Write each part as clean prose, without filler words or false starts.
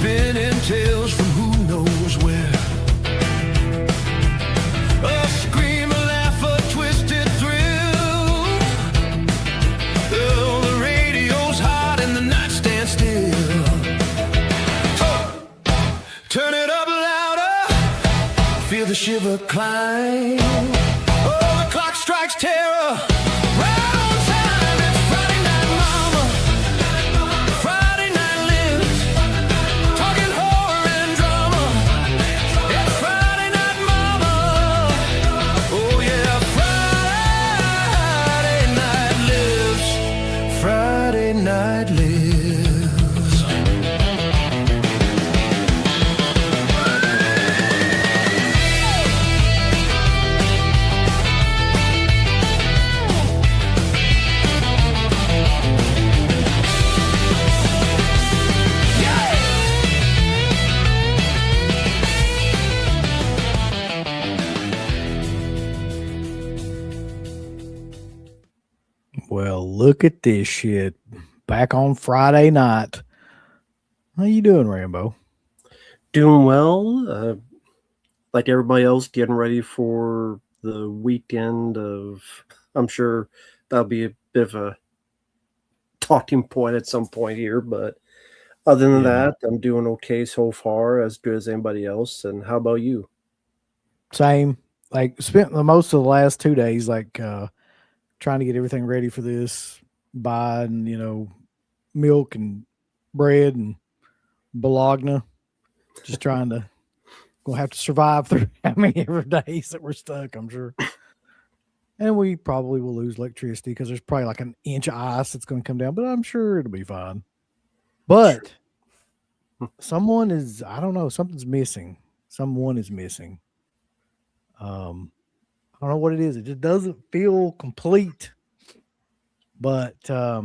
spinning tales from who knows where. A scream, a laugh, a twisted thrill. Oh, the radio's hot and the night stands still. Oh, turn it up louder, feel the shiver climb. Oh, the clock strikes terror. Right on time, it's Friday night, mama. Friday night lives, talking horror and drama. It's Friday night, mama. Oh yeah, Friday night lives. Friday night lives. Well, look at this shit. Back on Friday night. How you doing, Rambo? Doing well. Like everybody else, getting ready for the weekend of, I'm sure that'll be a bit of a talking point at some point here, but other than that, I'm doing okay so far, as good as anybody else. And how about you? Same. Like spent the most of the last 2 days trying to get everything ready for this, buying, milk and bread and bologna. Just trying to gonna have to survive through how many ever days that we're stuck, I'm sure. And we probably will lose electricity because there's probably like an inch of ice that's going to come down, but I'm sure it'll be fine. But someone is, I don't know, something's missing. Someone is missing. I don't know what it is. It just doesn't feel complete. But I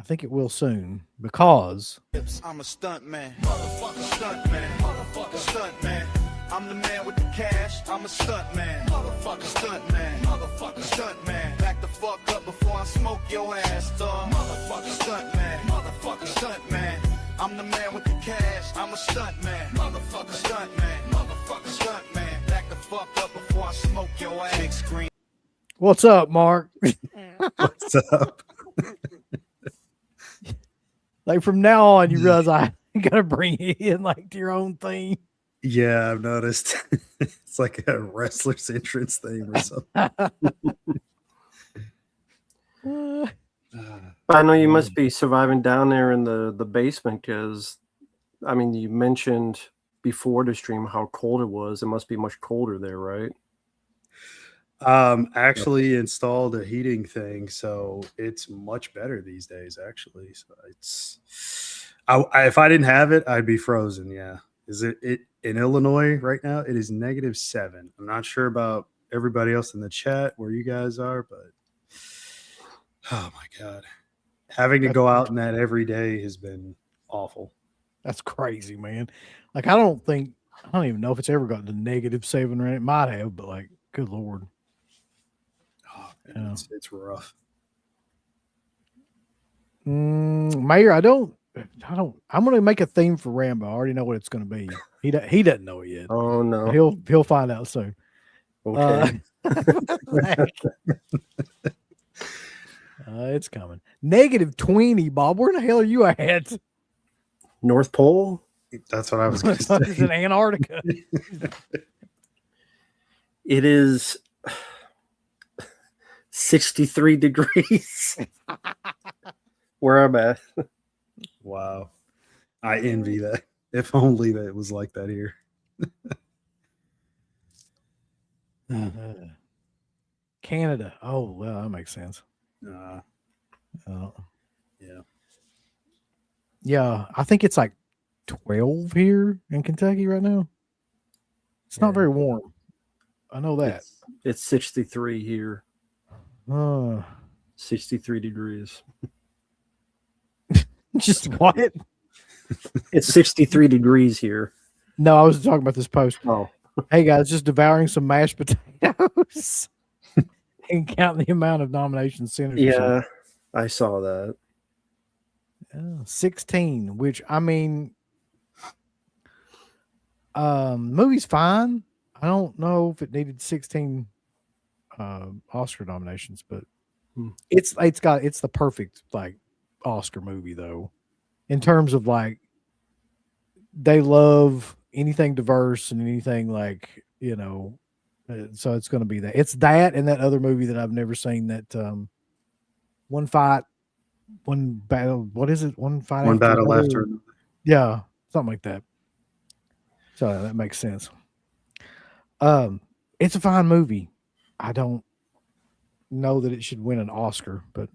think it will soon because I'm a stunt man, motherfucker stunt man, motherfucker stunt man. I'm the man with the cash, I'm a stunt man, motherfucker stunt man, motherfucker stunt man. Back the fuck up before I smoke your ass, dog. Motherfucker stunt man, motherfucker stunt man. I'm the man with the cash, I'm a stunt man, motherfucker stunt man, motherfucker stunt man. Back the fuck up before I smoke your ass. Big screen. what's up, Mark? What's up? Like from now on, you realize I gotta bring it in like to your own theme. Yeah, I've noticed. It's like a wrestler's entrance thing or something. I know you must be surviving down there in the basement because, I mean, you mentioned before the stream how cold it was. It must be much colder there, right? Actually installed a heating thing, so it's much better these days, actually. So if I didn't have it, I'd be frozen. Yeah. Is it in Illinois right now? It is -7. I'm not sure about everybody else in the chat where you guys are, but oh my God. Having to go out in that every day has been awful. That's crazy, man. Like I don't even know if it's ever gotten to -7, right? It might have, but like, good Lord. Oh, man, Yeah. it's rough. Mayor, I'm going to make a theme for Rambo. I already know what it's going to be. He doesn't know it yet. Oh, no. He'll find out soon. Okay. It's coming. -20, Bob. Where the hell are you at? North Pole? That's what I was going to say. It's in Antarctica. It is 63 degrees where I'm at. Wow. I envy that. If only that it was like that here. Canada. Oh, well, that makes sense. Yeah. Yeah, I think it's like 12 here in Kentucky right now. It's not very warm. I know that. It's 63 here. 63 degrees. Just what? It's 63 degrees here. No, I was talking about this post. Oh. Hey guys, just devouring some mashed potatoes and counting the amount of nominations senators. Yeah, I saw that. 16, which I mean, Movie's fine. I don't know if it needed 16 Oscar nominations, but Hmm. it's the perfect like Oscar movie though, in terms of like they love anything diverse and anything like so it's going to be that. It's that and that other movie that I've never seen, that one fight, one battle. What is it? One fight One after battle another? after another. Yeah, something like that. So that makes sense. It's a fine movie. I don't know that it should win an Oscar, but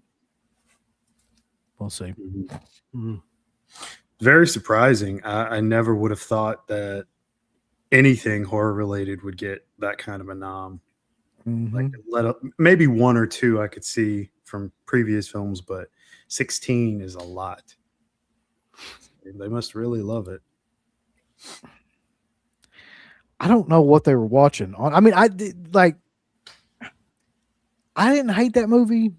we'll see. Mhm. Very surprising. I never would have thought that anything horror related would get that kind of a nom. Like maybe one or two I could see from previous films, but 16 is a lot. They must really love it. I don't know what they were watching on. I mean, I didn't hate that movie,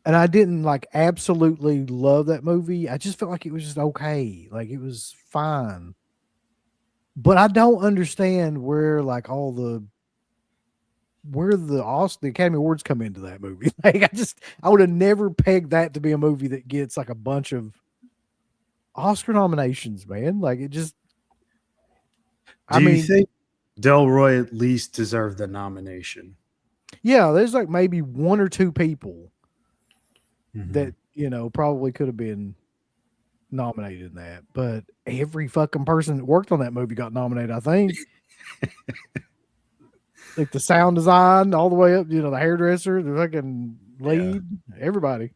and I didn't like absolutely love that movie. I just felt like it was just okay. Like it was fine. But I don't understand where like the Academy Awards come into that movie. Like I would have never pegged that to be a movie that gets like a bunch of Oscar nominations, man. Like it just Do you think Delroy at least deserved the nomination? Yeah, there's like maybe one or two people Mm-hmm. that, probably could have been nominated in that, but every fucking person that worked on that movie got nominated, I think. Like the sound design all the way up, the hairdresser, the fucking lead, everybody.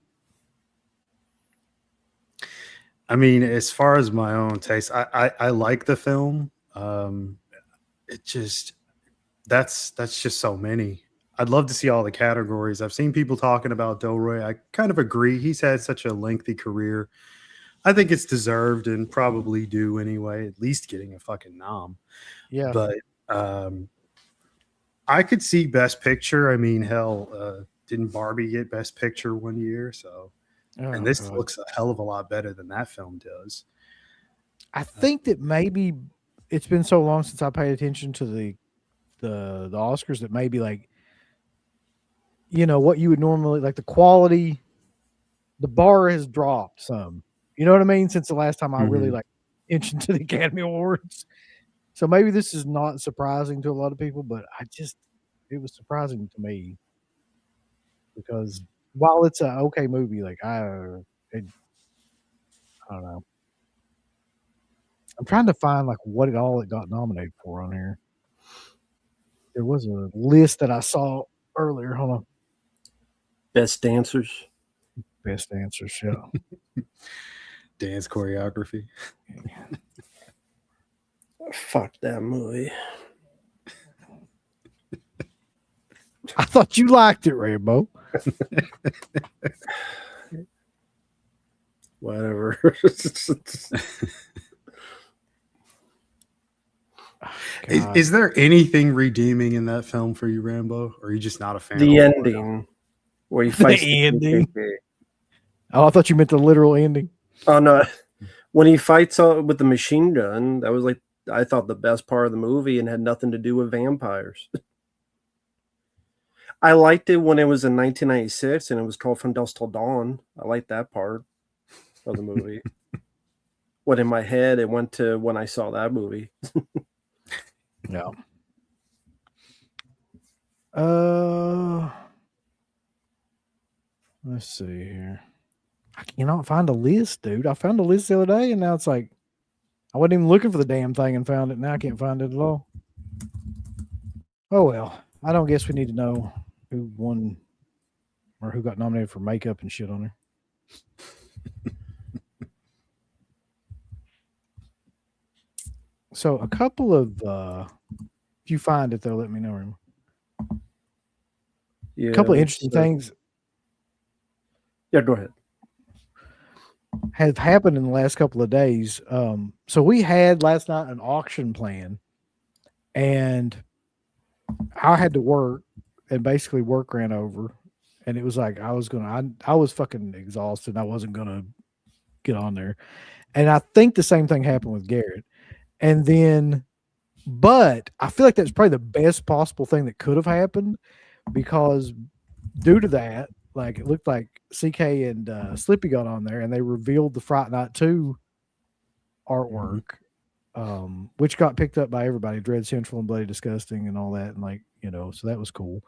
I mean, as far as my own taste, I like the film. It just that's just so many. I'd love to see all the categories. I've seen people talking about Delroy. I kind of agree. He's had such a lengthy career. I think it's deserved and probably due anyway, at least getting a fucking nom. Yeah. But I could see Best Picture. I mean, hell, didn't Barbie get Best Picture one year? So, and this looks a hell of a lot better than that film does. I think that maybe it's been so long since I paid attention to the Oscars that maybe like, what you would normally like the quality, the bar has dropped some. You know what I mean? Since the last time I really like attention to the Academy Awards. So maybe this is not surprising to a lot of people, but it was surprising to me because while it's a okay movie, like I don't know. I'm trying to find like what it got nominated for on here. There was a list that I saw earlier. Hold on. Best dancers. Best answers, yeah. Dance choreography. Fuck that movie. I thought you liked it, Rambo. Whatever. Is there anything redeeming in that film for you, Rambo? Or are you just not a fan? The ending where he fights the ending. Oh, I thought you meant the literal ending. Oh no, when he fights with the machine gun, that was like I thought the best part of the movie and had nothing to do with vampires. I liked it when it was in 1996 and it was called From Dusk Till Dawn. I liked that part of the movie. What in my head it went to when I saw that movie. Yeah. Let's see here. I cannot find a list, dude. I found a list the other day, and now it's like I wasn't even looking for the damn thing and found it. Now I can't find it at all. Oh well. I don't guess we need to know who won or who got nominated for makeup and shit on there. So a couple of if you find it though, let me know. Yeah, a couple of interesting things. Yeah, go ahead. Have happened in the last couple of days. So we had last night an auction plan, and I had to work, and basically work ran over, and it was like I was fucking exhausted. I wasn't gonna get on there, and I think the same thing happened with Garrett. And then But I feel like that's probably the best possible thing that could have happened, because due to that, like it looked like CK and Slippy got on there and they revealed the Fright Night 2 artwork, which got picked up by everybody, Dread Central and Bloody Disgusting and all that, and like, you know, so that was cool.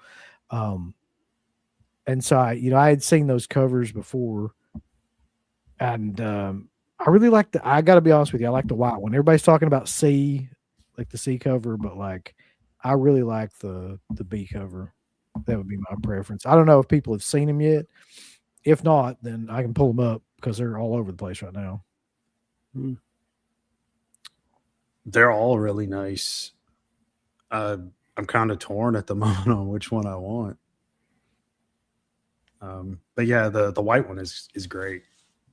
And so I had seen those covers before, and I really like I got to be honest with you, I like the white one. Everybody's talking about C, like the C cover, but like I really like the B cover. That would be my preference. I don't know if people have seen them yet. If not, then I can pull them up because they're all over the place right now. They're all really nice. I'm kind of torn at the moment on which one I want. But yeah, the white one is great.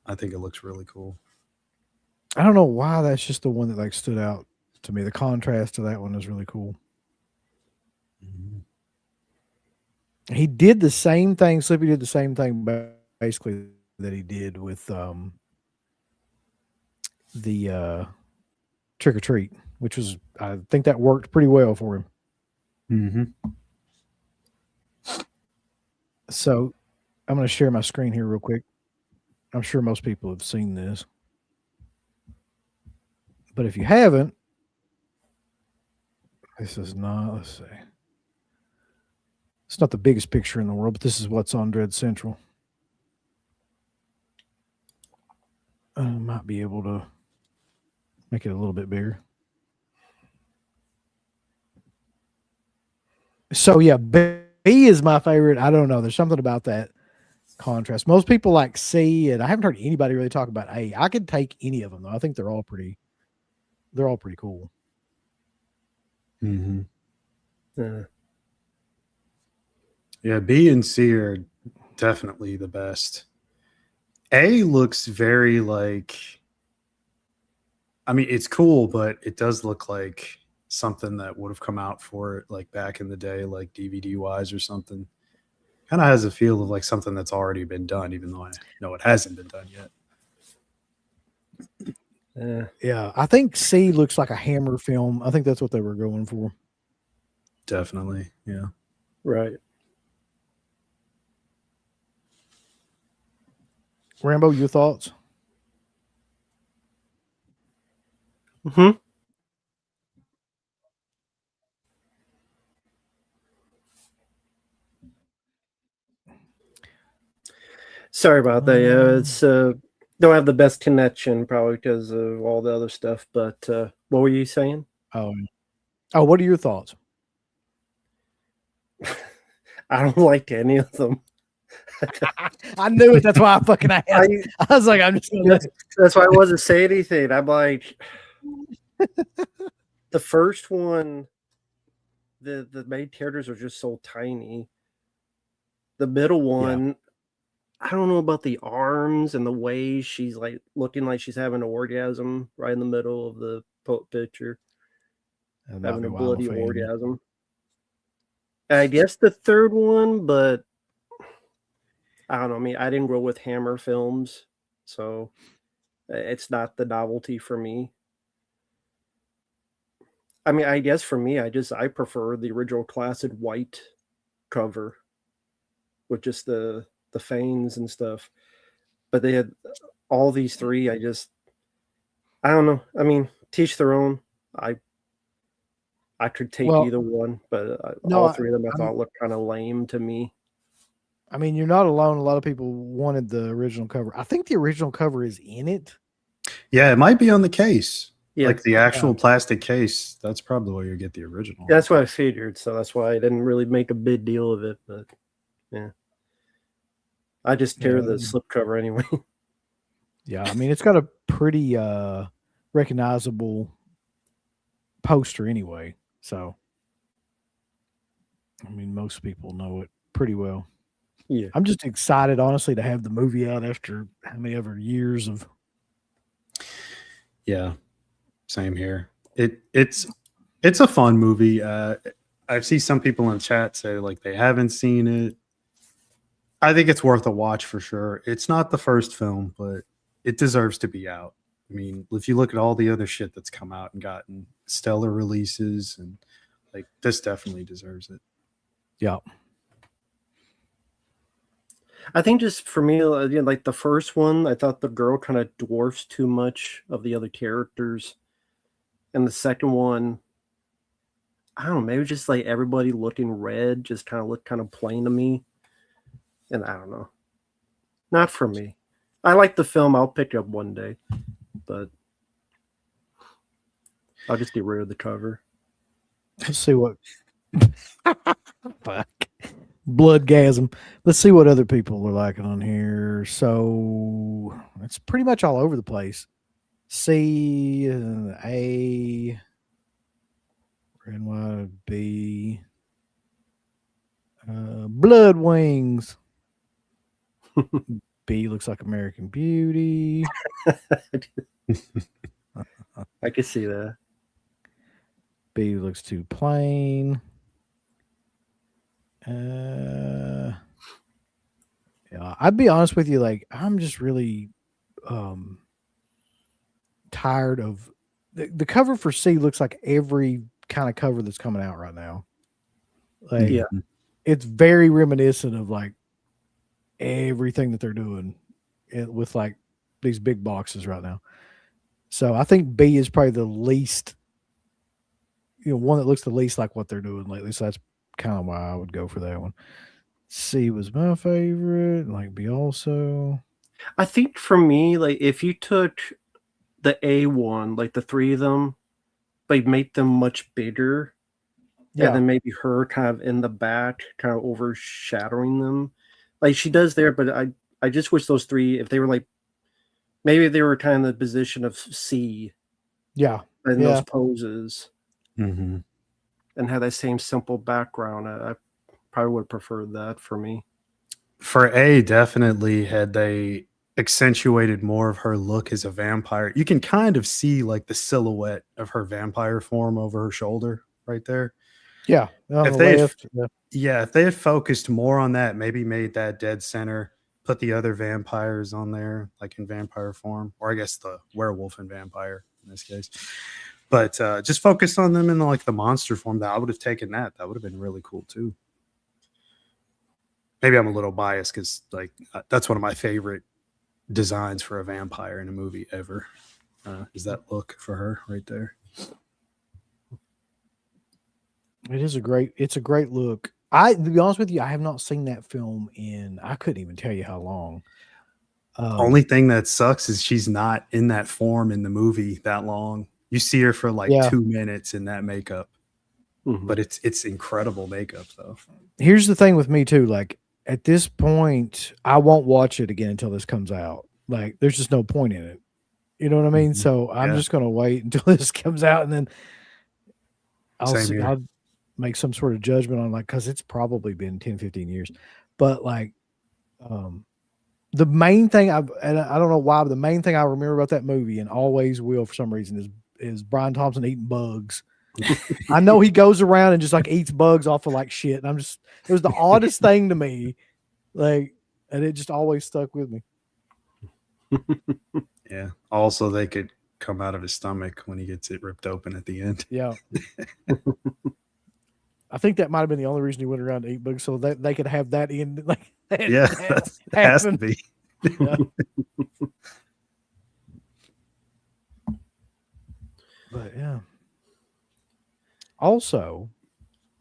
I think it looks really cool. I don't know why that's just the one that like stood out to me. The contrast to that one is really cool. He did the same thing. Slippy did the same thing basically that he did with the Trick or Treat, which was, I think that worked pretty well for him. So I'm going to share my screen here real quick. I'm sure most people have seen this, but if you haven't, this is not, let's see. It's not the biggest picture in the world, but this is what's on Dread Central. I might be able to make it a little bit bigger. So yeah, B is my favorite. I don't know. There's something about that contrast. Most people like C, and I haven't heard anybody really talk about A. I could take any of them though. I think they're all pretty cool. Yeah, B and C are definitely the best. A looks very like, I mean, it's cool, but it does look like something that would have come out for it like back in the day, like DVD wise or something. Kind of has a feel of like something that's already been done, even though I know it hasn't been done yet. Yeah, I think C looks like a Hammer film. I think that's what they were going for. Definitely, yeah. Right. Rambo, your thoughts? Sorry about that. Yeah, it's don't have the best connection probably because of all the other stuff. But what were you saying? Oh, what are your thoughts? I don't like any of them. I knew it. That's why I fucking asked. I was like, I'm just gonna that's why I wasn't saying anything. I'm like, the first one, the main characters are just so tiny. The middle one, I don't know about the arms and the way she's like looking like she's having an orgasm right in the middle of the picture, having a bloody orgasm. I guess the third one, but I don't know. I mean, I didn't grow with Hammer films, so it's not the novelty for me. I mean, I guess for me, I prefer the original classic white cover with just the fangs and stuff. But they had all these three. I don't know. I mean, teach their own. I could take either one, but all three of them I thought looked kind of lame to me. I mean, you're not alone. A lot of people wanted the original cover. I think the original cover is in it. Yeah, it might be on the case. Yeah. Like the actual plastic case. That's probably where you get the original. That's what I figured. So that's why I didn't really make a big deal of it. But yeah, I just tear the slipcover anyway. Yeah, I mean, it's got a pretty recognizable poster anyway. So, I mean, most people know it pretty well. Yeah, I'm just excited, honestly, to have the movie out after how many ever years of. Yeah, same here. It's a fun movie. I've seen some people in chat say like they haven't seen it. I think it's worth a watch for sure. It's not the first film, but it deserves to be out. I mean, if you look at all the other shit that's come out and gotten stellar releases, and like this definitely deserves it. Yeah. I think just for me, like the first one, I thought the girl kind of dwarfs too much of the other characters. And the second one, I don't know, maybe just like everybody looking red just kind of looked kind of plain to me. And I don't know. Not for me. I like the film. I'll pick it up one day. But I'll just get rid of the cover. Let's see what. Fuck. Bloodgasm. Let's see what other people are liking on here. So it's pretty much all over the place. C, A, Red, Y, B, Blood Wings. B looks like American Beauty. I can see that. B looks too plain. Yeah, I'd be honest with you, like I'm just really tired of the cover for C. Looks like every kind of cover that's coming out right now. Like, Yeah. it's very reminiscent of like everything that they're doing with like these big boxes right now. So I think B is probably the least, one that looks the least like what they're doing lately. So that's kind of why I would go for that one. C was my favorite, like B also. I think for me, like if you took the A one, like the three of them, like make them much bigger, and then maybe her kind of in the back, kind of overshadowing them, like she does there. But I just wish those three, if they were like, maybe they were kind of in the position of C, in those poses, and had that same simple background. I probably would prefer that for me. For A, definitely, had they accentuated more of her look as a vampire, you can kind of see like the silhouette of her vampire form over her shoulder right there. Yeah. If they had focused more on that, maybe made that dead center, put the other vampires on there, like in vampire form, or I guess the werewolf and vampire in this case. But just focused on them in like the monster form, that I would have taken that. That would have been really cool too. Maybe I'm a little biased because like that's one of my favorite designs for a vampire in a movie ever. Is that look for her right there? It's a great look. To be honest with you, I have not seen that film in, I couldn't even tell you how long. Only thing that sucks is she's not in that form in the movie that long. You see her for like 2 minutes in that makeup, but it's incredible makeup though. Here's the thing with me too. Like at this point, I won't watch it again until this comes out. Like there's just no point in it. You know what I mean? So I'm just going to wait until this comes out, and then I'll make some sort of judgment on, like, cause it's probably been 10, 15 years, but like, the main thing and I don't know why, but the main thing I remember about that movie and always will for some reason is Brian Thompson eating bugs. I know he goes around and just like eats bugs off of like shit. And it was the oddest thing to me. Like, and it just always stuck with me. Yeah. Also, they could come out of his stomach when he gets it ripped open at the end. Yeah. I think that might have been the only reason he went around to eat bugs, so that they could have that in. Like, that has to be. Yeah. But yeah. Also,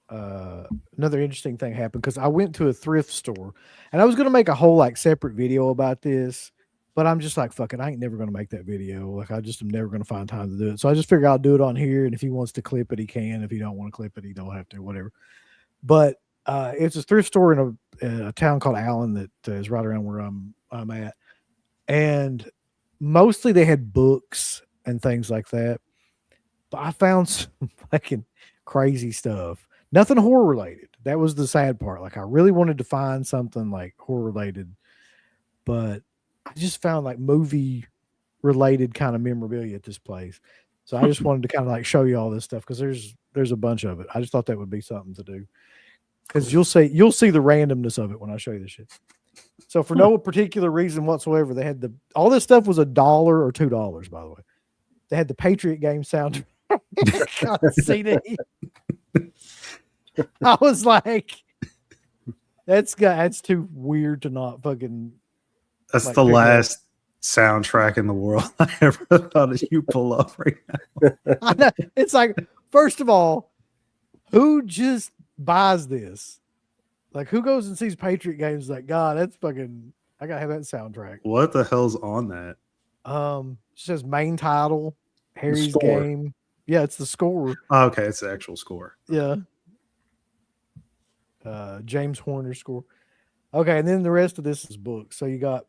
another interesting thing happened because I went to a thrift store, and I was going to make a whole like separate video about this, but I'm just like, fuck it, I ain't never going to make that video. Like, I just am never going to find time to do it. So I just figure I'll do it on here, and if he wants to clip it, he can. If he don't want to clip it, he don't have to. Whatever. But it's a thrift store in a town called Allen that is right around where I'm at, and mostly they had books and things like that. But I found some fucking crazy stuff. Nothing horror related. That was the sad part. Like, I really wanted to find something like horror related, but I just found like movie related kind of memorabilia at this place. So I just wanted to kind of like show you all this stuff because there's a bunch of it. I just thought that would be something to do because you'll see the randomness of it when I show you this shit. So for no particular reason whatsoever, they had all this stuff was $1 or $2, by the way. They had the Patriot game soundtrack on CD. I was like, that's too weird to not fucking. That's Like, the pick it up. last soundtrack in the world I ever thought you pull up right now. I know. It's like, first of all, who just buys this? Like, who goes and sees Patriot games? Like, God, that's fucking. I gotta have that soundtrack. What the hell's on that? It says main title, Harry's score. game. Yeah, it's the score. Oh, okay, it's the actual score. Yeah. James Horner score. Okay, and then the rest of this is books. So you got,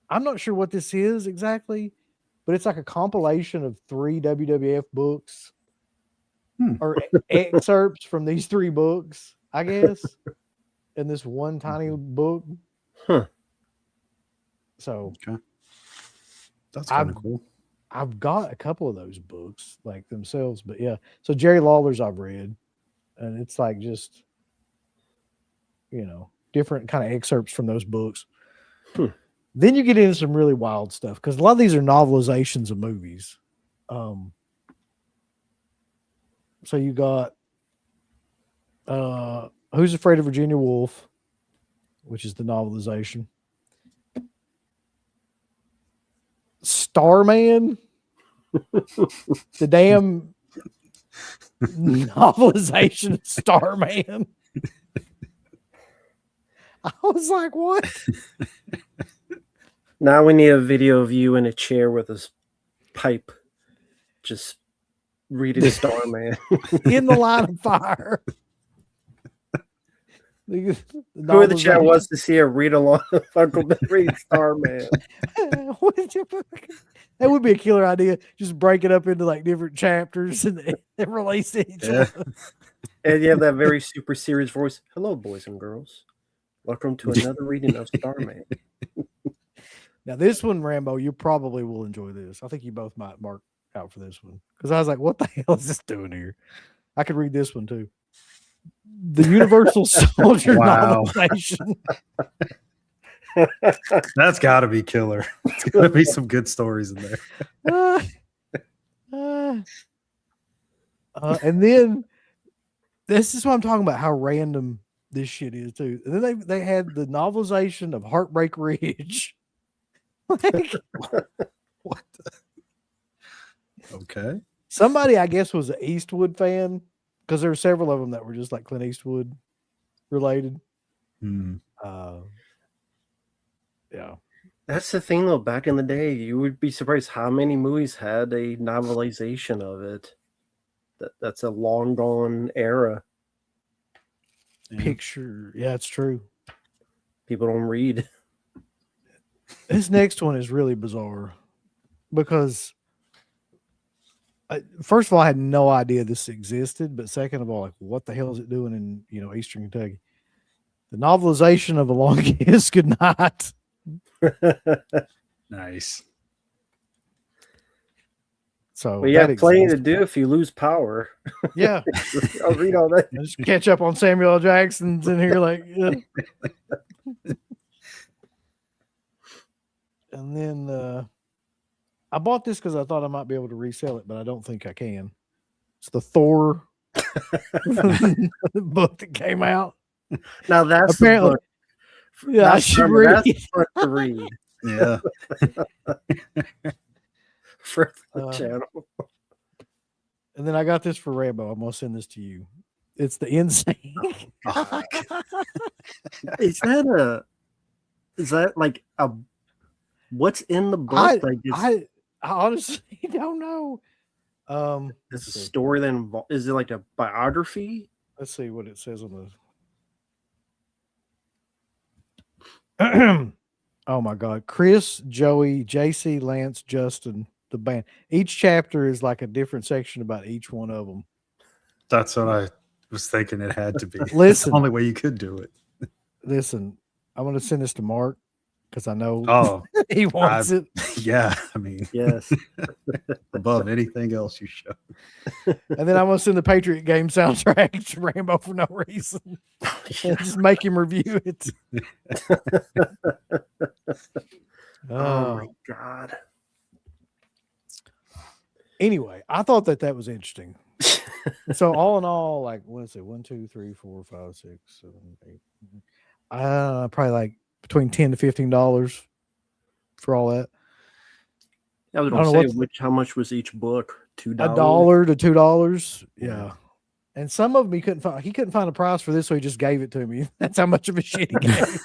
I'm not sure what this is exactly, but it's like a compilation of 3 WWF books or excerpts from these 3 books, I guess, in this one tiny book. Huh. So That's kind of I've- cool. I've got a couple of those books like themselves, but yeah. So Jerry Lawler's I've read, and it's like just, different kind of excerpts from those books. Then you get into some really wild stuff because a lot of these are novelizations of movies. So you got Who's Afraid of Virginia Woolf, which is the novelization. Starman, the damn novelization of Starman. I was like, what? Now we need a video of you in a chair with a pipe, just reading Starman. In the Line of Fire. The Who in the chat novelization- wants to see a read along of Uncle Ben read Starman? What did you fucking- That would be a killer idea. Just break it up into like different chapters and release each Yeah. one. And you have that very super serious voice. Hello, boys and girls. Welcome to another reading of Starman. Now, this one, Rambo, you probably will enjoy this. I think you both might mark out for this one because I was like, what the hell is this doing here? I could read this one too. The Universal Soldier Wow. novelization. That's got to be killer. There's got to be some good stories in there. And then this is what I'm talking about, how random this shit is too. And then they had the novelization of Heartbreak Ridge. Like, What? Okay. somebody, I guess, was an Eastwood fan because there were several of them that were just like Clint Eastwood related. Hmm. Yeah. That's the thing, though. Back in the day, you would be surprised how many movies had a novelization of it. That's a long gone era. Yeah. Picture. Yeah, it's true. People don't read. This next one is really bizarre because first of all, I had no idea this existed, but second of all, like, what the hell is it doing in Eastern Kentucky? The novelization of A Long Kiss Goodnight. Nice. So Well, you have that plenty to exists. do if you lose power. Yeah, I'll read all that. just catch up on Samuel L. Jackson's in here, like, yeah. And then I bought this because I thought I might be able to resell it, but I don't think I can. It's the Thor book that came out. Now that's Apparently- the book. Yeah, I Now, should remember, read that's it. the book to read Yeah. for the Uh, channel. And then I got this for Rambo. I'm gonna send this to you. It's the Insane. Is that like a what's in the book? I honestly don't know. It's a story that is it like a biography? Let's see what it says on the. Oh my God! Chris, Joey, JC, Lance, Justin, the band. Each chapter is like a different section about each one of them. That's what I was thinking it had to be. That's Listen. the only way you could do it. Listen, I'm gonna send this to Mark because I know Oh, he wants it. yeah. I mean, Yes. above anything else you show. And then I'm gonna send the Patriot game soundtrack to Rambo for no reason. And just make him review it. Oh my god. Anyway, I thought that was interesting. So all in all, like what's it? 1, 2, 3, 4, 5, 6, 7, 8. Probably like between $10 to $15 for all that. I was I don't gonna know say how much was each book? $2. $1 to $2. Yeah. And some of them he couldn't find a price for this, so he just gave it to me. That's how much of a shit he gave.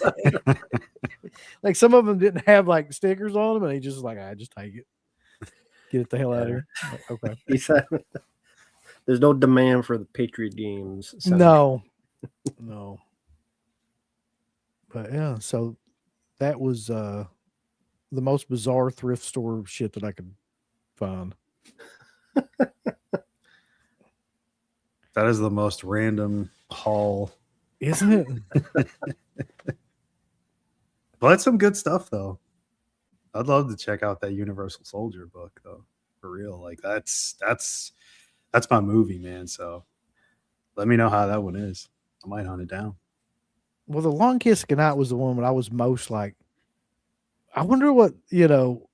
Like some of them didn't have like stickers on them, and he just was like, I just take it. Get it the hell out of here. Like, okay. He said there's no demand for the Patriot games. So. No. But yeah, so that was the most bizarre thrift store shit that I could find. That is the most random haul. Isn't it? But it's some good stuff though. I'd love to check out that Universal Soldier book though. For real. Like that's my movie, man. So let me know how that one is. I might hunt it down. Well, The Long Kiss Goodnight was the one that I was most like, I wonder what the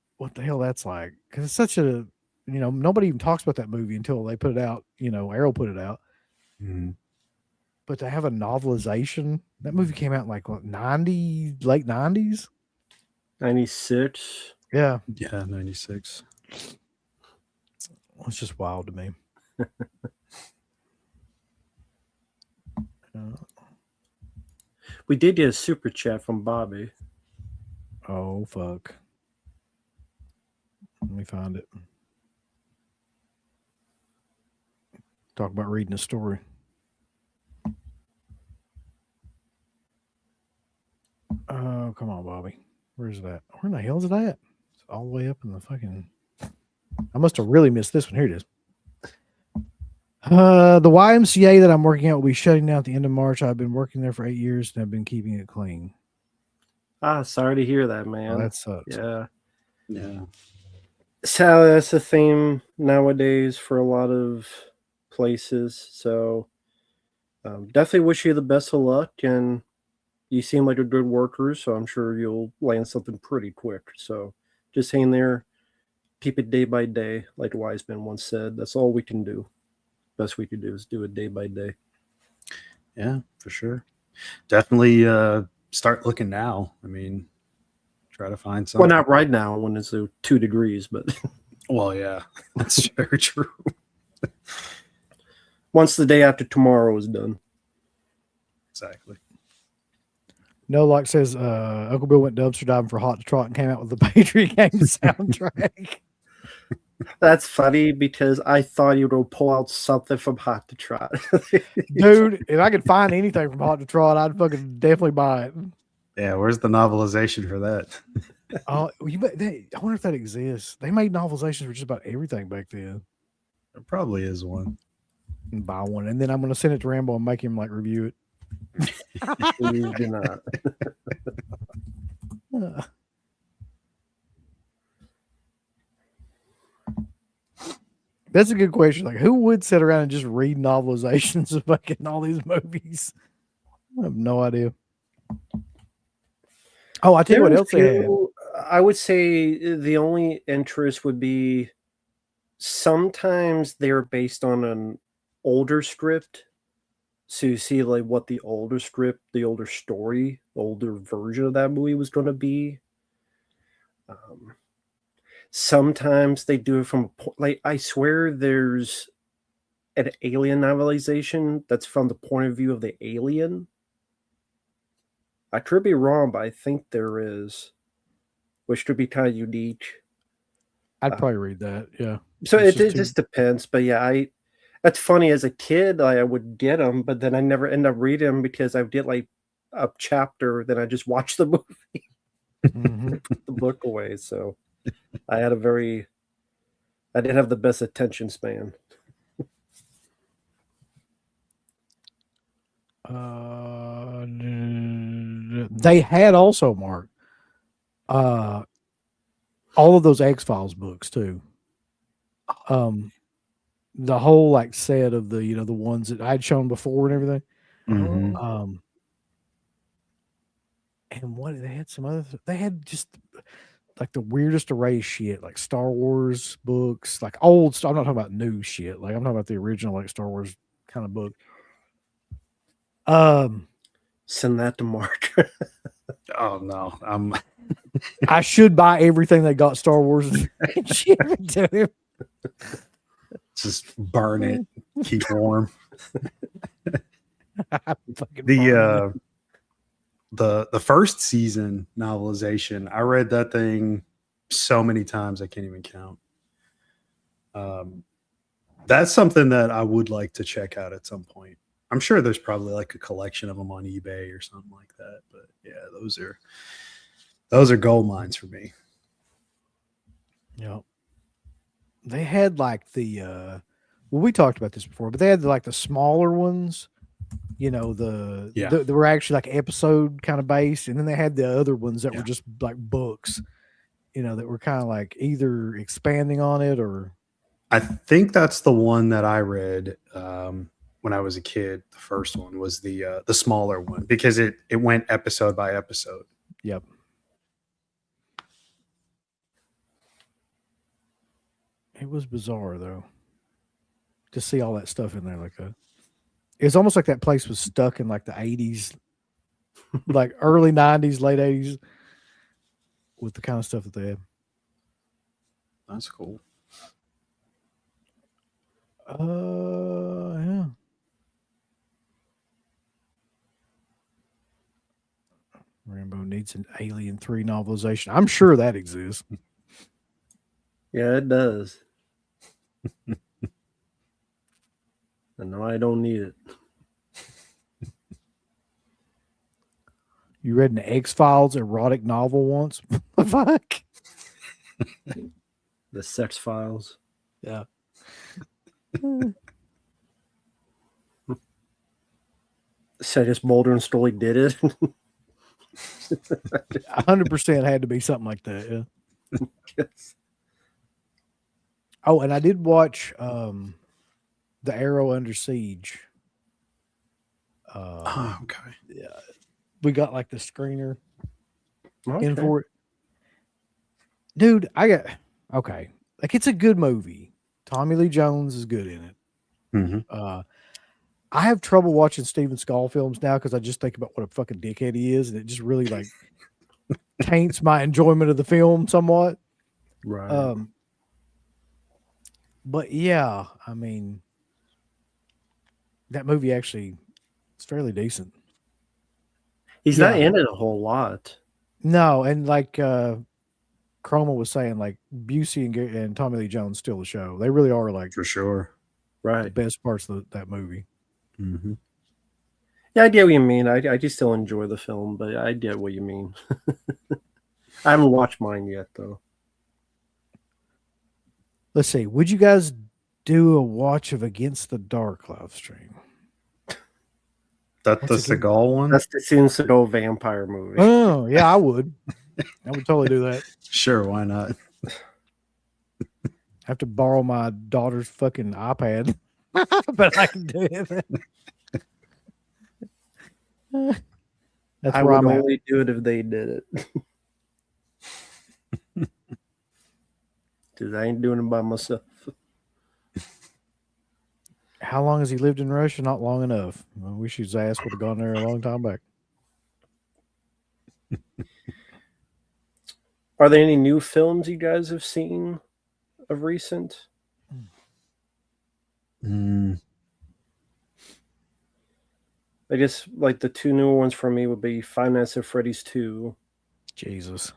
hell that's like. Because it's such a, nobody even talks about that movie until they put it out. Arrow put it out. Mm-hmm. But to have a novelization, that movie came out in like what, late 90s? 96. Yeah. Yeah, 96. It's just wild to me. We did get a super chat from Bobby. Oh, fuck. Let me find it. Talk about reading a story. Oh, come on, Bobby. Where's that? Where in the hell is it at? It's all the way up in the fucking... I must have really missed this one. Here it is. The YMCA that I'm working at will be shutting down at the end of March. I've been working there for 8 years and I've been keeping it clean. Sorry to hear that, man. Oh, that sucks. Yeah. Yeah. So that's the theme nowadays for a lot of places. So definitely wish you the best of luck. And you seem like a good worker, so I'm sure you'll land something pretty quick. So just hang there. Keep it day by day, like Wiseman once said. That's all we can do. Best we can do is do it day by day. Yeah, for sure. Definitely start looking now. I mean, try to find something. Well, not right now when it's 2 degrees, but well, yeah, that's very true. once the day after tomorrow is done. Exactly. No, like says Uncle Bill went dumpster diving for Hot to Trot and came out with the Patriot game soundtrack. That's funny because I thought you would pull out something from Hot to Trot. Dude, if I could find anything from Hot to Trot, I'd fucking definitely buy it. Yeah, where's the novelization for that? I wonder if that exists. They made novelizations for just about everything back then. There probably is one. And buy one, and then I'm going to send it to Rambo and make him like review it. Please do not. That's a good question. Like, who would sit around and just read novelizations of fucking all these movies? I have no idea. Oh, I tell you what else they had. I would say the only interest would be sometimes they're based on an older script. So you see like what the older script, the older story, older version of that movie was going to be. Sometimes they do it from like I swear there's an Alien novelization that's from the point of view of the alien. I could be wrong, but I think there is, which could be kind of unique. I'd probably read that. Yeah. So it just depends, but yeah, that's funny. As a kid, I would get them, but then I never end up reading them because I would get like a chapter, then I just watch the movie, put the book away. So I didn't have the best attention span. They had also, Mark, all of those X-Files books too. the whole like set of the the ones that I'd shown before and everything. Mhm. And what they had some other they had just like the weirdest array of shit, like Star Wars books, like old stuff. I'm not talking about new shit. Like I'm talking about the original like Star Wars kind of book. Send that to Mark. Oh no, I should buy everything they got Star Wars and ship it to him. just burn it, keep warm. Fucking burn it. The first season novelization, I read that thing so many times I can't even count. That's something that I would like to check out at some point. I'm sure there's probably like a collection of them on eBay or something like that. But yeah, those are gold mines for me. Yeah. They had like the well, we talked about this before, but they had like the smaller ones, they were actually like episode kind of based, and then they had the other ones that were just like books, that were kind of like either expanding on it or I think that's the one that I read when I was a kid. The first one was the smaller one because it went episode by episode. Yep. It was bizarre though to see all that stuff in there like that. It's almost like that place was stuck in like the 80s, like early 90s, late 80s with the kind of stuff that they had. That's cool. Yeah. Rambo needs an Alien 3 novelization. I'm sure that exists. Yeah, it does. And no, I don't need it. You read an X-Files erotic novel once? Fuck. The Sex Files. Yeah. So I just Mulder and Scully did it. 100% had to be something like that. Yeah. Yes. Oh, and I did watch The Arrow Under Siege. Okay. Yeah. We got like the screener Okay. in for it. Dude, okay. Like it's a good movie. Tommy Lee Jones is good in it. Mm-hmm. I have trouble watching Steven Seagal films now because I just think about what a fucking dickhead he is, and it just really like taints my enjoyment of the film somewhat. Right. But yeah, I mean, that movie actually is fairly decent. He's not in it a whole lot. No, and like Chroma was saying, like Busey and Tommy Lee Jones steal the show. They really are like For sure. the Right. best parts of that movie. Mm-hmm. Yeah, I get what you mean. I just still enjoy the film, but I get what you mean. I haven't watched mine yet, though. Let's see. Would you guys do a watch of Against the Dark live stream? That the What's it again? Seagal one? That's the Steven Seagal vampire movie. Oh, yeah, I would. I would totally do that. Sure, why not? I have to borrow my daughter's fucking iPad, but I can do it. That's I where would I'm at. only do it if they did it. Because I ain't doing it by myself. How long has he lived in Russia? Not long enough. I wish his ass would have gone there a long time back. Are there any new films you guys have seen of recent? Mm. I guess like the two new ones for me would be Five Nights at Freddy's 2, Jesus.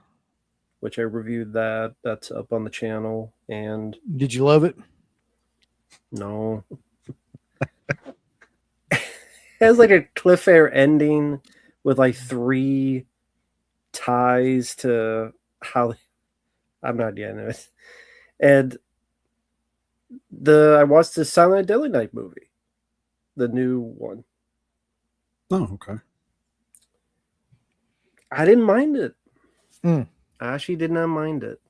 which I reviewed that. That's up on the channel. And Did you love it? no. It has like a cliffhanger ending with like 3 ties to how I'm not getting it. And I watched the Silent Night Deadly Night movie, the new one. Oh, okay. I didn't mind it. Mm. I actually did not mind it.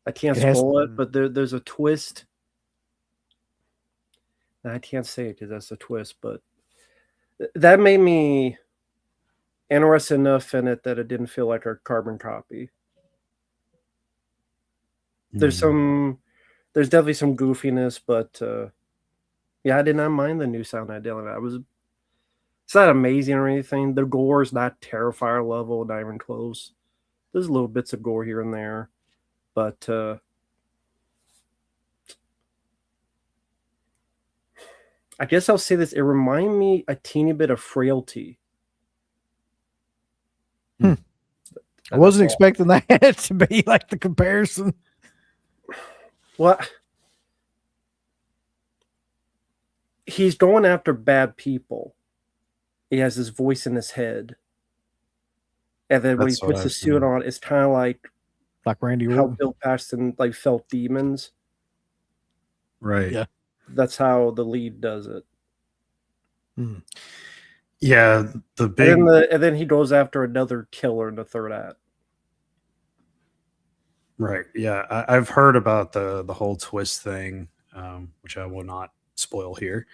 I can't It has- spoil it, but there's a twist I can't say it because that's a twist, but that made me interested enough in it that it didn't feel like a carbon copy. There's definitely some goofiness, but yeah, I did not mind the new Silent Night, Deadly Night. It's not amazing or anything. The gore is not Terrifier level, not even close. There's little bits of gore here and there, but I guess I'll say this: it reminded me a teeny bit of Frailty. I wasn't expecting that to be like the comparison. What? He's going after bad people. He has his voice in his head. And then when he puts the suit on, it's kind of like Randy how Orton. Bill Paxton like felt demons. Right. Yeah. That's how the lead does it. Yeah, the big And then he goes after another killer in the third act. right. Yeah, I've heard about the whole twist thing, which I will not spoil here.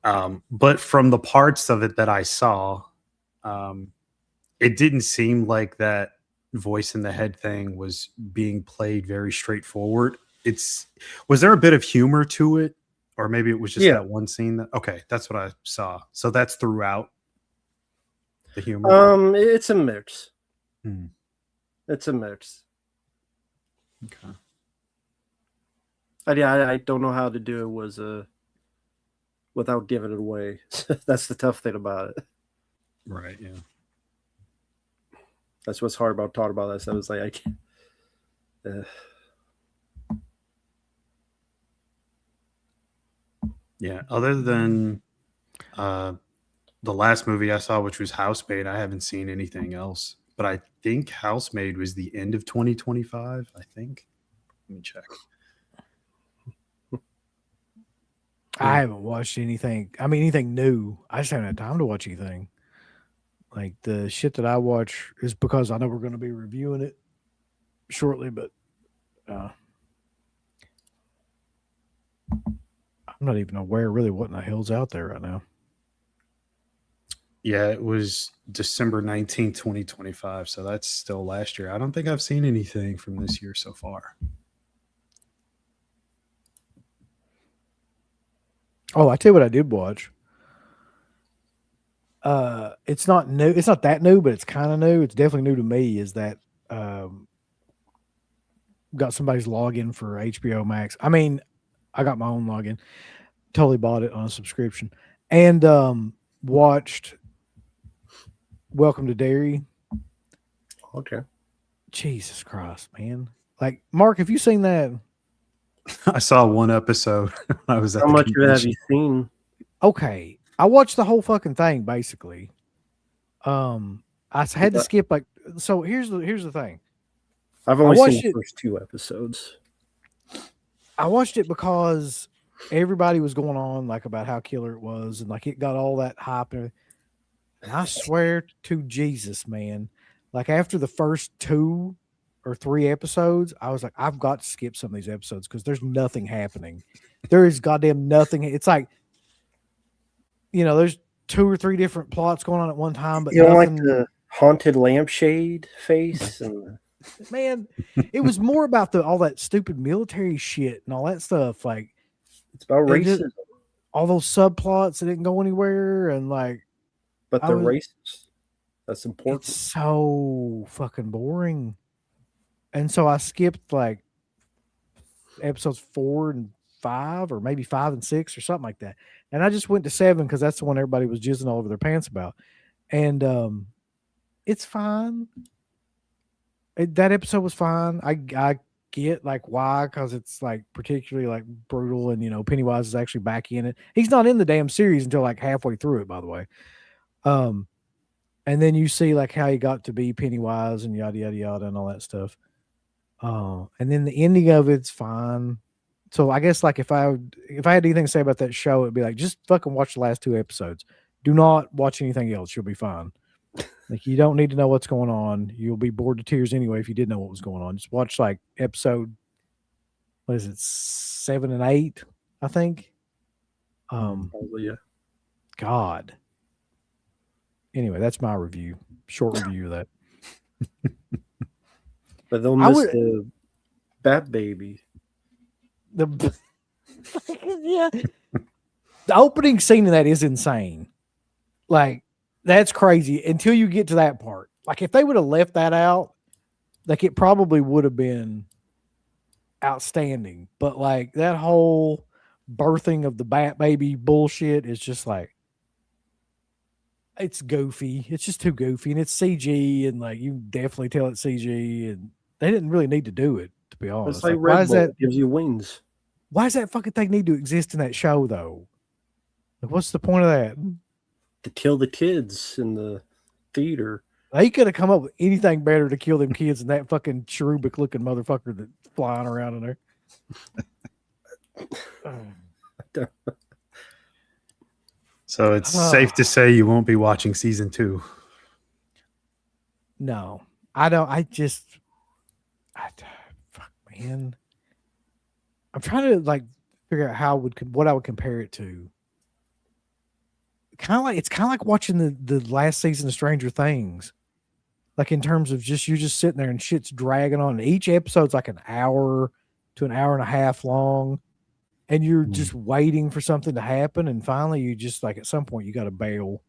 But from the parts of it that I saw, it didn't seem like that voice in the head thing was being played very straightforward. Was there a bit of humor to it, or maybe it was just that one scene? Okay, that's what I saw. So that's throughout the humor. It's a mix. It's a mix. Okay. I don't know how to do it without giving it away. That's the tough thing about it. Right. Yeah. That's what's hard about talking about this. I was like, I can't. Yeah. Other than the last movie I saw, which was Housemaid, I haven't seen anything else. But I think Housemaid was the end of 2025. I think. Let me check. I haven't watched anything. I mean, anything new. I just haven't had time to watch anything. Like the shit that I watch is because I know we're going to be reviewing it shortly, but I'm not even aware really what in the hell's out there right now. Yeah, it was December 19th, 2025. So that's still last year. I don't think I've seen anything from this year so far. Oh, I tell you what I did watch. It's not new. It's not that new, but it's kind of new. It's definitely new to me. Is that got somebody's login for HBO Max? I mean, I got my own login. Totally bought it on a subscription and watched Welcome to Derry. Okay. Jesus Christ, man! Like, Mark, have you seen that? I saw one episode. When I was at How the much have convention. you seen? Okay, I watched the whole fucking thing basically. I had to skip like. So here's the thing. I've only seen the first 2 episodes. I watched it because everybody was going on like about how killer it was, and like it got all that hype. And I swear to Jesus, man, like after the first 2 or 3 episodes, I was like, I've got to skip some of these episodes because there's nothing happening. There is goddamn nothing. It's like, there's 2 or 3 different plots going on at one time, but you don't nothing. like the haunted lampshade face and Man, it was more about all that stupid military shit and all that stuff. Like, it's about racism. All those subplots that didn't go anywhere, and like, but they're racist. That's important. It's so fucking boring. And so I skipped like episodes 4 and 5, or maybe 5 and 6, or something like that. And I just went to 7 because that's the one everybody was jizzing all over their pants about. And it's fine. That episode was fine. I get like why, because it's like particularly like brutal, and Pennywise is actually back in it. He's not in the damn series until like halfway through it, by the way. And then you see like how he got to be Pennywise and yada yada yada and all that stuff. And then the ending of it's fine. So I guess like if I had anything to say about that show, it'd be like, just fucking watch the last 2 episodes. Do not watch anything else. You'll be fine. Like, you don't need to know what's going on. You'll be bored to tears anyway if you did know what was going on. Just watch like episode, what is it, 7 and 8, I think. Probably, yeah. God. Anyway, that's my review. Short review of that. But they'll I miss would- the Bat Baby. The yeah, the opening scene of that is insane. Like that's crazy until you get to that part. Like if they would have left that out, like it probably would have been outstanding. But like that whole birthing of the Bat Baby bullshit is just like it's goofy. It's just too goofy, and it's CG, and like you definitely tell it's CG, and they didn't really need to do it. To be honest, It's like Like, why Red is Bull. that? It gives you wings. Why does that fucking thing need to exist in that show though? Like, what's the point of that? To kill the kids in the theater. They could have come up with anything better to kill them kids than that fucking cherubic looking motherfucker that's flying around in there. So it's safe to say you won't be watching season 2. No, I don't. Fuck, man. I'm trying to like figure out what I would compare it to. It's kind of like watching the last season of Stranger Things. Like in terms of you're just sitting there and shit's dragging on. Each episode's like an hour to an hour and a half long, and you're just waiting for something to happen, and finally you just like at some point you got to bail.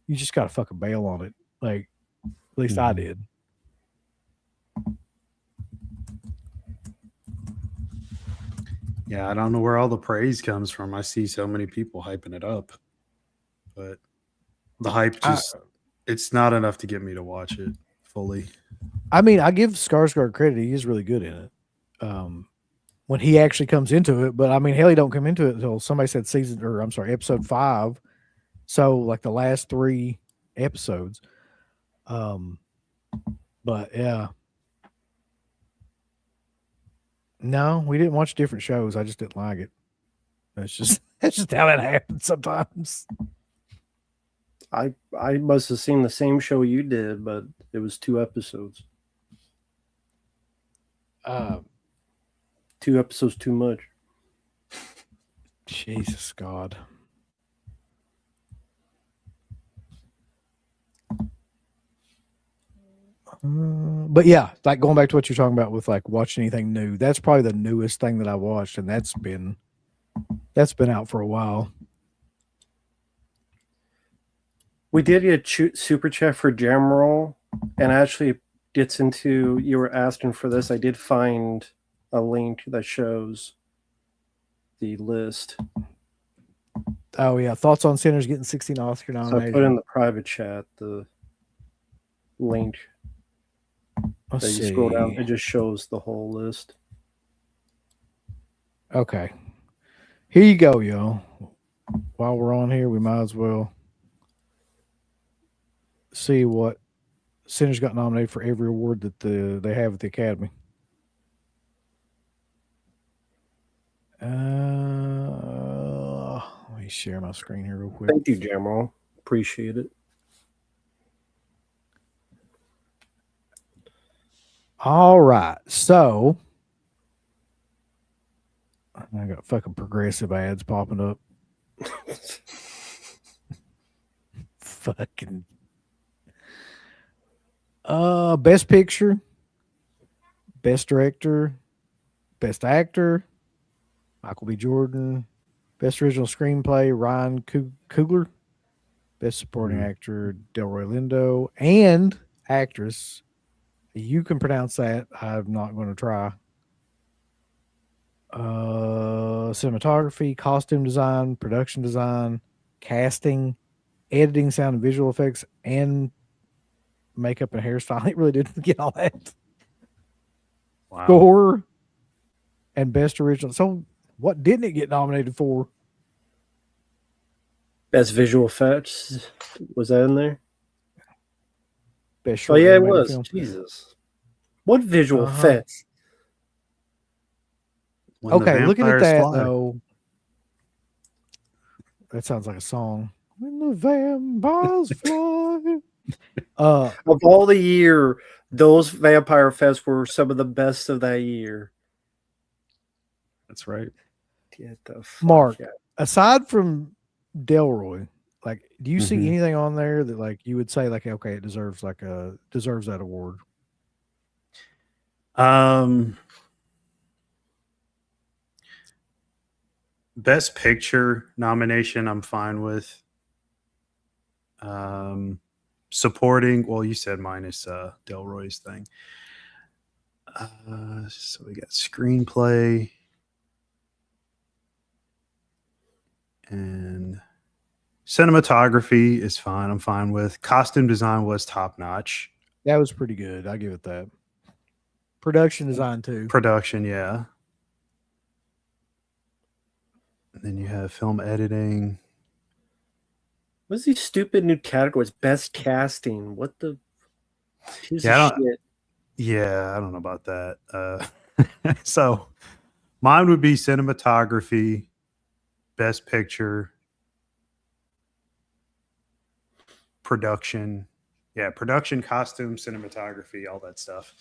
You just got to fucking bail on it. Like at least I did. Yeah, I don't know where all the praise comes from. I see so many people hyping it up, but the hype it's not enough to get me to watch it fully. I mean, I give Skarsgård credit; he is really good in it. When he actually comes into it, but I mean, hell, he don't come into it until somebody said episode 5. So like the last 3 episodes. But yeah. No, we didn't watch different shows. I just didn't like it. That's just how that happens sometimes. I must have seen the same show you did, but it was 2 episodes. 2 episodes too much. Jesus God. But yeah, like going back to what you're talking about with like watching anything new, that's probably the newest thing that I watched, and that's been out for a while. We did get super chat for Jamroll, and actually gets into, you were asking for this. I did find a link that shows the list. Oh yeah, thoughts on Sinners getting 16 Oscar So I nominations. put in the private chat the link. Let's That you see. scroll down, it just shows the whole list. Okay, here you go, yo. While we're on here, we might as well see what Sinners got nominated for every award that they have at the Academy. Let me share my screen here real quick. Thank you, Jamroll. Appreciate it. All right, so I got fucking progressive ads popping up. Fucking best picture, best director, best actor, Michael B. Jordan, best original screenplay, Ryan Coogler, best supporting actor, Delroy Lindo, and actress. You can pronounce that. I'm not going to try. Cinematography, costume design, production design, casting, editing, sound and visual effects, and makeup and hairstyle. It really didn't get all that. Wow. Score and best original. So what didn't it get nominated for? Best visual effects. Was that in there? Best Oh short yeah, it animated was. film. Jesus. What visual Uh-huh. effects? When the Okay, looking at vampires that fly. though, that sounds like a song. When the vampires fly. Of all the year, those Vampire Fests were some of the best of that year. That's right. Get the fuck Mark. out. aside from Delroy, like, do you see Mhm. anything on there that like you would say like, okay, it deserves deserves that award? Best Picture nomination, I'm fine with. Supporting, well, you said minus Delroy's thing. So we got screenplay and cinematography is fine. I'm fine with. Costume design was top notch. That was pretty good. I give it that. Production design too. Production, yeah. And then you have film editing. What's these stupid new categories? Best casting. What the piece Yeah, I of don't- shit? Yeah, I don't know about that. So mine would be cinematography, best picture, production. Yeah, production, costume, cinematography, all that stuff.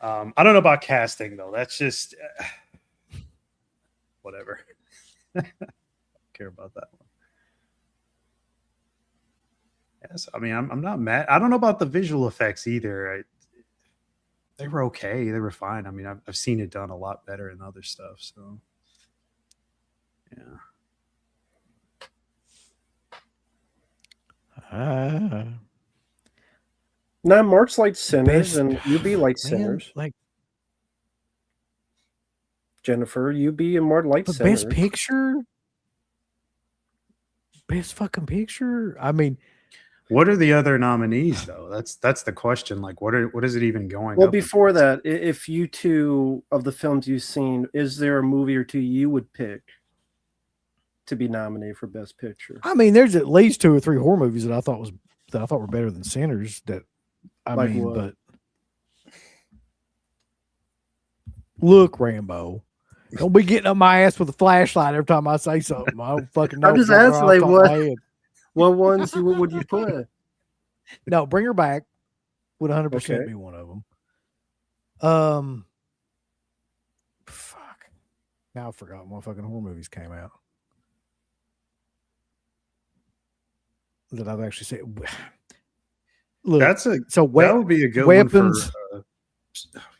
I don't know about casting though. That's just whatever. Don't care about that one. Yes, I mean I'm not mad. I don't know about the visual effects either. They were okay. They were fine. I mean, I've seen it done a lot better in other stuff. So, yeah. Ah, Now, Mark's like Sinners, best, and UB like man, Sinners. like Jennifer, UB and Mark like but Sinners. best picture, best fucking picture. I mean, What are the other nominees though? That's the question. Like, what is it even going? Well, up before against? that, if you two of the films you've seen, is there a movie or two you would pick to be nominated for Best Picture? I mean, there's at least 2 or 3 horror movies that I thought were better than Sinners. That I Like mean, what? but look, Rambo. Don't be getting up my ass with a flashlight every time I say something. I don't fucking know. I'm just Right asking, off like, the top of what? my head. What ones would you put? No, Bring Her Back would 100% Okay. be one of them. Fuck. Now I forgot what fucking horror movies came out that I've actually seen. Look, That's a so that would be a good weapons. one for.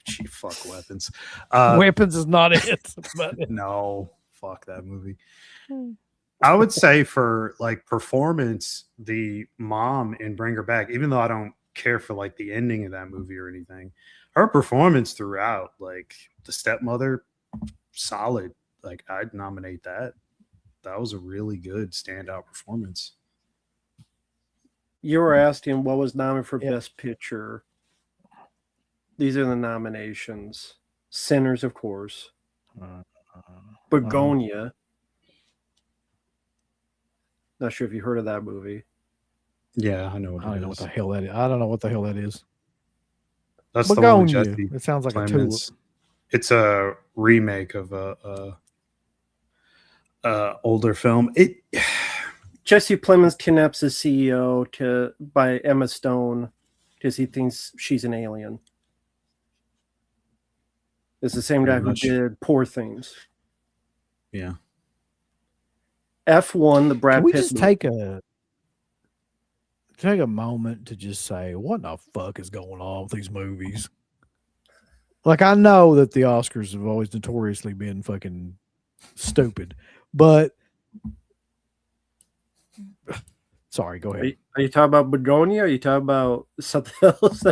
Gee, fuck weapons. Weapons is not it. But No, fuck that movie. I would say for like performance, the mom in Bring Her Back, even though I don't care for like the ending of that movie or anything, her performance throughout, like the stepmother, solid. Like I'd nominate that. That was a really good standout performance. You were asking what was nominated for Yep. Best Picture. These are the nominations. Sinners, of course. Begonia. Not sure if you heard of that movie. Yeah, I know what I don't it know what is. the hell that is. I don't know what the hell that is. That's the one with Begonia. Jesse It sounds like a tulip. Plemons. It's a remake of a older film. It Jesse Plemons kidnaps the CEO by Emma Stone because he thinks she's an alien. It's the same guy Pretty who much. did Poor Things. Yeah. F1, the Brad Can we Pitt just movie. take a moment to just say, what the fuck is going on with these movies? Like, I know that the Oscars have always notoriously been fucking stupid, but sorry, go ahead. Are you talking about Begonia? Or are you talking about something else?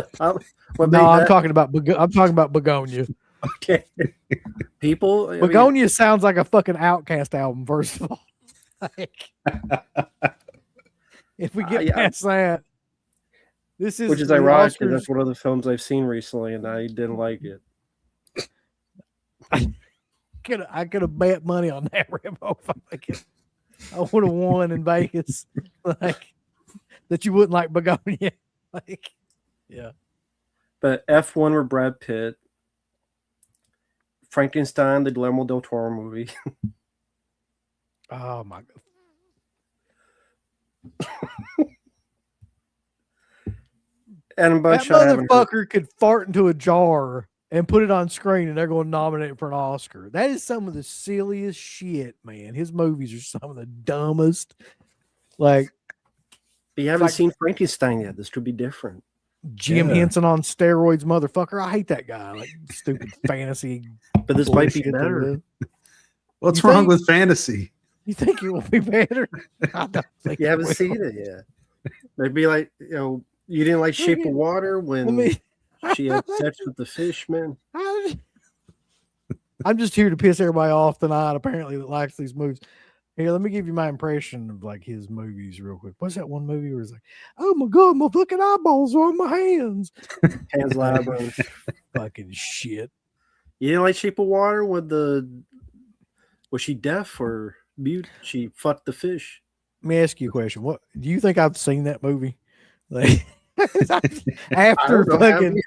What No, made I'm that? talking about Begonia. Okay. People, I mean, Begonia sounds like a fucking Outcast album, first of all. Like, if we get Yeah. past that, this is which is the ironic because Oscars. that's one of the films I've seen recently, and I didn't like it. I could have bet money on that, Rambo. I would have won in Vegas. Like, that you wouldn't like Begonia. Like, yeah. But F1 were Brad Pitt. Frankenstein, the Guillermo del Toro movie. Oh my god. And a bunch That I haven't heard. motherfucker could fart into a jar and put it on screen, and they're going to nominate it for an Oscar. That is some of the silliest shit, man. His movies are some of the dumbest. Like But you haven't like- seen Frankenstein yet. This could be different. Jim Yeah. Henson on steroids, motherfucker. I hate that guy. Like stupid fantasy. But this might be bullshit they better. do. What's You wrong think- with fantasy? You think it will be better? I don't think You it haven't will. seen it yet. Maybe like you didn't like Shape of Water when I mean, she had sex with the fish, man. I'm just here to piss everybody off tonight, apparently, that likes these movies. Here, let me give you my impression of like his movies real quick. What's that one movie where it's like, oh my god, my fucking eyeballs are on my hands? Pan's Labyrinth. Fucking shit. You didn't like Shape of Water when was she deaf or mute? She fucked the fish. Let me ask you a question. What do you think I've seen that movie? Like after don't know, have fucking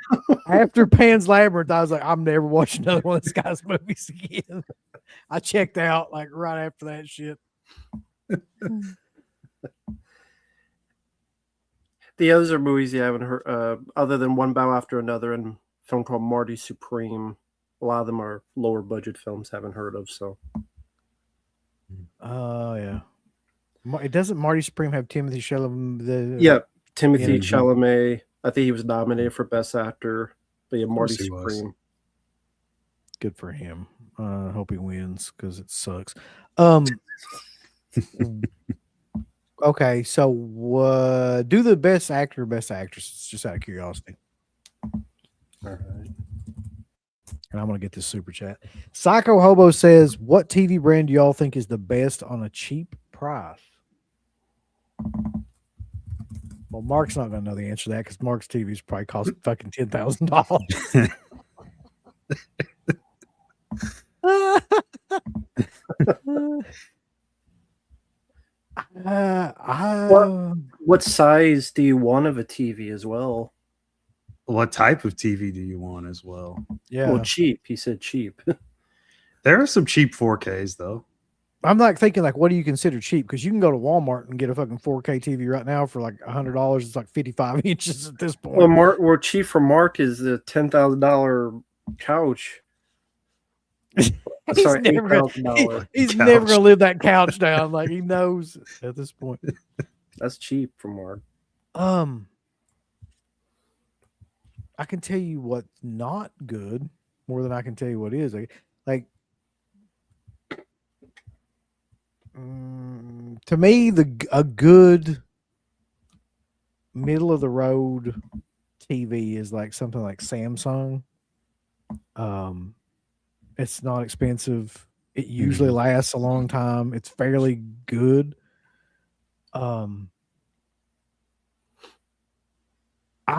after Pan's Labyrinth, I was like, I'm never watching another one of this guy's movies again. I checked out like right after that shit. The others are movies you haven't heard, other than One Bow After Another and a film called Marty Supreme. A lot of them are lower budget films haven't heard of. So Oh yeah. It doesn't Marty Supreme have Timothy Chalamet? yeah, Timothy Yeah. Chalamet. I think he was nominated for Best Actor. But yeah, Marty course he was. Supreme. Good for him. I hope he wins because it sucks. Okay, so do the best actor, best actress, just out of curiosity. All right. And I'm gonna get this super chat. Psycho Hobo says, "What TV brand do y'all think is the best on a cheap price?" Well, Mark's not gonna know the answer to that because Mark's TVs probably cost fucking $10,000. What size do you want of a TV as well? What type of TV do you want as well? Yeah, Well, cheap. He said cheap. There are some cheap 4Ks though. I'm like thinking like, what do you consider cheap? Because you can go to Walmart and get a fucking 4K TV right now for like $100. It's like 55 inches at this point. Well, Mark, cheap for Mark is the $10,000 couch. He's Sorry, never gonna- $8,000. He's couch. never gonna live that couch down. Like he knows at this point. That's cheap for Mark. I can tell you what's not good more than I can tell you what is. To me, a good middle of the road TV is like something like Samsung. It's not expensive. It usually lasts a long time. It's fairly good. I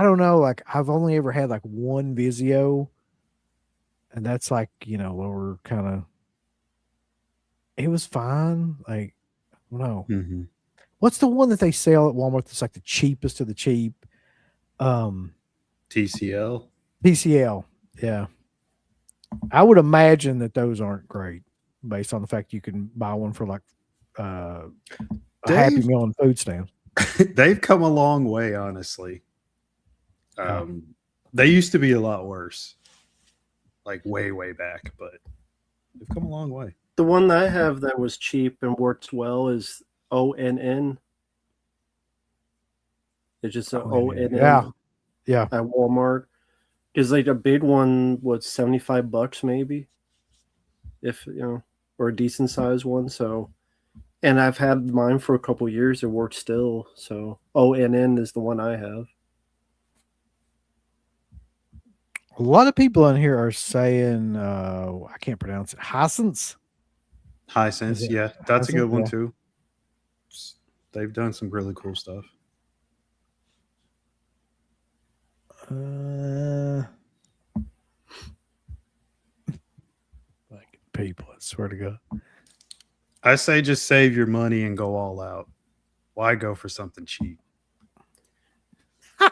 don't know. Like I've only ever had like one Vizio, and that's like lower kind of. It was fine. Like I don't know. Mm-hmm. What's the one that they sell at Walmart that's like the cheapest of the cheap? TCL. TCL. Yeah. I would imagine that those aren't great based on the fact you can buy one for like a Happy Dave? Meal and food stamps. They've come a long way, honestly. They used to be a lot worse, like way, way back, but they've come a long way. The one that I have that was cheap and works well is ONN. It's just an ONN Yeah. at Walmart. Because like a big one was $75 maybe, if or a decent sized one. So, and I've had mine for a couple years. It works still. So ONN is the one I have. A lot of people in here are saying I can't pronounce it. Hisense. Hisense, Is it yeah, that's a good Hisense? one Yeah. too. They've done some really cool stuff. Like people, I swear to God. I say just save your money and go all out. Why go for something cheap?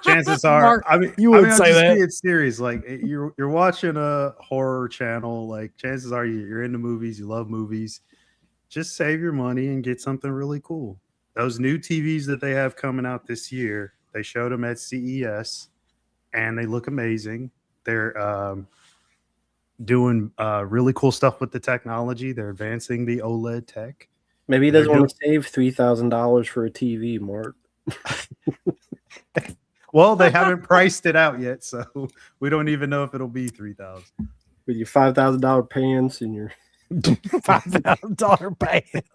Chances are, Mark, I mean, you would I'm say just that. being serious. Like you're watching a horror channel. Like chances are you're into movies. You love movies. Just save your money and get something really cool. Those new TVs that they have coming out this year, they showed them at CES, and they look amazing. They're doing really cool stuff with the technology. They're advancing the OLED tech. Maybe he They're doesn't want to save $3,000 for a TV, Mark. Well, they haven't priced it out yet, so we don't even know if it'll be 3,000. With your $5,000 pants and your $5,000 pants.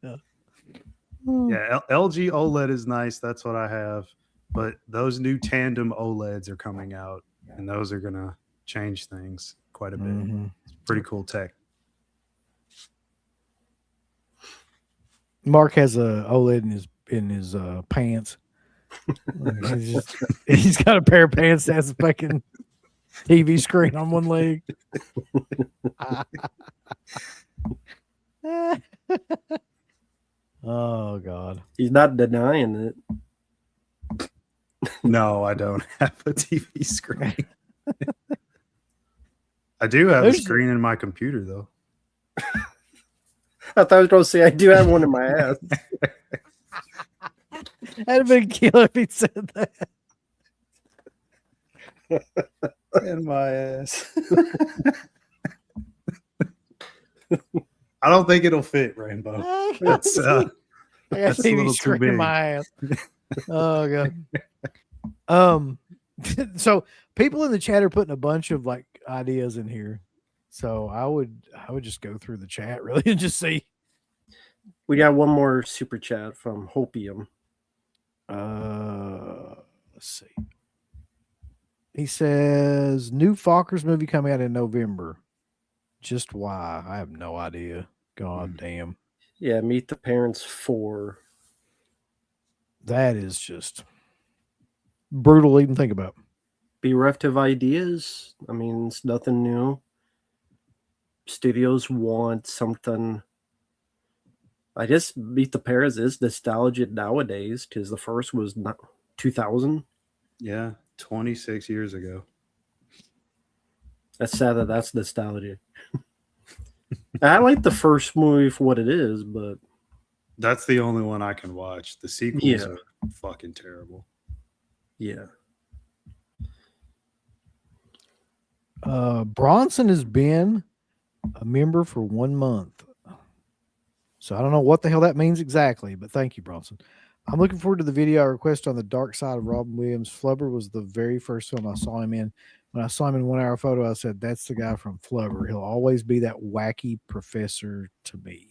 Yeah, LG OLED is nice. That's what I have. But those new tandem OLEDs are coming out, and those are gonna change things quite a bit. Mhm. It's pretty cool tech. Mark has a OLED in his pants. He's got a pair of pants that has a fucking TV screen on one leg. Oh God. he's not denying it. No, I don't have a TV screen. I do have a There's- screen in my computer though. I thought I was going to say I do have one in my ass. That'd have been killer if he said that. In my ass. I don't think it'll fit, Rainbow. That's I got that's a TV little too screen in big. my ass. Oh God. So people in the chat are putting a bunch of like ideas in here. So I would just go through the chat really and just see. We got one more super chat from Hopium. Let's see. He says new Fockers movie coming out in November. Just why? I have no idea. God damn. Yeah, Meet the Parents 4. That is just brutal to even think about. Bereft of ideas. I mean, it's nothing new. Studios want something. I guess Meet the Parents is nostalgic nowadays because the first was not 2000. yeah, 26 years ago. That's sad that that's nostalgic. I like the first movie for what it is, but That's the only one I can watch. The sequels Yeah. are fucking terrible. yeah. Bronson has been a member for 1 month. So I don't know what the hell that means exactly, but thank you, Bronson. I'm looking forward to the video I requested on the dark side of Robin Williams. Flubber was the very first film I saw him in. When I saw him in 1 hour photo, I said, that's the guy from Flubber. He'll always be that wacky professor to me.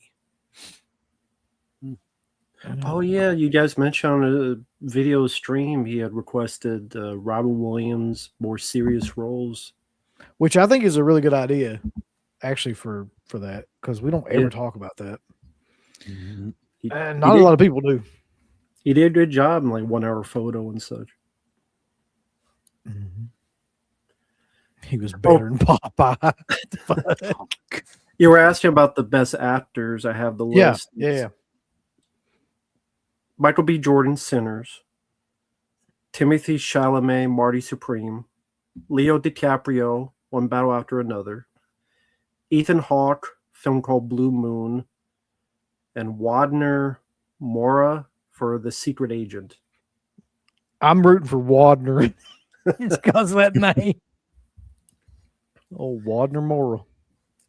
Oh yeah, you guys mentioned on a video stream he had requested Robin Williams more serious roles. Which I think is a really good idea, actually, for that, because we don't ever Yeah. talk about that. He, And he not a did- lot of people do. He did a good job in like 1 hour photo and such. He was better than Popeye. You were asking about the best actors. I have the Yeah, list. yeah. Michael B. Jordan, Sinners. Timothy Chalamet, Marty Supreme. Leo DiCaprio, One Battle After Another. Ethan Hawke, film called Blue Moon. And Wadner Mora for The Secret Agent. I'm rooting for Wadner. It's because of that name. Oh, Wadner Mora.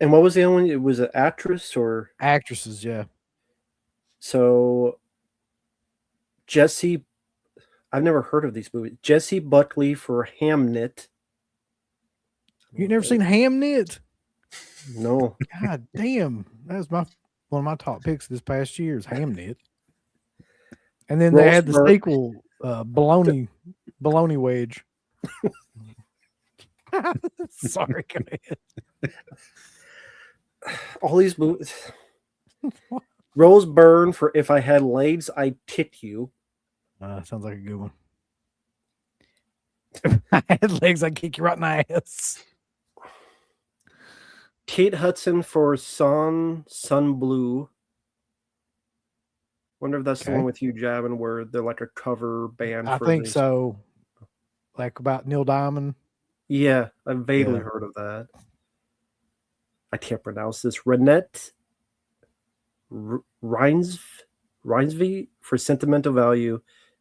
And what was the only? It was an actress or Actresses, yeah. so. Jesse, I've never heard of these movies. Jesse Buckley for Hamnet. You never seen Hamnet? No. God damn. That was one of my top picks this past year is Hamnet. And then they had the Roseburg. sequel, Baloney Wedge. Sorry, go ahead. All these movies. Rose Byrne for If I Had Legs, I'd Kick You. Sounds like a good one. If I had legs, I'd kick you right in the ass. Kate Hudson for Sun Blue. Wonder if that's the Okay. one with Hugh Jackman where they're like a cover band. I for think this. so. Like about Neil Diamond. Yeah, I vaguely Yeah. heard of that. I can't pronounce this. Renette Reinsve for Sentimental Value,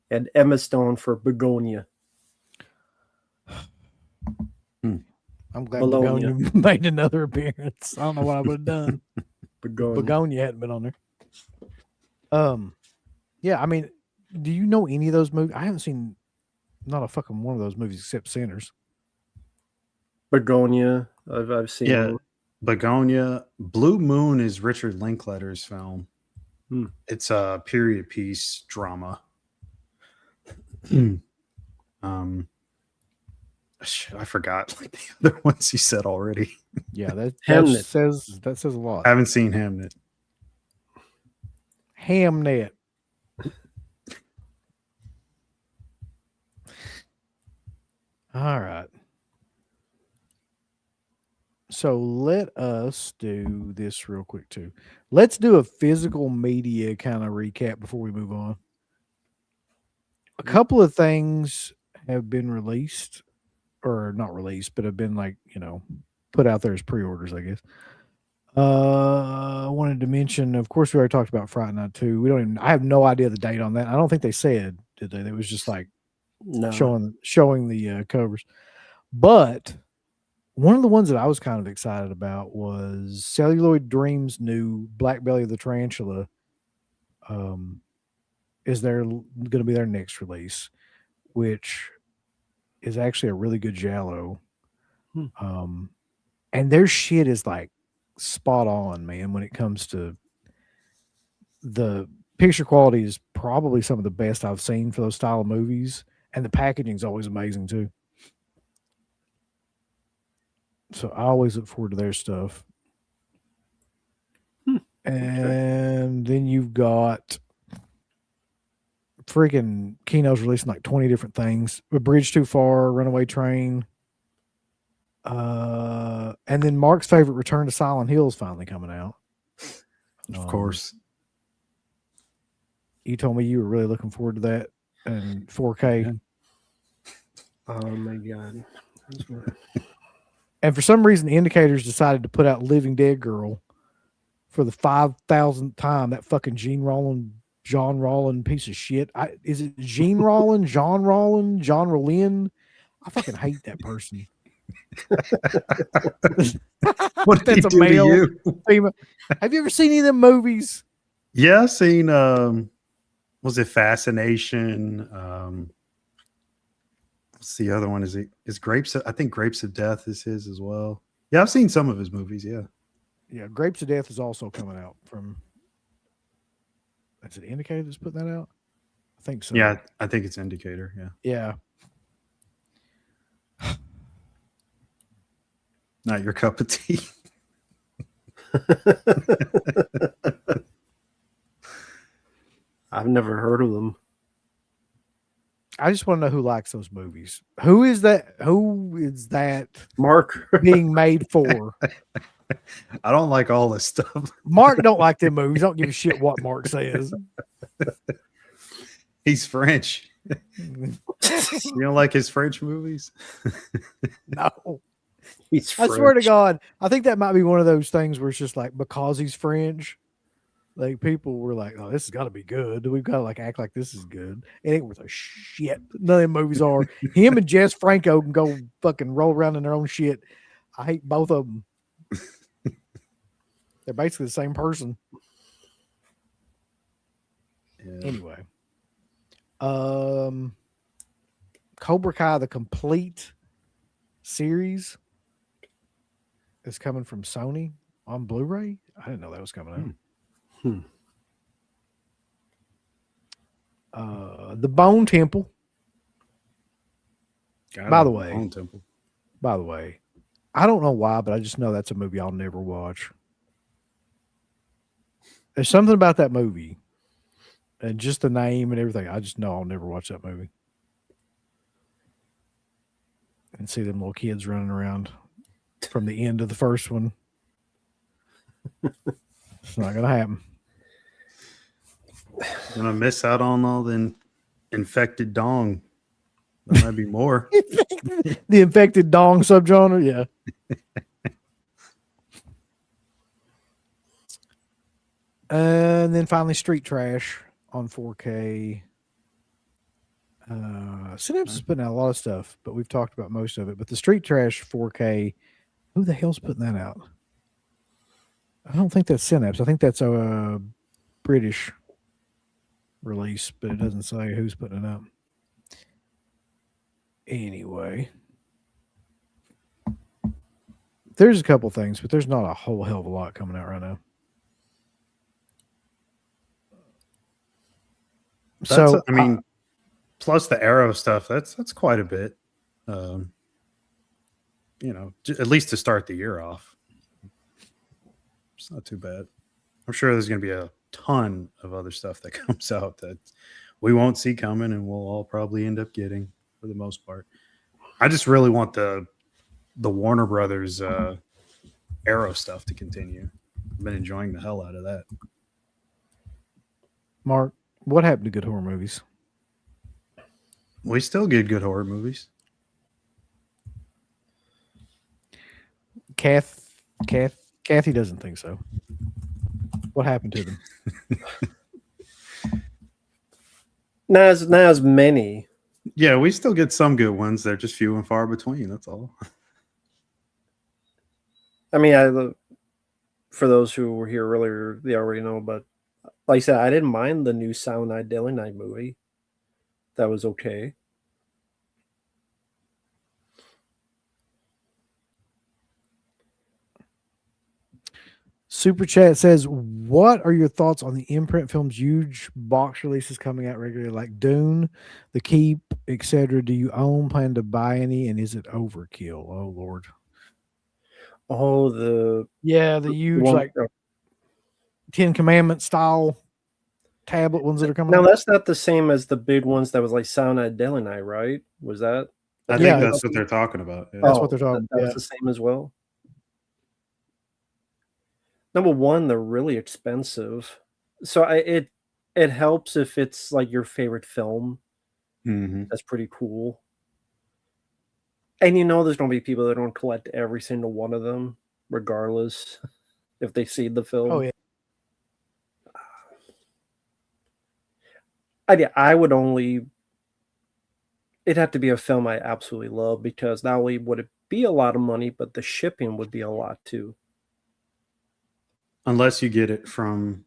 and Emma Stone for Begonia. I'm glad Bologna. Begonia made another appearance. I don't know what I would have done. Begonia. Begonia hadn't been on there. Yeah, I mean, do you know any of those movies? I haven't seen not a fucking one of those movies except Sinners. Begonia. I've seen. Yeah, Begonia. Blue Moon is Richard Linklater's film. It's a period piece drama. Shit, I forgot like the other ones you said already. Yeah, that Hamnet. says a lot. I haven't seen Hamnet. Hamnet. All right. So let us do this real quick too. Let's do a physical media kind of recap before we move on. A couple of things have been released, or not released, but have been put out there as pre-orders, I guess. I wanted to mention, of course, we already talked about Fright Night 2. I have no idea the date on that. I don't think they said, did they? It was just like No. showing the covers. But one of the ones that I was kind of excited about was Celluloid Dreams' new Black Belly of the Tarantula. Is there going to be their next release, which is actually a really good giallo. And their shit is like spot on, man, when it comes to the picture quality is probably some of the best I've seen for those style of movies, and the packaging is always amazing too. So I always look forward to their stuff. And then you've got freaking Kino's releasing like 20 different things. A Bridge Too Far, Runaway Train. And then Mark's favorite, Return to Silent Hill, is finally coming out. Of course. You told me you were really looking forward to that in 4K. Yeah. Oh my god. And for some reason, the Indicators decided to put out Living Dead Girl for the 5,000th time. That fucking John Rollin piece of shit. Is it John Rollin? John Rollin? I fucking hate that person. What did he That's a do male. to you? Female. Have you ever seen any of them movies? Yeah, I've seen was it Fascination? What's the other one? Is Grapes I think Grapes of Death is his as well. Yeah, I've seen some of his movies, yeah. Yeah, Grapes of Death is also coming out from. Is it Indicator that's putting that out? I think so. Yeah, I think it's Indicator, yeah. Yeah. Not your cup of tea. I've never heard of them. I just want to know who likes those movies. Who is that? Who is that Mark. being made for? I don't like all this stuff. Mark don't like them movies. Don't give a shit what Mark says. He's French. You don't like his French movies? No. He's I swear to French. God, I think that might be one of those things where it's just like because he's French, like people were like, "Oh, this has got to be good. We've got to like act like this is good." It ain't worth a shit. None of them movies are. Him and Jess Franco can go fucking roll around in their own shit. I hate both of them. They're basically the same person. Yeah. Anyway, Cobra Kai, the complete series, is coming from Sony on Blu-ray. I didn't know that was coming out. The Bone Temple. By the way, Bone Temple. I don't know why, but I just know that's a movie I'll never watch. There's something about that movie and just the name and everything. I just know I'll never watch that movie. And see them little kids running around from the end of the first one. It's not going to happen. Gonna miss out on all the infected dong. There might be more. The infected dong subgenre, yeah. And then finally Street Trash on 4K. Synapse is putting out a lot of stuff, but we've talked about most of it. But the Street Trash 4K, who the hell's putting that out? I don't think that's Synapse. I think that's a British release, but it doesn't say who's putting it out. Anyway, there's a couple things, but there's not a whole hell of a lot coming out right now. So I mean, plus the Arrow stuff, that's quite a bit. At least to start the year off, it's not too bad. I'm sure there's going to be a ton of other stuff that comes out that we won't see coming, and we'll all probably end up getting for the most part. I just really want the Warner Brothers Arrow stuff to continue. I've been enjoying the hell out of that. Mark, what happened to good horror movies? We still get good horror movies. Kathy doesn't think so. What happened to them? Not as many. Yeah, we still get some good ones. They're just few and far between. That's all. I mean, for those who were here earlier, they already know. But like I said, I didn't mind the new Silent Night, Deadly Night movie. That was okay. Super Chat says, what are your thoughts on the Imprint Films huge box releases coming out regularly, like Dune, The Keep, etc.? Do you own, plan to buy any, and is it overkill? Oh, Lord. Oh, the huge, like, Ten Commandment style tablet ones that are coming now out. that's not the same as the big ones that was like Silent Night, Deadly Night, right? Was that? I think that's what they're talking about. Yeah. That's what they're talking about. That's the same as well. Number one, they're really expensive, so it helps if it's like your favorite film. Mm-hmm. That's pretty cool. And there's gonna be people that don't collect every single one of them, regardless if they see the film. Oh, yeah. I would only. It'd have to be a film I absolutely love, because not only would it be a lot of money, but the shipping would be a lot too. Unless you get it from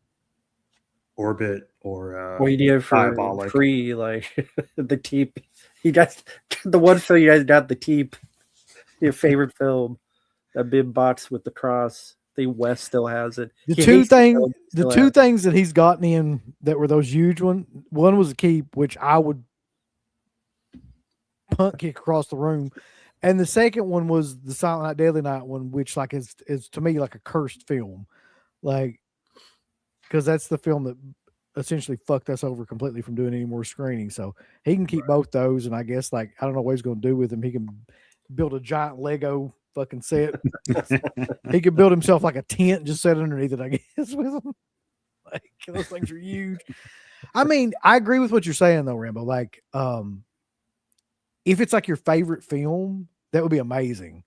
Orbit or you get it for Diabolic. free, like the Teep. You got the one film you guys got, the Teep, your favorite film, that big box with the cross. The West still has it. The two things that he's gotten in that were those huge one was a Keep, which I would punt kick across the room, and the second one was the Silent Night, Deadly Night one, which like is to me like a cursed film, like, because that's the film that essentially fucked us over completely from doing any more screening. So he can keep both those, and I guess, like, I don't know what he's going to do with them. He can build a giant Lego fucking set. He could build himself like a tent and just set underneath it, I guess, with them. Like, those things are huge. I mean, I agree with what you're saying though, Rambo. Like, if it's like your favorite film, that would be amazing,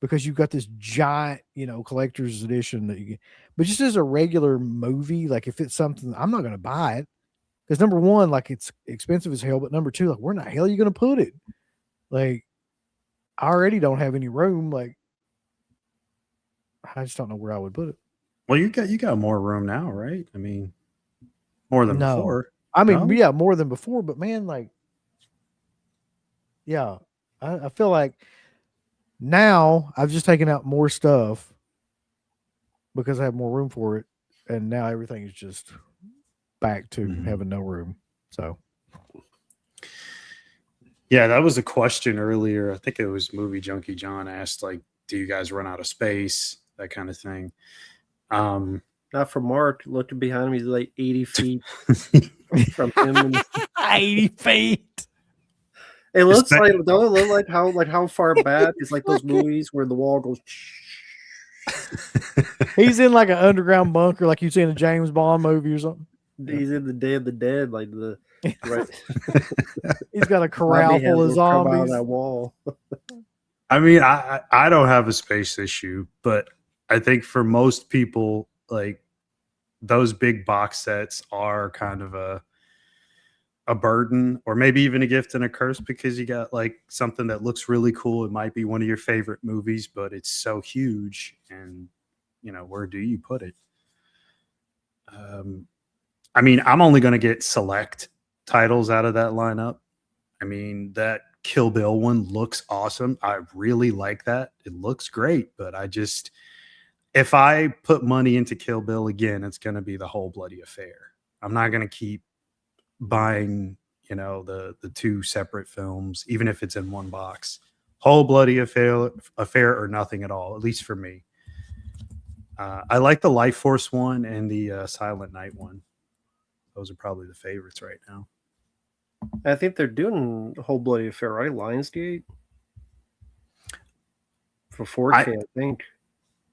because you've got this giant, collector's edition that you get. But just as a regular movie, like, if it's something, I'm not going to buy it, because number one, like, it's expensive as hell. But number two, like, where in the hell are you going to put it? Like, I already don't have any room. Like, I just don't know where I would put it. Well, you got more room now, right? I mean, more than before. I mean, yeah, more than before. But man, like, yeah, I feel like now I've just taken out more stuff because I have more room for it, and now everything is just back to having no room. So, yeah, that was a question earlier. I think it was Movie Junkie John asked, like, do you guys run out of space? That kind of thing. Not for Mark. Looking behind him, he's like 80 feet from him. 80 feet. It looks like, don't it look like how far back? It's like those movies where the wall goes. He's in like an underground bunker, like you see in a James Bond movie or something. He's in the Day of the Dead, like the right. He's got a corral full of zombies. On that wall. I mean, I don't have a space issue, but I think for most people, like, those big box sets are kind of a burden or maybe even a gift and a curse because you got like something that looks really cool. It might be one of your favorite movies, but it's so huge. And, where do you put it? I mean, I'm only going to get select titles out of that lineup. I mean, that Kill Bill one looks awesome. I really like that. It looks great, but if I put money into Kill Bill again, it's going to be the whole bloody affair. I'm not going to keep buying, the two separate films, even if it's in one box. Whole bloody affair or nothing at all, at least for me. I like the Life Force one and the Silent Night one. Those are probably the favorites right now. I think they're doing Whole Bloody Affair, right? Lionsgate for 4K, I think.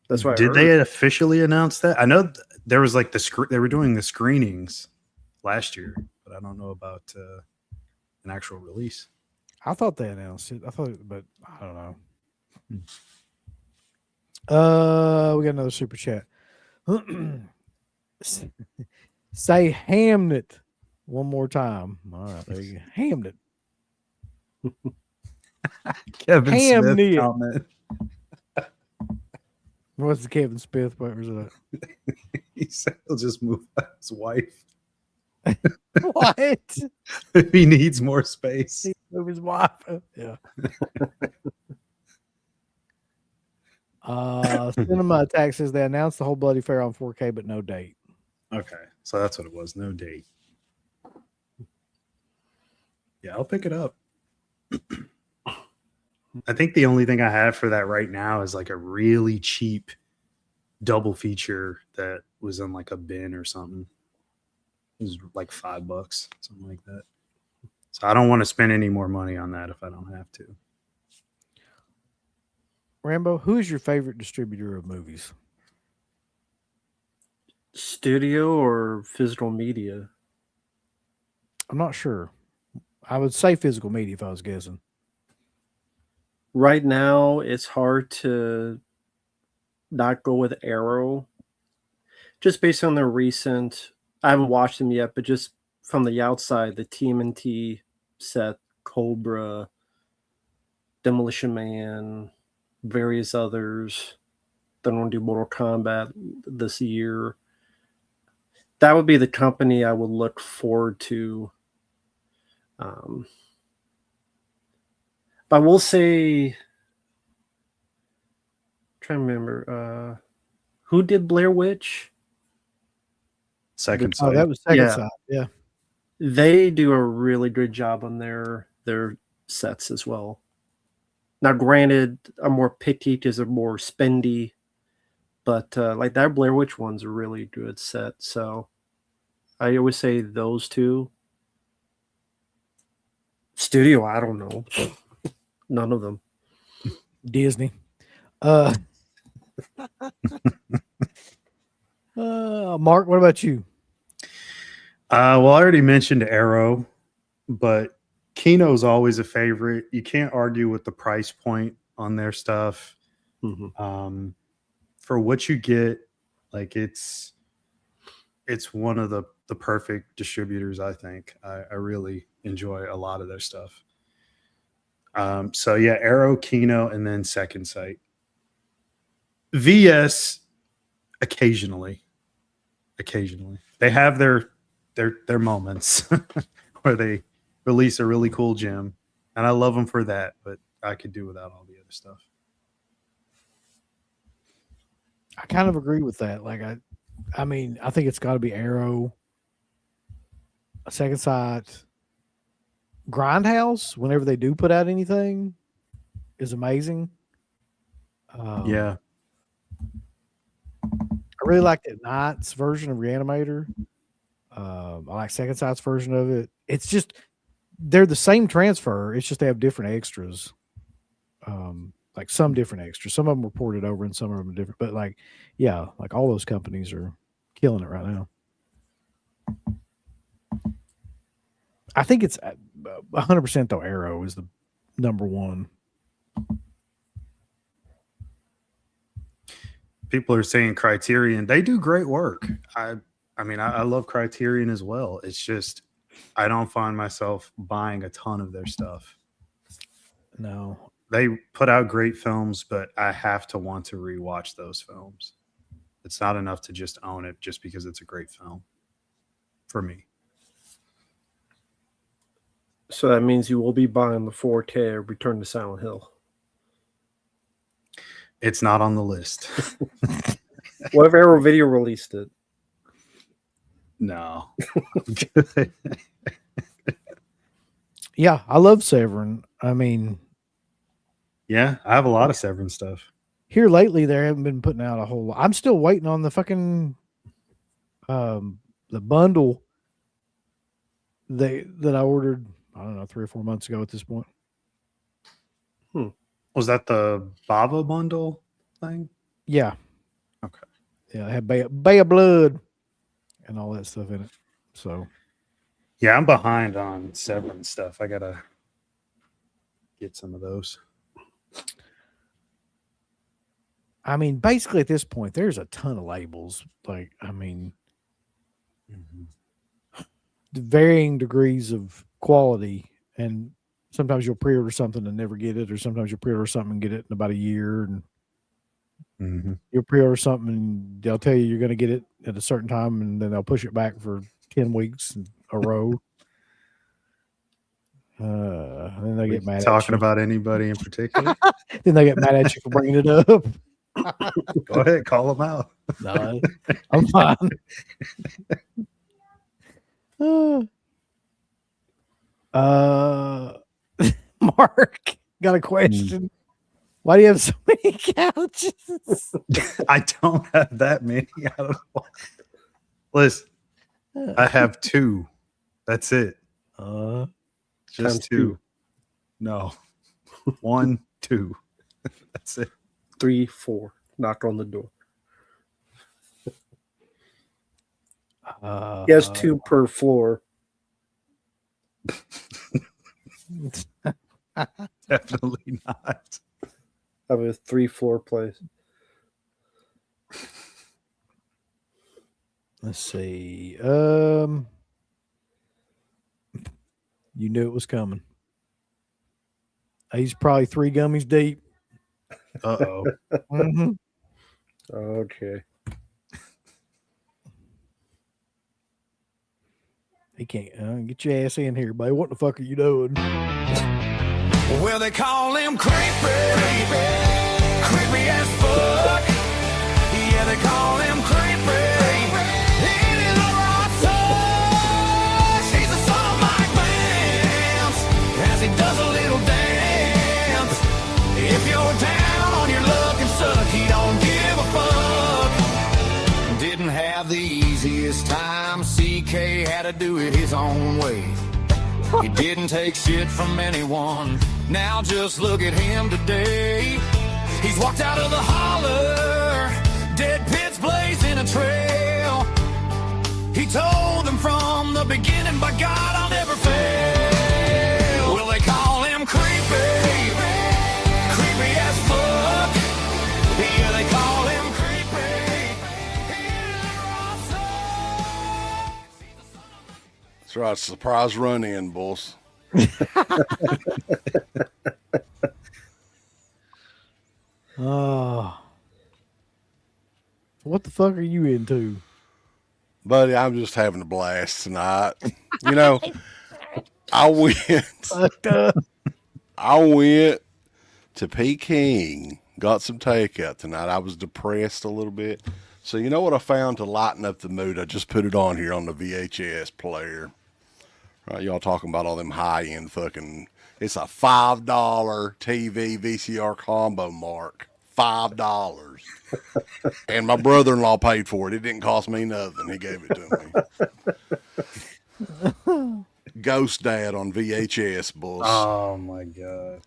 That's why. Did they officially announce that? I know there was like they were doing the screenings last year, but I don't know about an actual release. I thought they announced it. But I don't know. We got another super chat. Say Hamnet one more time. All right, there you go. Hamnet. Kevin Hamnet. Smith comment. What's the Kevin Smith? What was that? He said he'll just move out his wife What? if he needs more space. He moved his wife. Yeah. Cinema Attack says they announced the Whole Bloody Fair on 4K, but no date. Okay, so that's what it was. No date. Yeah, I'll pick it up. I think the only thing I have for that right now is like a really cheap double feature that was in like a bin or something. It was like $5, something like that. So I don't want to spend any more money on that if I don't have to. Rambo, who is your favorite distributor of movies? Studio or physical media? I'm not sure. I would say physical media if I was guessing. Right now, it's hard to not go with Arrow. Just based on their recent, I haven't watched them yet, but just from the outside, the TMNT set, Cobra, Demolition Man, various others that want to do Mortal Kombat this year. That would be the company I would look forward to. But I will say, trying to remember, who did Blair Witch? Second Oh, Sight. that was Second Yeah. Sight. Yeah. They do a really good job on their sets as well. Now, granted, I'm more picky because they're more spendy, but like that Blair Witch one's a really good set. So I always say those two. Studio, I don't know. None of them. Disney. Mark, what about you? Well, I already mentioned Arrow, but Kino's always a favorite. You can't argue with the price point on their stuff. Mm-hmm. For what you get, like it's one of the perfect distributors. I think I really enjoy a lot of their stuff. So yeah, Arrow, Kino, and then Second Sight. VS occasionally they have their moments where they release a really cool gem, and I love them for that, but I could do without all the other stuff. I kind of agree with that. Like I mean, I think it's got to be Arrow, Second Sight, Grindhouse. Whenever they do put out anything, is amazing. Yeah. I really like that Knight's version of Reanimator. I like Second Sight's version of it. It's just they're the same transfer. It's just they have different extras. Like some different extras. Some of them were ported over and some of them are different. But like, yeah, like all those companies are killing it right now. I think it's 100% though. Arrow is the number one. People are saying Criterion. They do great work. I mean, I love Criterion as well. It's just I don't find myself buying a ton of their stuff. No. They put out great films, but I have to want to rewatch those films. It's not enough to just own it just because it's a great film for me. So that means you will be buying the 4K Return to Silent Hill. It's not on the list. What if Arrow Video released it? No. Yeah, I love Severin. I mean, Yeah, I have a lot of Severin stuff. here lately they haven't been putting out a whole lot. I'm still waiting on the fucking the bundle that I ordered, I don't know, 3 or 4 months ago at this point. Was that the Bava bundle thing? Yeah. Okay. Yeah, it had Bay of Blood and all that stuff in it. So Yeah, I'm behind on Severin stuff. I gotta get some of those. I mean, basically at this point, there's a ton of labels. Like, I mean, the varying degrees of quality, and sometimes you'll pre-order something and never get it, or sometimes you'll pre-order something and get it in about a year, and Mm-hmm. you'll pre-order something and they'll tell you you're going to get it at a certain time, and then they'll push it back for 10 weeks in a row. And then they get mad Talking at about anybody in particular? you. Then they get mad at you for bringing it up. Go ahead, call them out. No, I'm fine. Mark, got a question. Why do you have so many couches? I don't have that many. I don't know. Listen, I have 2. That's it. Just Times 2. two. No. 1, 2. That's it. 3, 4. Knock on the door. He has 2 per floor. Definitely not. I have a 3-floor place. Let's see. You knew it was coming. He's probably 3 gummies deep. Uh-oh. Mhm. Okay. He can't get your ass in here, buddy. What the fuck are you doing? Well, they call him creepy, creepy as fuck. Yeah, they call him creepy. He is a rock sauce. He's the son of Mike Vance, as he does a little dance. If you're down on your luck and suck, he don't give a fuck. Didn't have the easiest time. CK had to do it his own way. He didn't take shit from anyone. Now just look at him today. He's walked out of the holler, dead pits blazing a trail. He told them from the beginning, by God, I'll never fail. Well, they call him creepy, creepy as fuck. Yeah, they call him creepy. That's right. Surprise run in, boys. Oh. What the fuck are you into? Buddy, I'm just having a blast tonight. You know, I went to Peking, got some takeout tonight. I was depressed a little bit. So you know what I found to lighten up the mood? I just put it on here on the VHS player. Right, y'all talking about all them high-end fucking... It's a $5 TV VCR combo, Mark. $5. And my brother-in-law paid for it. It didn't cost me nothing. He gave it to me. Ghost Dad on VHS, boys. Oh, my God.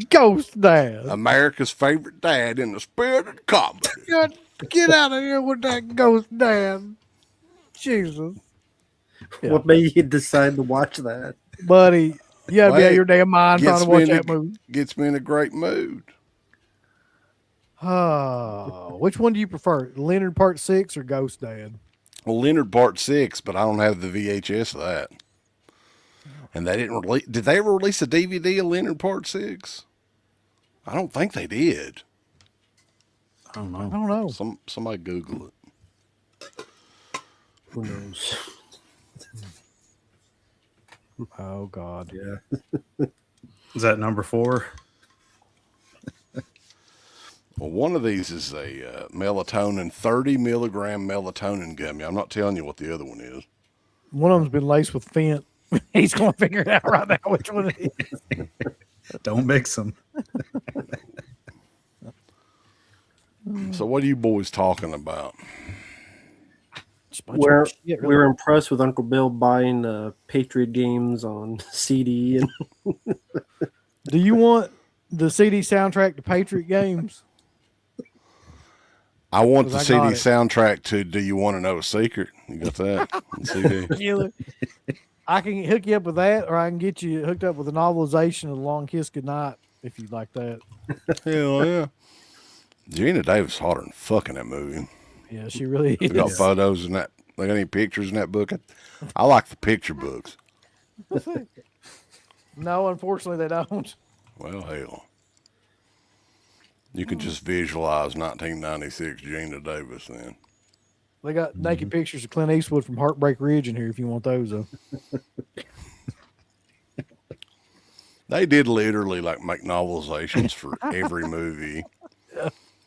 Ghost Dad. America's favorite dad in the spirit of comedy. Get out of here with that Ghost Dad. Jesus. Yeah. What made you decide to watch that? Buddy, you gotta be out Wait, of your damn mind trying Gets to me, watch in that a, movie. gets me in a great mood. Which one do you prefer? Leonard Part 6 or Ghost Dad? Well, Leonard Part 6, but I don't have the VHS of that. And they didn't release. Did they ever release a DVD of Leonard Part 6? I don't think they did. I don't I know. don't know. Somebody Google it. Who knows? Oh God. Yeah. Is that number 4? Well, one of these is a melatonin, 30 milligram melatonin gummy. I'm not telling you what the other one is. One of them's been laced with Fent. He's going to figure it out right now which one it is. Don't mix them. So what are you boys talking about? Just a bunch of shit, We really. were impressed with Uncle Bill buying Patriot games on CD, and Do you want the CD soundtrack to Patriot games? I want 'Cause the I CD got it. soundtrack to Do You Want to Know a Secret? You got that on CD? Killer. I can hook you up with that, or I can get you hooked up with a novelization of The Long Kiss Goodnight if you'd like that. Hell yeah. Gina Davis hotter than fucking that movie. Yeah, she really We got is. photos in that. They got any pictures in that book? I like the picture books. No, unfortunately, they don't. Well, hell. You can just visualize 1996 Gina Davis then. They got naked pictures of Clint Eastwood from Heartbreak Ridge in here if you want those, though. They did literally like make novelizations for every movie.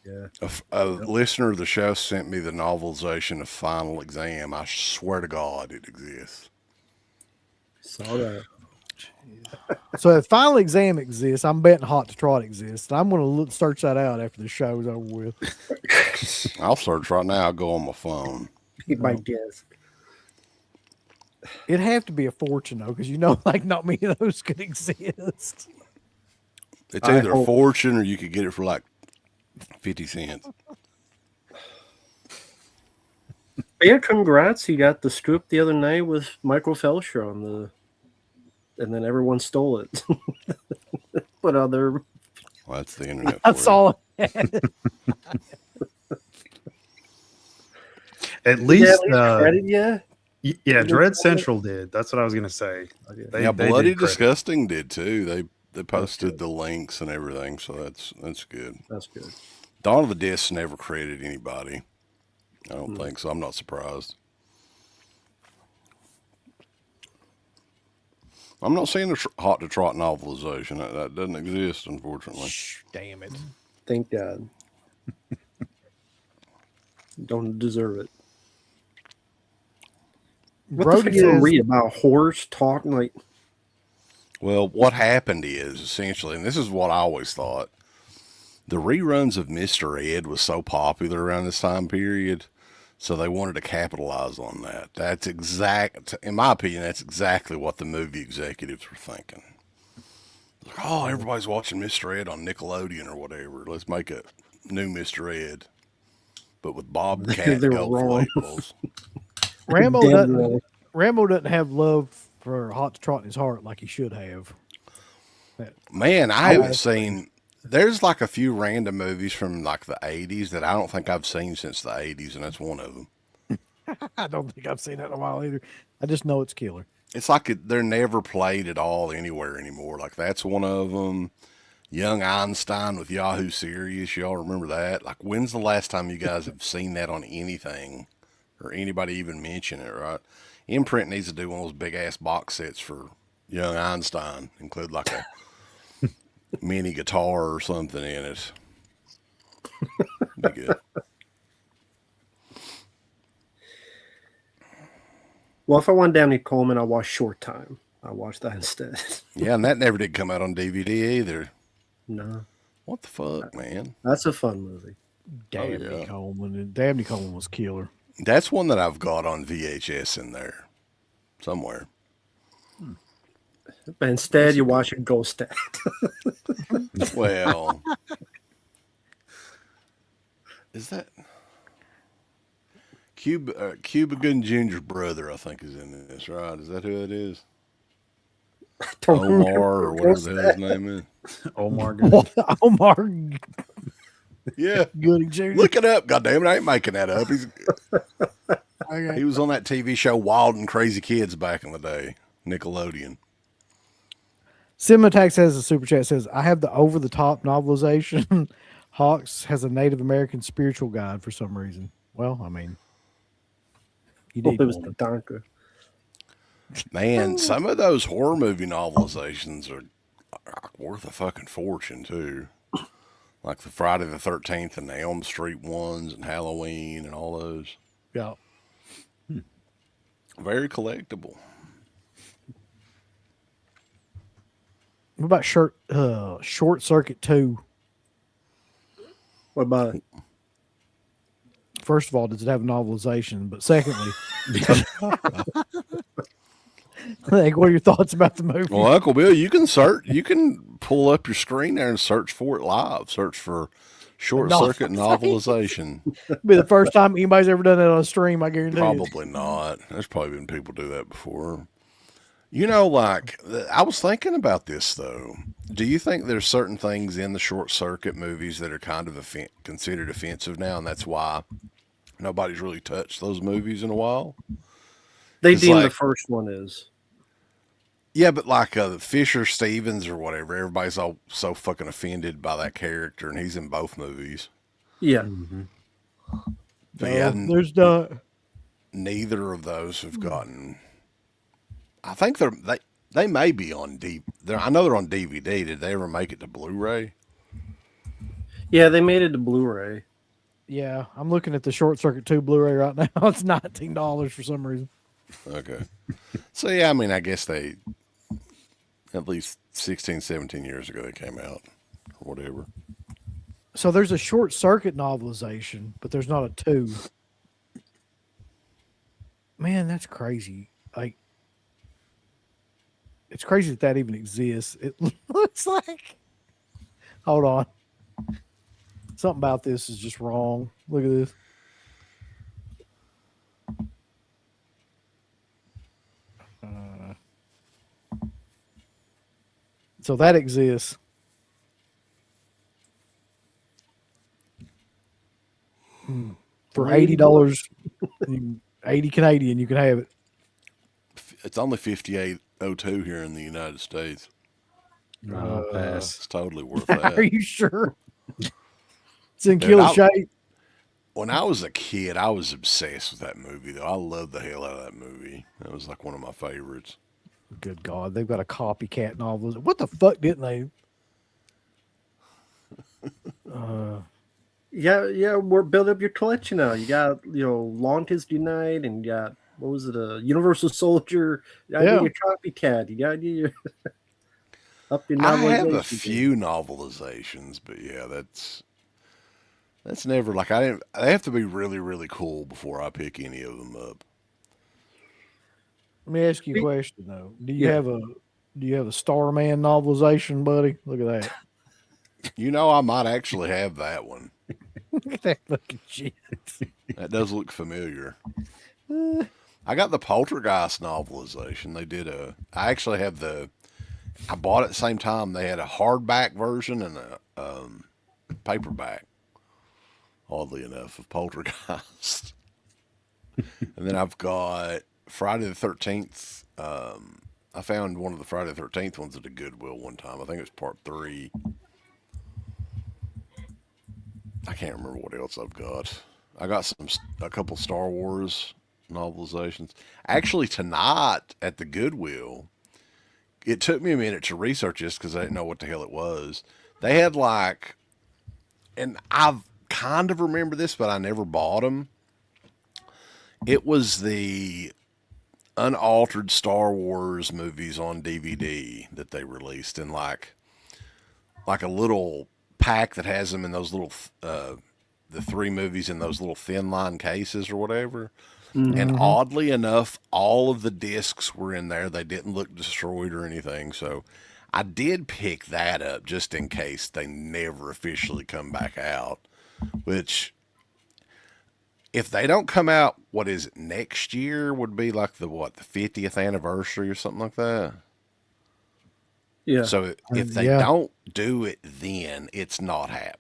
yeah, A listener of the show sent me the novelization of Final Exam. I swear to God it exists. saw that. So if Final Exam exists, I'm betting Hot to Trot exists. I'm going to search that out after the show's over with. I'll search right now. I'll go on my phone. Be my guess. It'd have to be a fortune, though, because like not many of those could exist. It's I either a hope- fortune or you could get it for like 50 cents. But yeah, congrats! You got the scoop the other night with Michael Felsher on the, and then everyone stole it. But other Well, that's the internet. That's for you. all I had. At least, credit, yeah. yeah, Dread Central did. That's what I was gonna say. They Yeah, Bloody did credit. Disgusting did too. They posted the links and everything, so that's good. That's good. Dawn of the Discs never credited anybody. I don't think so. I'm not surprised. I'm not seeing a Hot to Trot novelization. That doesn't exist, unfortunately. Shh, damn it. Thank God. Don't deserve it. What the fuck Brody you didn't says, read about a horse talking like? Well, what happened is essentially, and this is what I always thought, the reruns of Mr. Ed was so popular around this time period, so they wanted to capitalize on that. That's in my opinion, that's exactly what the movie executives were thinking. Like, oh, everybody's watching Mr. Ed on Nickelodeon or whatever. Let's make a new Mr. Ed, but with Bobcat They were Goldthwait wrong. Labels. Rambo Damn doesn't, wrong. Rambo doesn't have love for Hot to Trot in his heart like he should have. Man, I haven't seen. There's like a few random movies from like the 80s that I don't think I've seen since the 80s, and that's one of them. I don't think I've seen that in a while either. I just know it's killer. It's like they're never played at all anywhere anymore. Like that's one of them. Young Einstein with Yahoo Serious. Y'all remember that? Like when's the last time you guys have seen that on anything or anybody even mention it, right? Imprint needs to do one of those big ass box sets for Young Einstein, include like a mini guitar or something in it. Be good. Well, if I want Downey Coleman, I'll watch Short Time. I'll watch that instead. Yeah, and that never did come out on DVD either. No, What the fuck, man? that's a fun movie. Dabney yeah. Coleman. And Dabney Coleman was killer. That's one that I've got on VHS in there somewhere. But instead, you watch a Ghost Dad. Well, is that Cuba Gooding Jr.'s brother? I think is in this, right? Is that who it is? Omar or whatever the hell his name is. Omar. Gooding. Omar Yeah, Gooding Jr. look it up. Goddamn it, I ain't making that up. Okay. He was on that TV show Wild and Crazy Kids back in the day, Nickelodeon. Simatax has a super chat says, I have the over the top novelization. Hawks has a Native American spiritual guide for some reason. Well, I mean, you Hope need it was one. Tatanka. Man, some of those horror movie novelizations are worth a fucking fortune too. Like the Friday the 13th and the Elm Street ones and Halloween and all those. Yeah. Very collectible. What about Short Circuit 2? What about it? First of all, does it have a novelization? But secondly, like, what are your thoughts about the movie? Well, Uncle Bill, you can pull up your screen there and search for it live. Search for Short Circuit novelization. It'll be the first time anybody's ever done that on a stream, I guarantee. Probably not. There's probably been people do that before. You know, like, I was thinking about this, though. Do you think there's certain things in the Short Circuit movies that are kind of considered offensive now, and that's why nobody's really touched those movies in a while? They It's deem the like- first one is. Yeah, but like Fisher Stevens or whatever, everybody's all so fucking offended by that character, and he's in both movies. Yeah. But yeah, There's not. neither of those have gotten. I think they may be on I know they're on DVD. Did they ever make it to Blu-ray? Yeah, they made it to Blu-ray. Yeah, I'm looking at the Short Circuit 2 Blu-ray right now. It's $19 for some reason. Okay. So yeah, I mean, I guess they at least 16, 17 years ago they came out or whatever. So there's a Short Circuit novelization, but there's not a 2. Man, that's crazy. Like, it's crazy that even exists. It looks like. Hold on. Something about this is just wrong. Look at this. So that exists. For $80, 80 Canadian, you can have it. It's only 58.02 here in the United States. I'll pass. It's totally worth Are that. you sure? It's in Dude, killer I'll- shape. When I was a kid, I was obsessed with that movie, though. I loved the hell out of that movie. That was like one of my favorites. Good God, they've got a copycat novel. What the fuck didn't they? Yeah, we're building up your collection now. You got, Long Kiss Denied, and you got, what was it, a Universal Soldier. You got Yeah. your copycat. You got your up your I have a novelization. few novelizations, but yeah, that's never like they have to be really, really cool before I pick any of them up. Let me ask you a question though. Do you Yeah. have a Starman novelization, buddy? Look at that. You know, I might actually have that one. Look at that fucking shit. That does look familiar. I got the Poltergeist novelization. I actually have I bought it at the same time. They had a hardback version and a paperback, oddly enough, of Poltergeist. And then I've got Friday the 13th. I found one of the Friday the 13th ones at a Goodwill one time. I think it was part 3. I can't remember what else I've got. I got a couple Star Wars novelizations. Actually, tonight at the Goodwill, it took me a minute to research this because I didn't know what the hell it was. They had and I've kind of remember this, but I never bought them. It was the unaltered Star Wars movies on DVD that they released in like a little pack that has them in those little the 3 movies in those little thin line cases or whatever. And oddly enough, all of the discs were in there. They didn't look destroyed or anything. So I did pick that up just in case they never officially come back out, which if they don't come out, what is it, next year would be like the 50th anniversary or something like that. Yeah. So if they Yeah. don't do it then, it's not happening.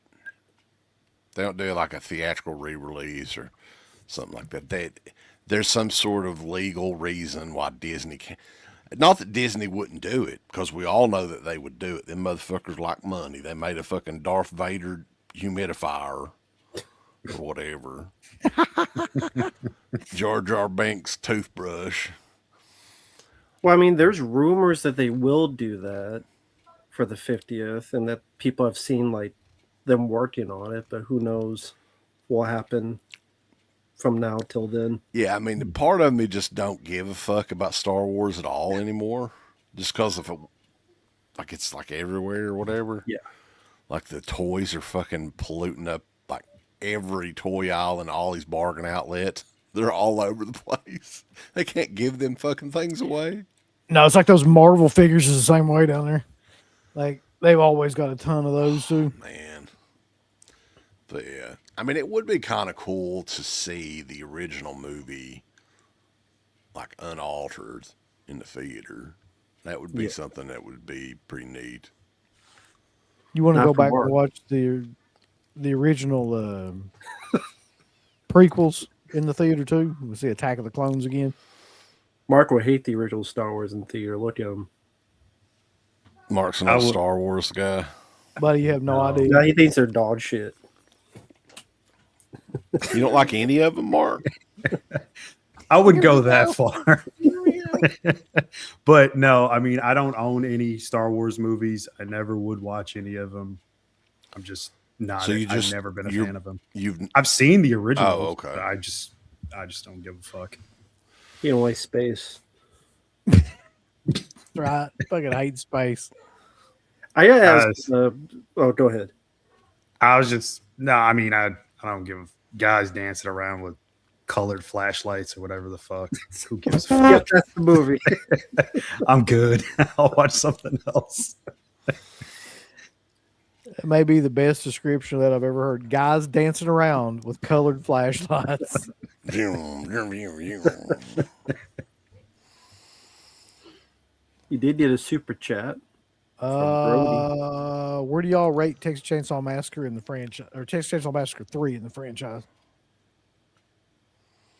They don't do like a theatrical re-release or something like that. There's some sort of legal reason why Disney can't. Not that Disney wouldn't do it, because we all know that they would do it. Them motherfuckers like money. They made a fucking Darth Vader humidifier or whatever. Jar Jar Binks toothbrush. Well, I mean, there's rumors that they will do that for the 50th, and that people have seen like them working on it, but who knows what will happen from now till then. Yeah, I mean, the part of me just don't give a fuck about Star Wars at all anymore, just because of it, like it's like everywhere or whatever. Yeah. Like the toys are fucking polluting up like every toy aisle and all these bargain outlets. They're all over the place. They can't give them fucking things away. No, it's like those Marvel figures is the same way down there. Like they've always got a ton of those too. Man. But yeah, I mean, it would be kind of cool to see the original movie like unaltered in the theater. That would be something that would be pretty neat. You want to Not go for back Mark. and watch the original prequels in the theater too? We'll see Attack of the Clones again. Mark would hate the original Star Wars in theater. Look at him. Mark's I not a would- Star Wars guy. Buddy, you have no idea. Now he thinks they're dog shit. You don't like any of them, Mark? I wouldn't go that far. But no, I mean, I don't own any Star Wars movies. I never would watch any of them. I'm just not. So I've never been a fan of them. You've I've seen the original. Oh, okay. I just don't give a fuck. He don't like space. Right? Fucking hate space. I gotta ask. Oh, go ahead. I was just no. I mean, I don't give guys dancing around with colored flashlights or whatever the fuck. Who gives a fuck? Yeah, that's the movie. I'm good. I'll watch something else. It may be the best description of that I've ever heard. Guys dancing around with colored flashlights. You did get a super chat. Where do y'all rate Texas Chainsaw Massacre in the franchise, or Texas Chainsaw Massacre 3 in the franchise?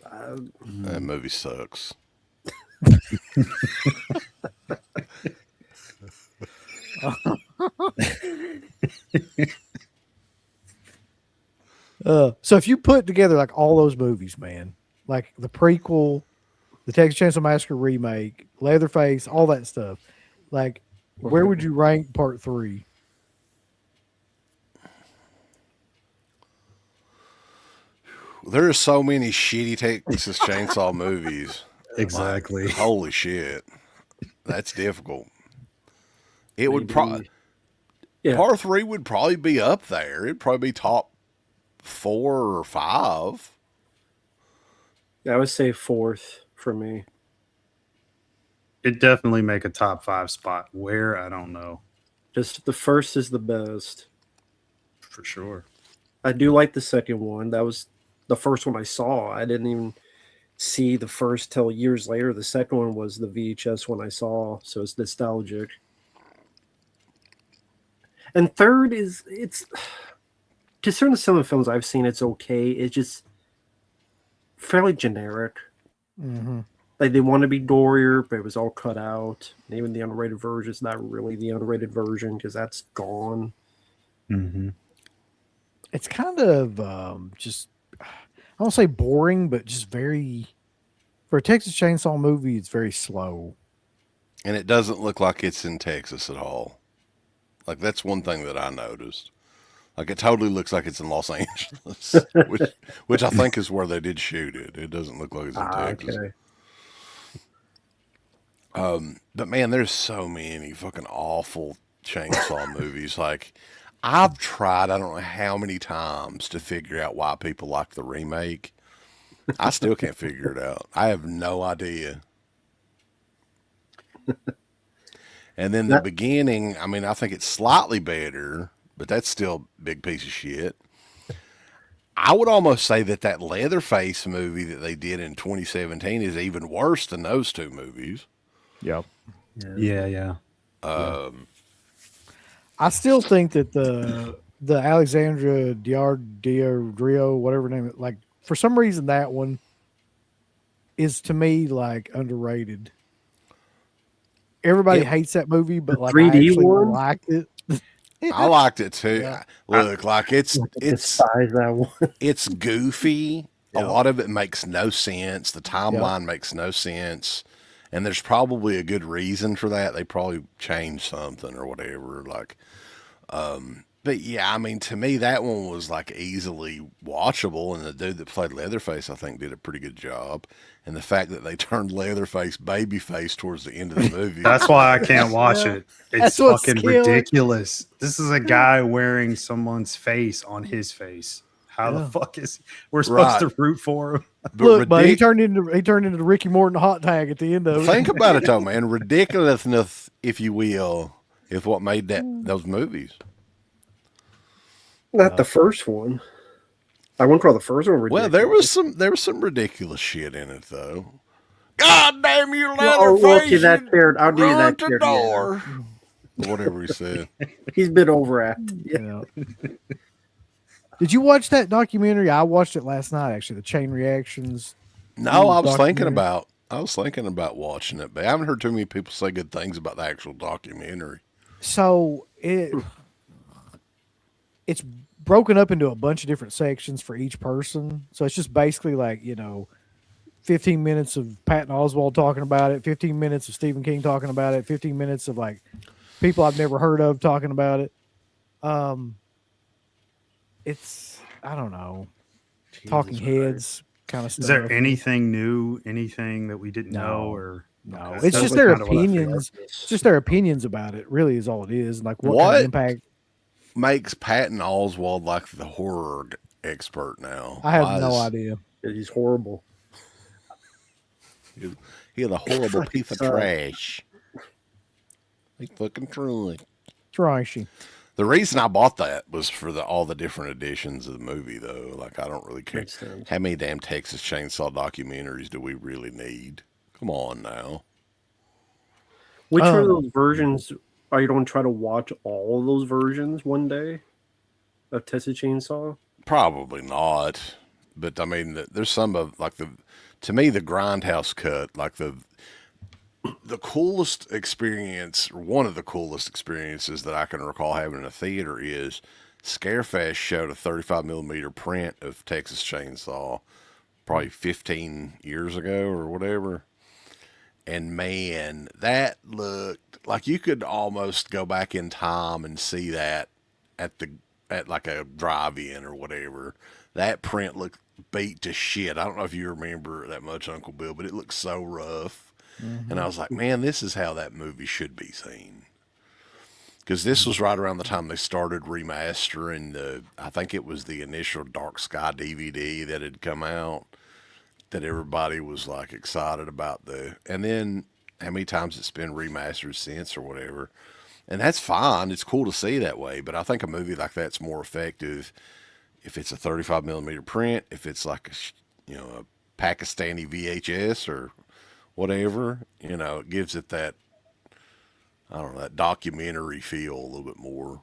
That movie sucks. So if you put together like all those movies, man, like the prequel, the Texas Chainsaw Massacre remake, Leatherface, all that stuff, like where would you rank part 3? There are so many shitty Texas Chainsaw movies. Exactly. Holy shit. That's difficult. It would probably, Yeah. part 3 would probably be up there. It'd probably be top 4 or 5. I would say 4th for me. It definitely make a top 5 spot. Where I don't know Just the first is the best. for sure. I do like the second one. That was the first one I saw. I didn't even see the first till years later. The second one was the VHS one I saw, so it's nostalgic. And third is it's concerning some of the films I've seen, it's okay. It's just fairly generic. Mm-hmm. Like they want to be gorier, but it was all cut out. And even the unrated version is not really the unrated version because that's gone. Mm-hmm. It's kind of just, I don't say boring, but just very, for a Texas Chainsaw movie, it's very slow. And it doesn't look like it's in Texas at all. Like, that's one thing that I noticed. Like, it totally looks like it's in Los Angeles, which I think is where they did shoot it. It doesn't look like it's in Texas. Okay. But man, there's so many fucking awful chainsaw movies. Like, I've tried, I don't know how many times to figure out why people like the remake. I still can't figure it out. I have no idea. And then the beginning, I mean, I think it's slightly better, but that's still a big piece of shit. I would almost say that Leatherface movie that they did in 2017 is even worse than those two movies. Yep. Yeah. I still think that the Alexandra Daddario, whatever name it, like for some reason that one is to me like underrated. everybody It- hates that movie, but like I 3D actually one? liked it. I liked it too. Yeah. Look, like it's Despise that one. it's goofy. A Yeah. lot of it makes no sense. The timeline makes no sense. And there's probably a good reason for that. They probably changed something or whatever. Like, but yeah, I mean, to me, that one was like easily watchable. And the dude that played Leatherface, I think, did a pretty good job. And the fact that they turned Leatherface babyface towards the end of the movie. That's why I can't watch it. It's That's what's fucking scary. ridiculous. This is a guy wearing someone's face on his face. How the Yeah. fuck is we're supposed Right. to root for him? But Look, but he ridic- turned into the Ricky Morton hot tag at the end of it. Think about it though, man. Ridiculousness, if you will, is what made those movies. Not the first one. I wouldn't call the first one ridiculous. Well, there was some ridiculous shit in it though. God damn you, Well, Leatherface! okay, that shared. I'll do you run that to shared. door. Whatever he said. He's been overacted. Yeah. Did you watch that documentary? I watched it last night. Actually, the Chain Reactions. No, I was thinking Documentary. about watching it, but I haven't heard too many people say good things about the actual documentary. So it's broken up into a bunch of different sections for each person. So it's just basically like 15 minutes of Patton Oswalt talking about it, 15 minutes of Stephen King talking about it, 15 minutes of like people I've never heard of talking about it. It's I don't know, talking Jesus Christ. heads kind of stuff. Is there anything new? Anything that we didn't No. know? Or No, Okay. it's That just was their kind of what I figured. opinions. It's just their opinions about it. Really, is all it is. Like what kind What? of impact? Makes Patton Oswald like the horror expert now. I have Why no is- idea. He's horrible. He had a horrible piece of trash. He fucking truly. Trashy. The reason I bought that was for all the different editions of the movie, though. Like, I don't really care. Makes sense. How many damn Texas Chainsaw documentaries do we really need? Come on now. Which one of Um, those versions are you going to try to watch all of those versions one day of Texas Chainsaw? Probably not. But I mean, there's some of to me, the Grindhouse cut, like the coolest experience, or one of the coolest experiences that I can recall having in a theater is Scarefest showed a 35 millimeter print of Texas Chainsaw probably 15 years ago or whatever. And man, that looked like you could almost go back in time and see that at like a drive-in or whatever. That print looked beat to shit. I don't know if you remember that much, Uncle Bill, but it looked so rough. And I was like, man, this is how that movie should be seen. Because this was right around the time they started remastering I think it was the initial Dark Sky DVD that had come out, that everybody was like excited about and then how many times it's been remastered since or whatever. And that's fine. It's cool to see that way. But I think a movie like that's more effective if it's a 35 millimeter print, if it's like a Pakistani VHS or whatever, it gives it that, I don't know, that documentary feel a little bit more.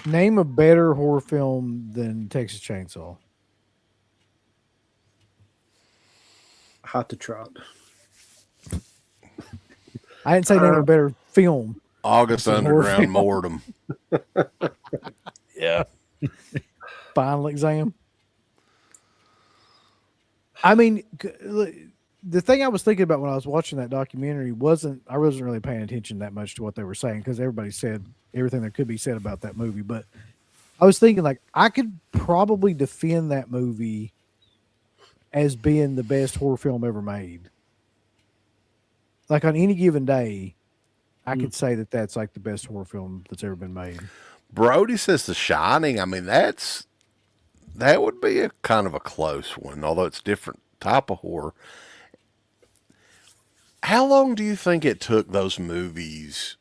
Name a better horror film than Texas Chainsaw. Hot to Trot. I didn't say name a better film. August That's a horror Underground film. Mortem. Yeah. Final exam. I mean, the thing I was thinking about when I was watching that documentary I wasn't really paying attention that much to what they were saying because everybody said everything that could be said about that movie. But I was thinking like I could probably defend that movie as being the best horror film ever made. Like on any given day, I could say that that's like the best horror film that's ever been made. Brody says The Shining. I mean, that would be a kind of a close one, although it's different type of horror. How long do you think it took those movies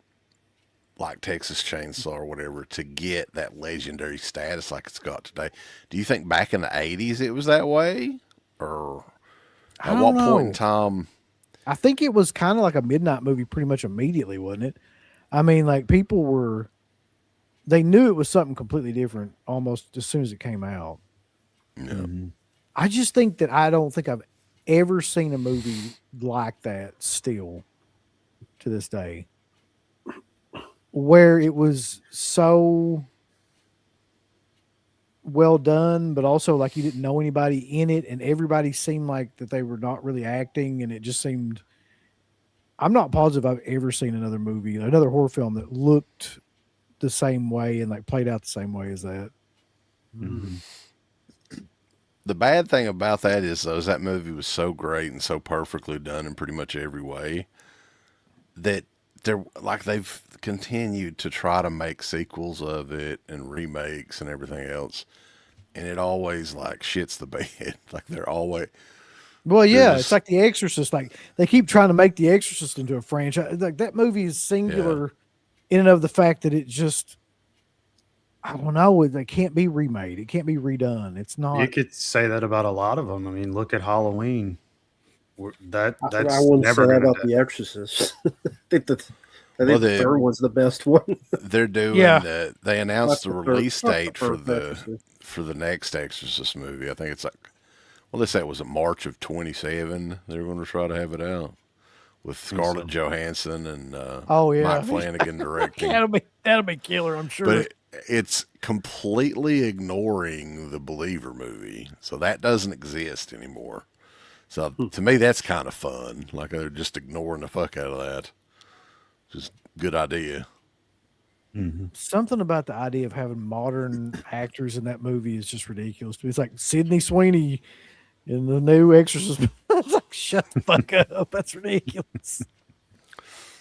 like Texas Chainsaw or whatever to get that legendary status like it's got today? Do you think back in the 80s it was that way? Or I at don't what know. point in time? I think it was kind of like a midnight movie pretty much immediately, wasn't it? I mean, like they knew it was something completely different almost as soon as it came out. Yeah. I just think that I don't think I've ever seen a movie like that still to this day, where it was so well done, but also like you didn't know anybody in it, and everybody seemed like that they were not really acting, and it just seemed. I'm not positive I've ever seen another movie, another horror film that looked the same way and like played out the same way as that. Mhm. The bad thing about that is, though, is that movie was so great and so perfectly done in pretty much every way that they've continued to try to make sequels of it and remakes and everything else, and it always like shits the bed. Like they're always Well, yeah, it's just like The Exorcist. Like they keep trying to make The Exorcist into a franchise. Like that movie is singular in and of the fact that it just, I don't know, it can't be remade. It can't be redone. It's You not. could say that about a lot of them. I mean, look at Halloween. I That's wouldn't never say that gonna about The Exorcist. I think the Well, third one's the best one. they're doing Yeah. they announced the Not release not date for first the Exorcist. next Exorcist movie. I think it's like, well, they say it was in March of 27. They're going to try to have it out with Scarlett so. Johansson and Oh yeah, Mike Flanagan directing. that'll be killer. I'm sure. But it's completely ignoring the Believer movie, so that doesn't exist anymore. So to me, that's kind of fun. Like they're just ignoring the fuck out of that. Just good idea. Something about the idea of having modern actors in that movie is just ridiculous. It's like Sydney Sweeney in the new Exorcist. It's like, shut the fuck up. That's ridiculous.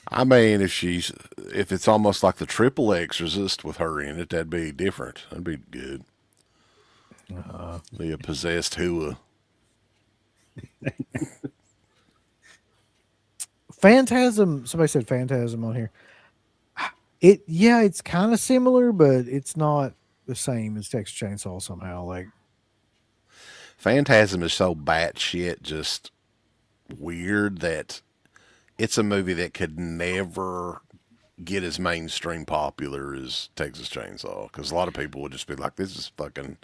I mean, if it's almost like the triple Exorcist with her in it, that'd be different. That'd be good. Be a possessed Hua. Phantasm. Somebody said Phantasm on here. It's kind of similar, but it's not the same as Texas Chainsaw somehow. Like, Phantasm is so batshit just weird that it's a movie that could never get as mainstream popular as Texas Chainsaw, because a lot of people would just be like, this is fucking.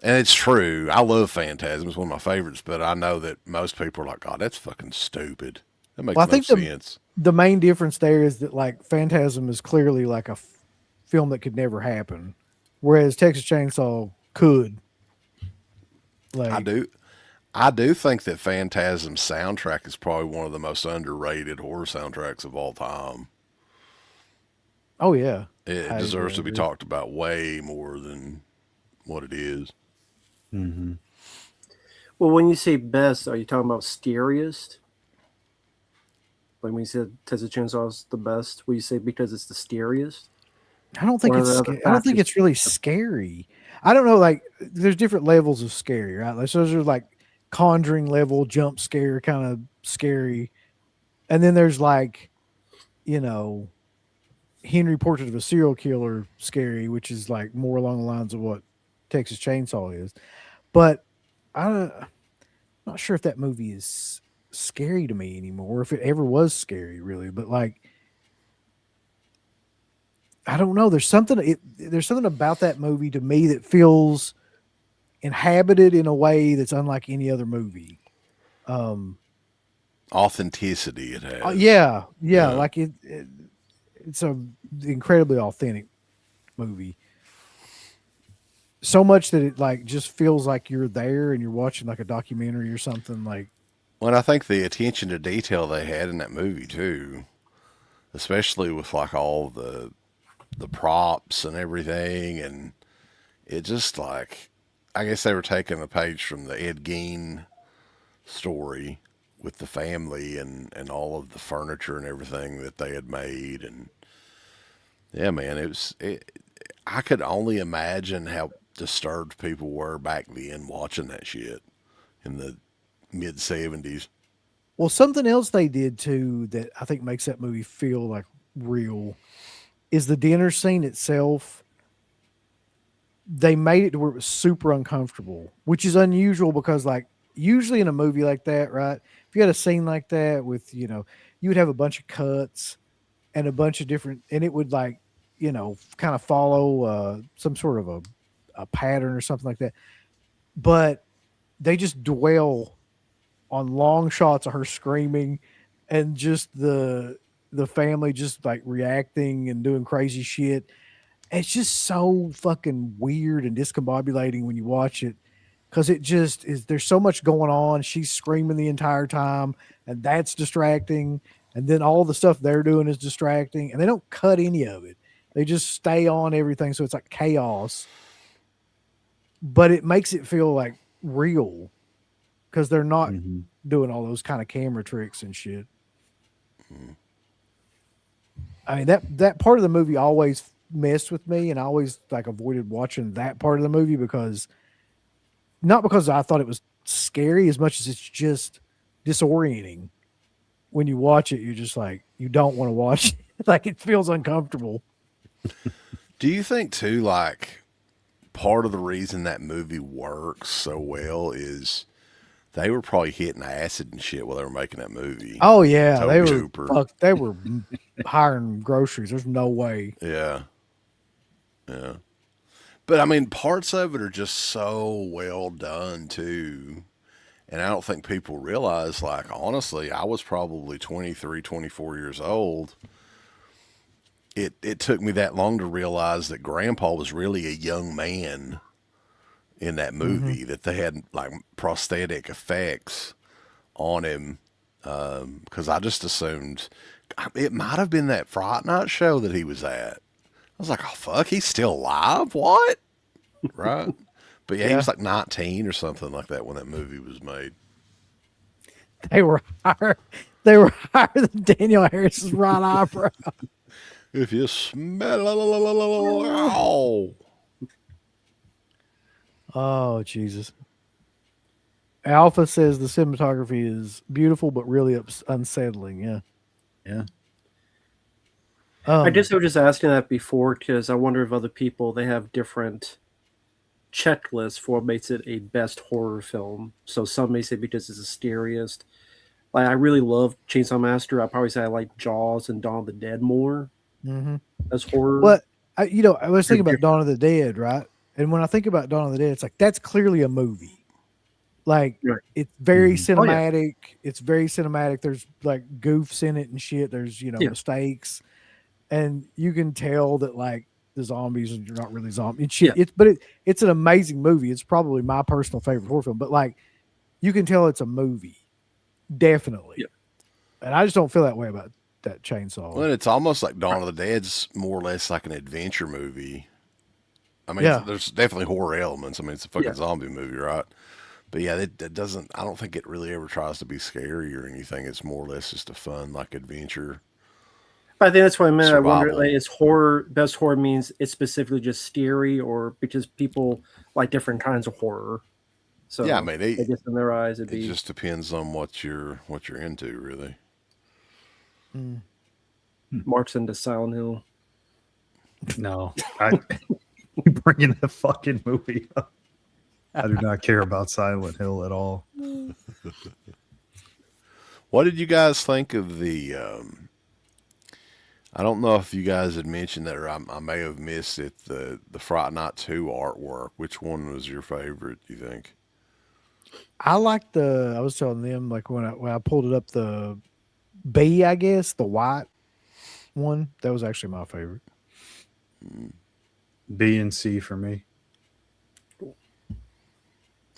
And it's true. I love Phantasm. It's one of my favorites, but I know that most people are like, God, that's fucking stupid. That makes well, I no think sense. the main difference there is that like Phantasm is clearly like a film that could never happen, whereas Texas Chainsaw could. Like, I do think that Phantasm's soundtrack is probably one of the most underrated horror soundtracks of all time. oh yeah, It I deserves to be agree. talked about way more than what it is. Well, when you say best, are you talking about scariest? Like when you said Texas Chainsaw is the best, will you say because it's the scariest? I don't think Or it's. are there other I don't think factors? it's really scary. I don't know. Like, there's different levels of scary, right? Like, so there's like Conjuring level jump scare kind of scary, and then there's like, you know, Henry Portrait of a Serial Killer scary, which is like more along the lines of what Texas Chainsaw is. But I'm not sure if that movie is scary to me anymore, if it ever was scary, really. But like, I don't know. There's something about that movie to me that feels inhabited in a way that's unlike any other movie. Authenticity it has. Yeah, Yeah. like it's a incredibly authentic movie. So much that it like just feels like you're there and you're watching like a documentary or something. Like, Well, I think the attention to detail they had in that movie too, especially with like all the props and everything, and it just like, I guess they were taking a page from the Ed Gein story with the family and all of the furniture and everything that they had made. And yeah, man, I could only imagine how disturbed people were back then watching that shit in the mid 70s. well, something else they did too that I think makes that movie feel like real is the dinner scene itself. They made it to where it was super uncomfortable, which is unusual because like usually in a movie like that, right? If you had a scene like that with, you would have a bunch of cuts and a bunch of different, and it would like, kind of follow some sort of a pattern or something like that. But they just dwell on long shots of her screaming, and just the family just like reacting and doing crazy shit. It's just so fucking weird and discombobulating when you watch it, because it just is. There's so much going on. She's screaming the entire time, and that's distracting. And then all the stuff they're doing is distracting, and they don't cut any of it. They just stay on everything, so it's like chaos. But it makes it feel like real, because they're not Mhm. doing all those kind of camera tricks and shit. I mean, that part of the movie always messed with me, and I always like avoided watching that part of the movie, because not because I thought it was scary as much as it's just disorienting. When you watch it, you're just like, you don't want to watch it. Like, it feels uncomfortable. Do you think too, like, part of the reason that movie works so well is they were probably hitting acid and shit while they were making that movie? Oh yeah, Tobe they were Hooper. they were hiring groceries. There's no way. Yeah. Yeah. But I mean, parts of it are just so well done too. And I don't think people realize, like, honestly, I was probably 23, 24 years old. It took me that long to realize that Grandpa was really a young man in that movie, that they had like prosthetic effects on him. Because I just assumed it might have been that Fright Night show that he was at. I was like, oh, fuck, he's still alive? What? Right? But yeah, he was like 19 or something like that when that movie was made. They were higher. They were higher than Daniel Harris's right eyebrow. If you smell, Oh Jesus! Alpha says the cinematography is beautiful, but really unsettling. Yeah. Yeah. I guess I was just asking that before because I wonder if other people they have different checklists for what makes it a best horror film. So some may say because it's the scariest. Like I really love Chainsaw Massacre. I probably say I like Jaws and Dawn of the Dead more as horror. But I was thinking about Dawn of the Dead, right? And when I think about Dawn of the Dead, it's like that's clearly a movie. Like Right. it's very Oh, yeah. cinematic. It's very cinematic. There's like goofs in it and shit. There's Yeah. mistakes, and you can tell that like the zombies are not really zombies and shit. Yeah. It's an amazing movie. It's probably my personal favorite horror film. But like you can tell it's a movie, definitely. Yeah. And I just don't feel that way about that Chainsaw. well, it's almost like Dawn of the Dead's more or less like an adventure movie. I mean, Yeah. there's definitely horror elements. I mean, it's a fucking Yeah. zombie movie, right? But yeah, that doesn't, I don't think it really ever tries to be scary or anything. It's more or less just a fun, like, adventure. I think that's what I meant. I wonder, Survival. like, is horror best horror means it's specifically just scary, or because people like different kinds of horror. So Yeah, I mean, I guess in their eyes, it'd it be just depends on what you're into, really. Mark's into Silent Hill. No, I bringing that fucking movie up. I do not care about Silent Hill at all. What did you guys think of the? I don't know if you guys had mentioned that, or I may have missed it. The Fright Night 2 artwork. Which one was your favorite? You think? I like I was telling them like when I pulled it up, the B, I guess, the white one, that was actually my favorite. B and C for me.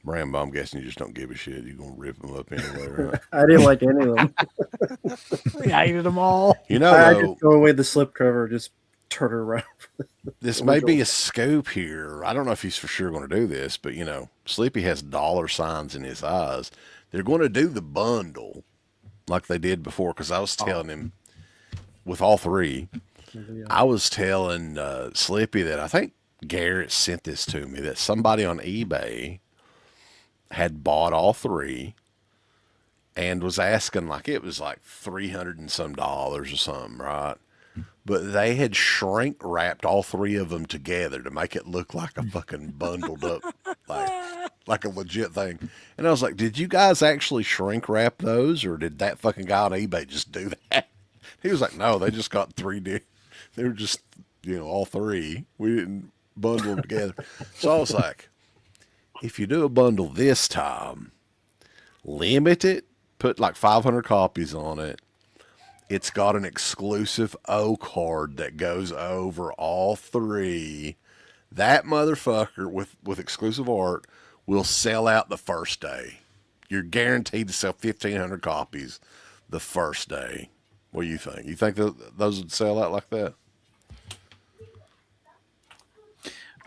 Rambo, I'm guessing you just don't give a shit. You're gonna rip them up anyway, right? I didn't like any of them. I hated them all. You know, I though, just throw away the slipcover, just turn it around. this may be a scoop here. I don't know if he's for sure going to do this, but Sleepy has dollar signs in his eyes. They're going to do the bundle like they did before, because I was telling him with all three. I was telling Slippy that I think Garrett sent this to me, that somebody on eBay had bought all three and was asking, like, it was like $300 and some or something, right? But they had shrink wrapped all three of them together to make it look like a fucking bundled up, like a legit thing. And I was like, did you guys actually shrink wrap those, or did that fucking guy on eBay just do that? He was like, no, they just got they were just, all three. We didn't bundle them together. So I was like, if you do a bundle this time, limit it, put like 500 copies on it. It's got an exclusive O card that goes over all three. That motherfucker with exclusive art will sell out the first day. You're guaranteed to sell 1,500 copies the first day. What do you think? You think those would sell out like that?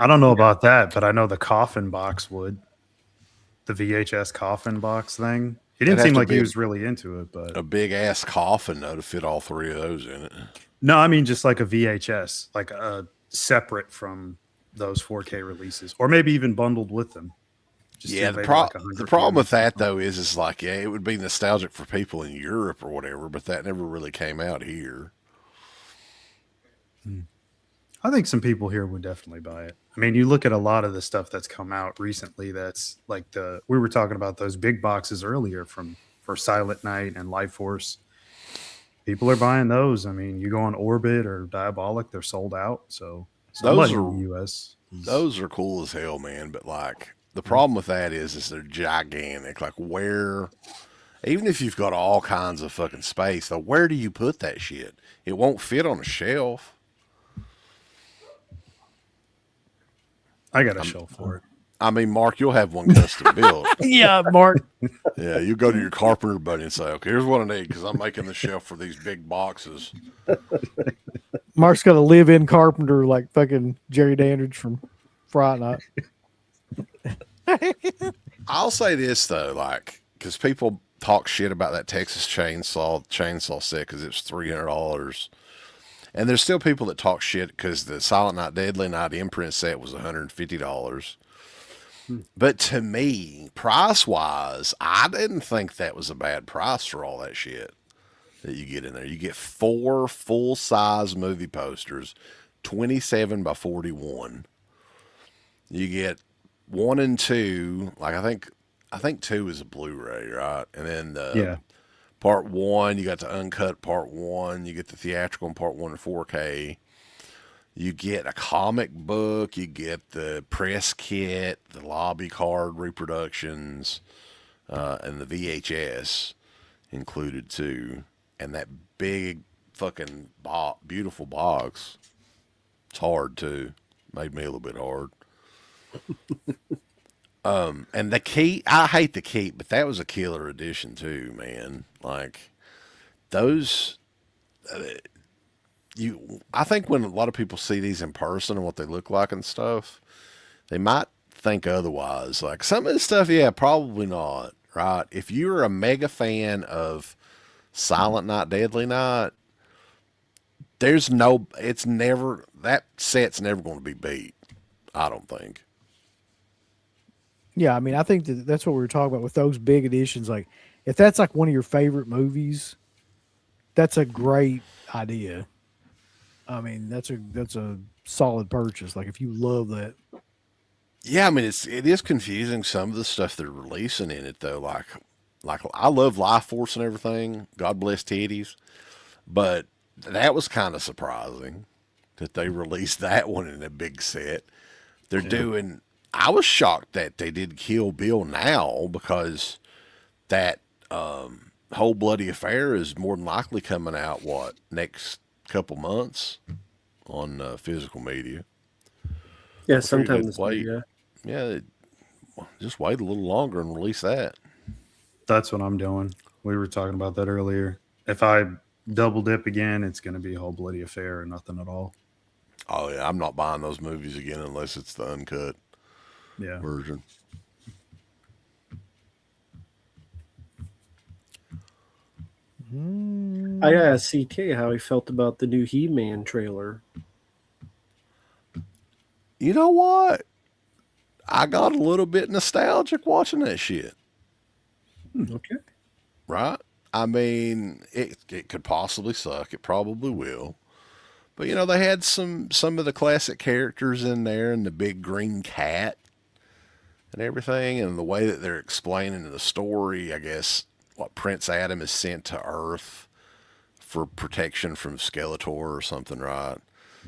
I don't know about that, but I know the coffin box would. The VHS coffin box thing. He didn't It'd have seem to like he be was really into it, but a big ass coffin though to fit all three of those in it. no, I mean just like a VHS, like a separate from those 4K releases, or maybe even bundled with them. Just Yeah, do maybe like 100 the problem with copies. that though is like yeah, it would be nostalgic for people in Europe or whatever, but that never really came out here. I think some people here would definitely buy it. I mean, you look at a lot of the stuff that's come out recently. That's like we were talking about those big boxes earlier for Silent Night and Life Force. People are buying those. I mean, you go on Orbit or Diabolic, they're sold out. So somebody in the US. Those are cool as hell, man. But like the problem with that is they're gigantic. Like where, even if you've got all kinds of fucking space, though, where do you put that shit? It won't fit on a shelf. I got a shelf for it. I mean, Mark, you'll have one custom built. Yeah, Mark. Yeah, you go to your carpenter buddy and say, "Okay, here's what I need because I'm making the shelf for these big boxes." Mark's got a live-in carpenter like fucking Jerry Dandridge from Friday Night. I'll say this though, like, because people talk shit about that Texas chainsaw set because it's $300, and there's still people that talk shit because the Silent Night Deadly Night imprint set was $150. But to me, price wise, I didn't think that was a bad price for all that shit that you get in there. You get 4 full size movie posters, 27 by 41. You get 1 and 2, like I think 2 is a Blu-ray, right? And then Yeah. part 1, you got the uncut part 1, you get the theatrical in part 1 in 4K. You get a comic book, you get the press kit, the lobby card reproductions, and the VHS included too. And that big fucking beautiful box. It's hard too. Made me a little bit hard. And the key, I hate the key, but that was a killer edition too, man. Like those, I think when a lot of people see these in person and what they look like and stuff, they might think otherwise. Like some of this stuff, yeah, probably not, right? If you're a mega fan of Silent Night, Deadly Night, that set's never going to be beat. I don't think. Yeah, I mean, I think that's what we were talking about with those big editions. Like, if that's like one of your favorite movies, that's a great idea. I mean, that's a solid purchase. Like, if you love that. Yeah, I mean, it is confusing some of the stuff they're releasing in it though. Like I love Life Force and everything. God bless titties, but that was kind of surprising that they released that one in a big set. They're doing. I was shocked that they did Kill Bill now because that whole bloody affair is more than likely coming out next couple months on physical media. Yeah, Well, sometime good this wait. year. Yeah, just wait a little longer and release that. That's what I'm doing. We were talking about that earlier. If I double dip again, it's going to be a whole bloody affair or nothing at all. Oh yeah, I'm not buying those movies again unless it's the uncut Yeah. version. I asked CK how he felt about the new He-Man trailer. You know what? I got a little bit nostalgic watching that shit. Okay. Right? I mean, it could possibly suck. It probably will. But you know, they had some of the classic characters in there, and the big green cat and everything, and the way that they're explaining the story. I guess what Prince Adam is sent to Earth for protection from Skeletor or something, right?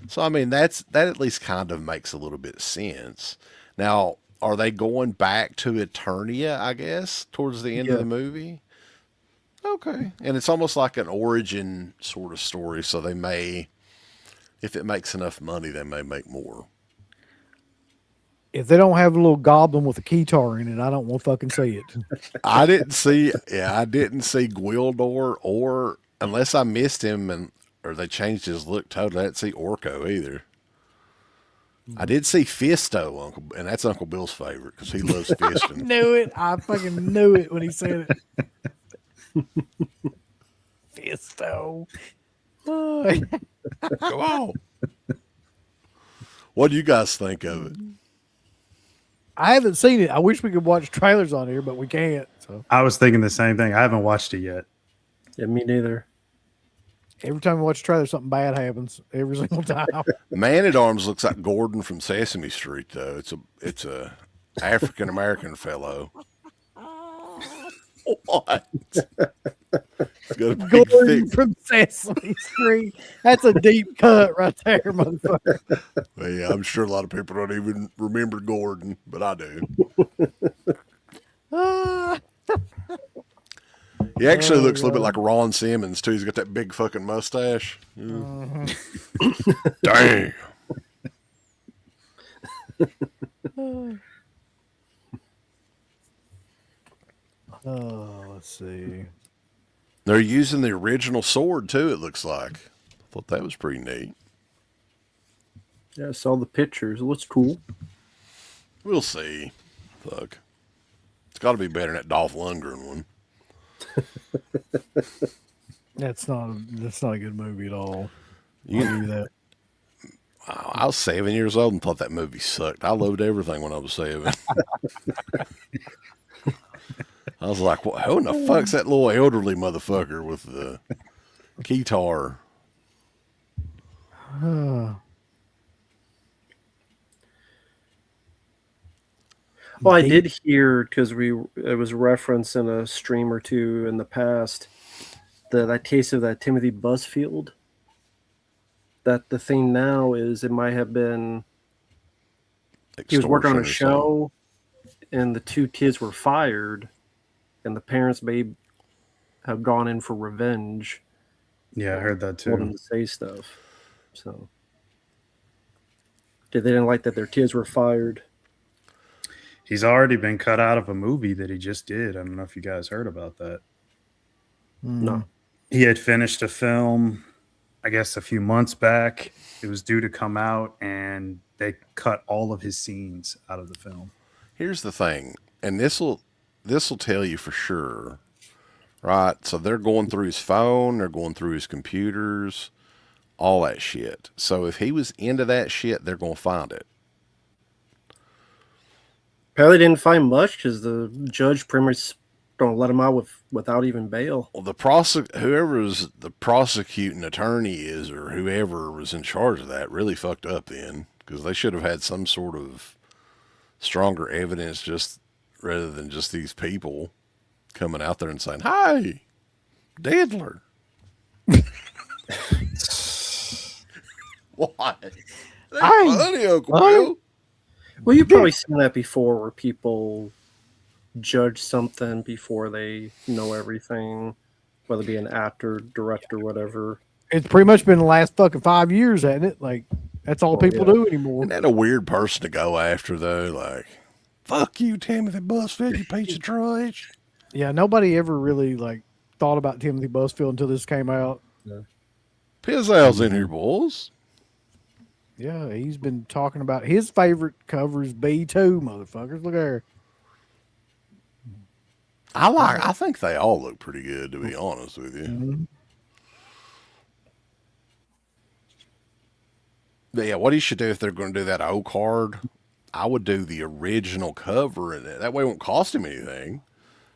So I mean, that at least kind of makes a little bit of sense. Now, are they going back to Eternia, I guess, towards the end of Yeah. the movie? Okay. And it's almost like an origin sort of story, so they may, if it makes enough money, they may make more. If they don't have a little goblin with a keytar in it, I don't want to fucking see it. I didn't see Gwildor, or unless I missed him or they changed his look totally, I didn't see Orko either. I did see Fisto, and that's Uncle Bill's favorite because he loves fisting. Knew it. I fucking knew it when he said it. Fisto. Oh. Come on. What do you guys think of it? I haven't seen it. I wish we could watch trailers on here, but we can't. So I was thinking the same thing. I haven't watched it yet. Yeah, me neither. every time we watch a trailer, something bad happens. Every single time. Man at Arms looks like Gordon from Sesame Street, though. It's a African American fellow. What? He's got a big, Gordon thick. from Sesame Street. That's a deep cut right there, motherfucker. Well, yeah, I'm sure a lot of people don't even remember Gordon, but I do. Ah. He actually looks a little bit like Ron Simmons too. He's got that big fucking mustache. Dang. Oh, let's see. They're using the original sword too. It looks like. I thought that was pretty neat. Yeah, I saw the pictures. It looks cool. We'll see. Fuck. It's got to be better than that Dolph Lundgren one. That's not a good movie at all. You- I'll give you that. I was 7 years old and thought that movie sucked. I loved everything when I was 7. I was like, well, who in the fuck's that little elderly motherfucker with the guitar? Well, I did hear because it was referenced in a stream or two in the past that case of that Timothy Busfield. That the thing now is it might have been he was working on a Extortion or show, and the two kids were fired, and the parents may have gone in for revenge. Yeah, I heard that Told them too. to say stuff. So they didn't like that their kids were fired. He's already been cut out of a movie that he just did. I don't know if you guys heard about that. No. He had finished a film, I guess, a few months back. It was due to come out, and they cut all of his scenes out of the film. Here's the thing, and this will tell you for sure, right? So they're going through his phone, they're going through his computers, all that shit. So if he was into that shit, they're going to find it. Apparently didn't find much because the judge pretty much don't let him out without even bail. Well, whoever's the prosecuting attorney is, or whoever was in charge of that, really fucked up then, because they should have had some sort of stronger evidence, just rather than just these people coming out there and saying, "Hi, Diddler." What? That's Hi. funny, Uncle Hi. Bill. Well, you've probably seen that before where people judge something before they know everything, whether it be an actor, director, whatever. It's pretty much been the last fucking 5 years, hasn't it? Like, that's all people yeah. do anymore. Isn't that a weird person to go after, though? Like, fuck you, Timothy Busfield, you piece of trash. Yeah, nobody ever really like thought about Timothy Busfield until this came out. Pizzazz in here, boys. Yeah, he's been talking about his favorite cover is B2, motherfuckers. Look there. I think they all look pretty good, to be honest with you. But yeah, what he should do if they're going to do that O card, I would do the original cover in it. That way it won't cost him anything.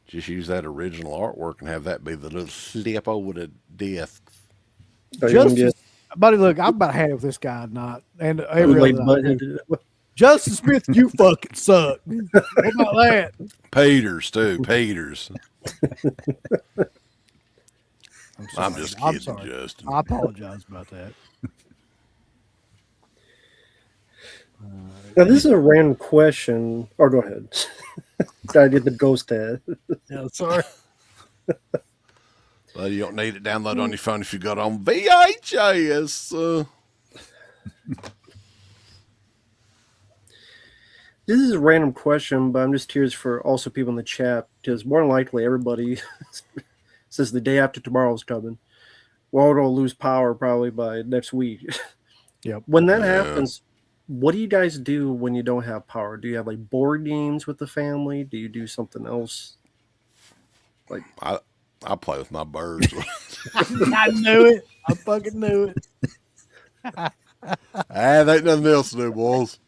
Just use that original artwork and have that be the little slip over the disc. Are you gonna Justice, buddy, look, I'm about had it with this guy tonight and get every like other night. butthead? Justice Smith, you fucking suck. What about that? Peters, too. Peters. I'm sorry. just I'm kidding, sorry. Justin. I apologize about that. Now, this is a random question. Or go ahead. Gotta get the ghost head. Yeah, sorry. Well, you don't need it download on your phone if you got on VHS. This is a random question, but I'm just curious for also people in the chat because more than likely everybody says the day after tomorrow's coming. World will lose power probably by next week. Yep. When that happens, what do you guys do when you don't have power? Do you have like board games with the family? Do you do something else? Like I play with my birds. I knew it. I fucking knew it. There ain't nothing else to do, boys.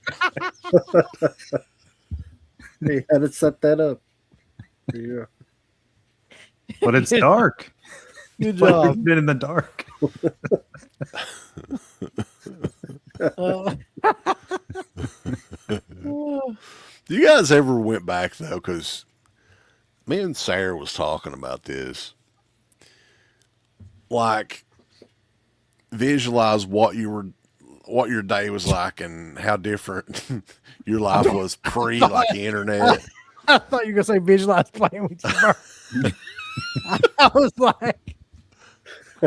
hey, how to set that up? Yeah. But it's dark. Good Like job. we've been in the dark. You guys ever went back though? Because me and Sarah was talking about this. Like, visualize what your day was like and how different your life was pre like the internet. I thought you were gonna say visualize playing with your bird. I was like,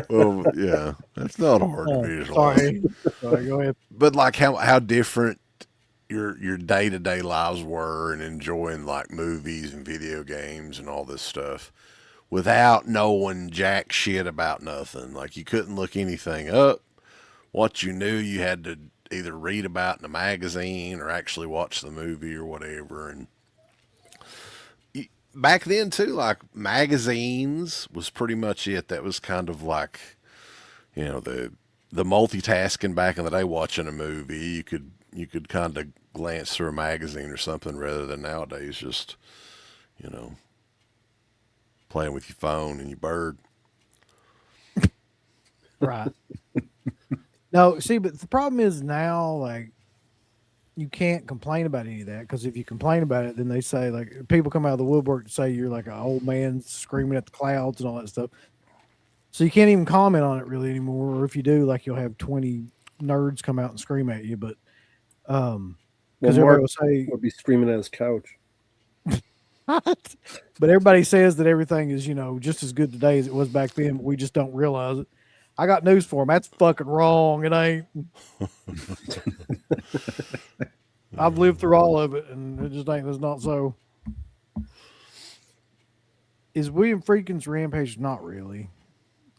Well, yeah, that's not hard to visualize. sorry, go ahead. But like how different your day-to-day lives were and enjoying like movies and video games and all this stuff without knowing jack shit about nothing. Like you couldn't look anything up. What you knew you had to either read about in a magazine or actually watch the movie or whatever. And back then too, like magazines was pretty much it. That was kind of like, you know, the multitasking back in the day watching a movie. You could kind of glance through a magazine or something rather than nowadays just, you know, playing with your phone and your bird. Right. No, see, but the problem is now, like, you can't complain about any of that because if you complain about it, then they say, like, people come out of the woodwork to say you're like an old man screaming at the clouds and all that stuff. So you can't even comment on it really anymore. Or if you do, like, you'll have 20 nerds come out and scream at you. But, because everybody will say, would be screaming at his couch. but everybody says that everything is, you know, just as good today as it was back then, but we just don't realize it. I got news for him. That's fucking wrong. It ain't. I've lived through all of it, and it just ain't. That's not so. Is William Friedkin's Rampage? Not really.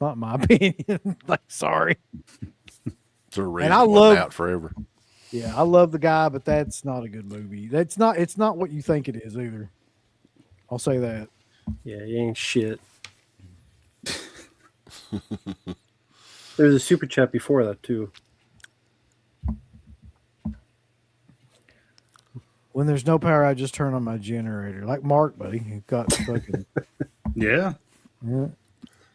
Not in my opinion. Like, sorry. It's a reason And I it wasn't love- out forever. Yeah, I love the guy, but that's not a good movie. That's not. It's not what you think it is either. I'll say that. Yeah, he ain't shit. There's a super chat before that too. When there's no power, I just turn on my generator. Like Mark, buddy. He got fucking. Yeah. Yeah.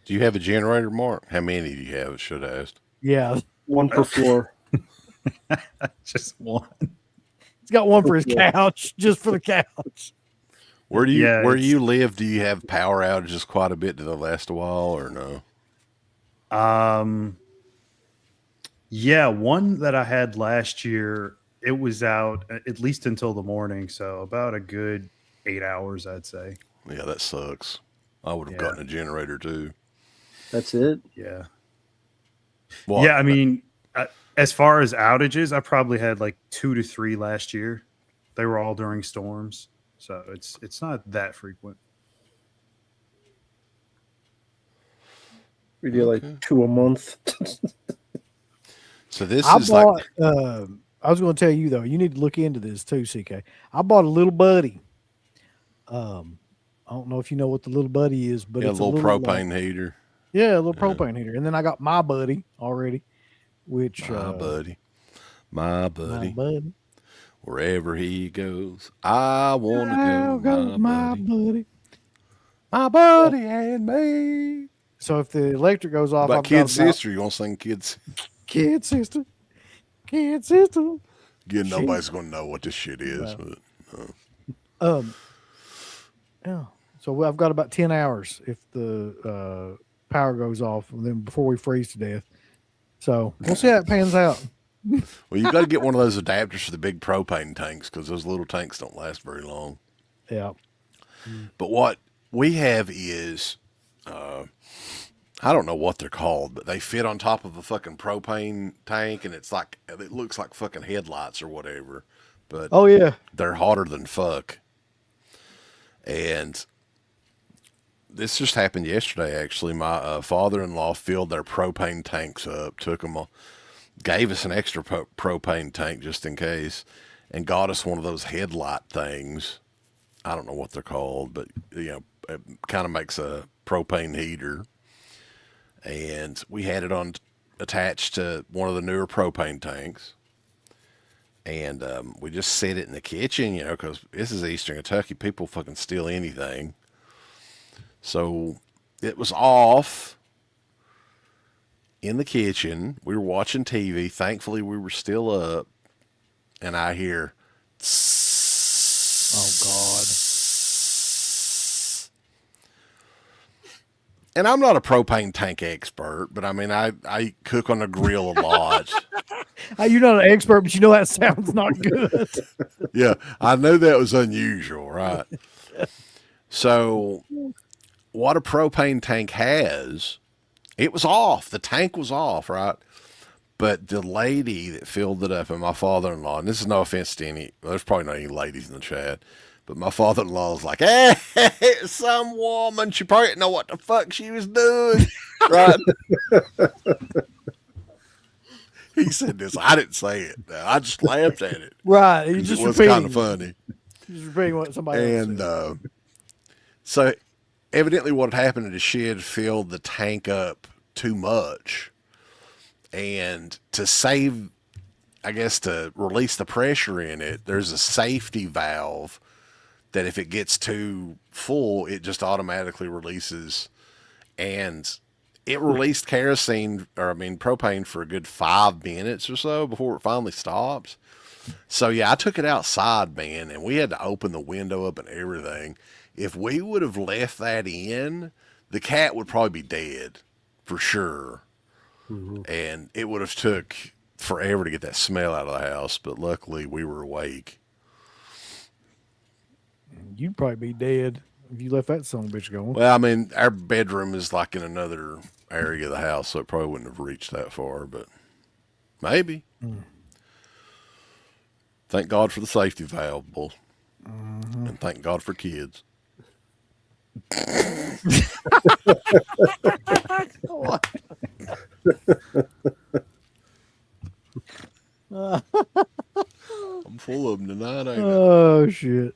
Do you have a generator, Mark? How many do you have? Should have asked. Yeah. One per floor. Just one. He's got one for his couch, just for the couch. Where do you Yeah, where it's- you live? Do you have power outages quite a bit? Do they last a while or no? Yeah, one that I had last year, it was out at least until the morning, so about a good 8 hours, I'd say. Yeah, that sucks. I would have Yeah. gotten a generator too. That's it. Yeah. Well, Yeah, I mean, as far as outages, I probably had like 2 to 3 last year. They were all during storms, so it's not that frequent. We do like 2 a month. so this I is bought. like I was going to tell you though. You need to look into this too, CK. I bought a little buddy. I don't know if you know what the little buddy is, but a it's little a little propane heater. Yeah, a little propane heater. And then I got my buddy already, which My buddy. my buddy. buddy. Wherever he goes, I want to I'll go. go My buddy. buddy. My buddy and me. So if the electric goes off, About I've Kid got about Sister, you want to sing Kids? kid sister, kid sister. Yeah, Shit. nobody's going to know what this shit is. No. But, Yeah. So I've got about 10 hours if the power goes off, and then before we freeze to death. So we'll see how it pans out. Well, you got to get one of those adapters for the big propane tanks because those little tanks don't last very long. Yeah. But what we have is, I don't know what they're called, but they fit on top of a fucking propane tank, and it's like it looks like fucking headlights or whatever. But Oh yeah. they're hotter than fuck. And this just happened yesterday. Actually, my father-in-law filled their propane tanks up, took them, gave us an extra propane tank just in case, and got us one of those headlight things. I don't know what they're called, but it kind of makes a propane heater. And we had it on attached to one of the newer propane tanks. And we just set it in the kitchen, because this is Eastern Kentucky. People fucking steal anything. So it was off in the kitchen. We were watching TV. Thankfully, we were still up. And I hear, Oh God. and I'm not a propane tank expert, but I mean, I cook on the grill a lot. You're not an expert, but you know that sounds not good. Yeah, I knew that was unusual, right? So, what a propane tank has, it was off. The tank was off, right? But the lady that filled it up, and my father-in-law, and this is no offense to any, there's probably not any ladies in the chat, but my father-in-law was like, hey, some woman, she probably didn't know what the fuck she was doing, right? He said this. I didn't say it. I just laughed at it. Right. You 'Cause just it was repeating. kind of funny. Just repeating what somebody else And said. so evidently what had happened is she had filled the tank up too much. And to save, I guess, to release the pressure in it, there's a safety valve that if it gets too full, it just automatically releases. And it released propane for a good 5 minutes or so before it finally stops. So yeah, I took it outside, man, and we had to open the window up and everything. If we would have left that in, the cat would probably be dead for sure. Mm-hmm. And it would have took forever to get that smell out of the house, but luckily we were awake. You'd probably be dead if you left that son of a bitch going. Well, I mean, our bedroom is like in another area of the house, so it probably wouldn't have reached that far, but maybe. Thank God for the safety valve, Bull. Mm-hmm. And thank God for kids. I'm full of them tonight, ain't I? Oh shit.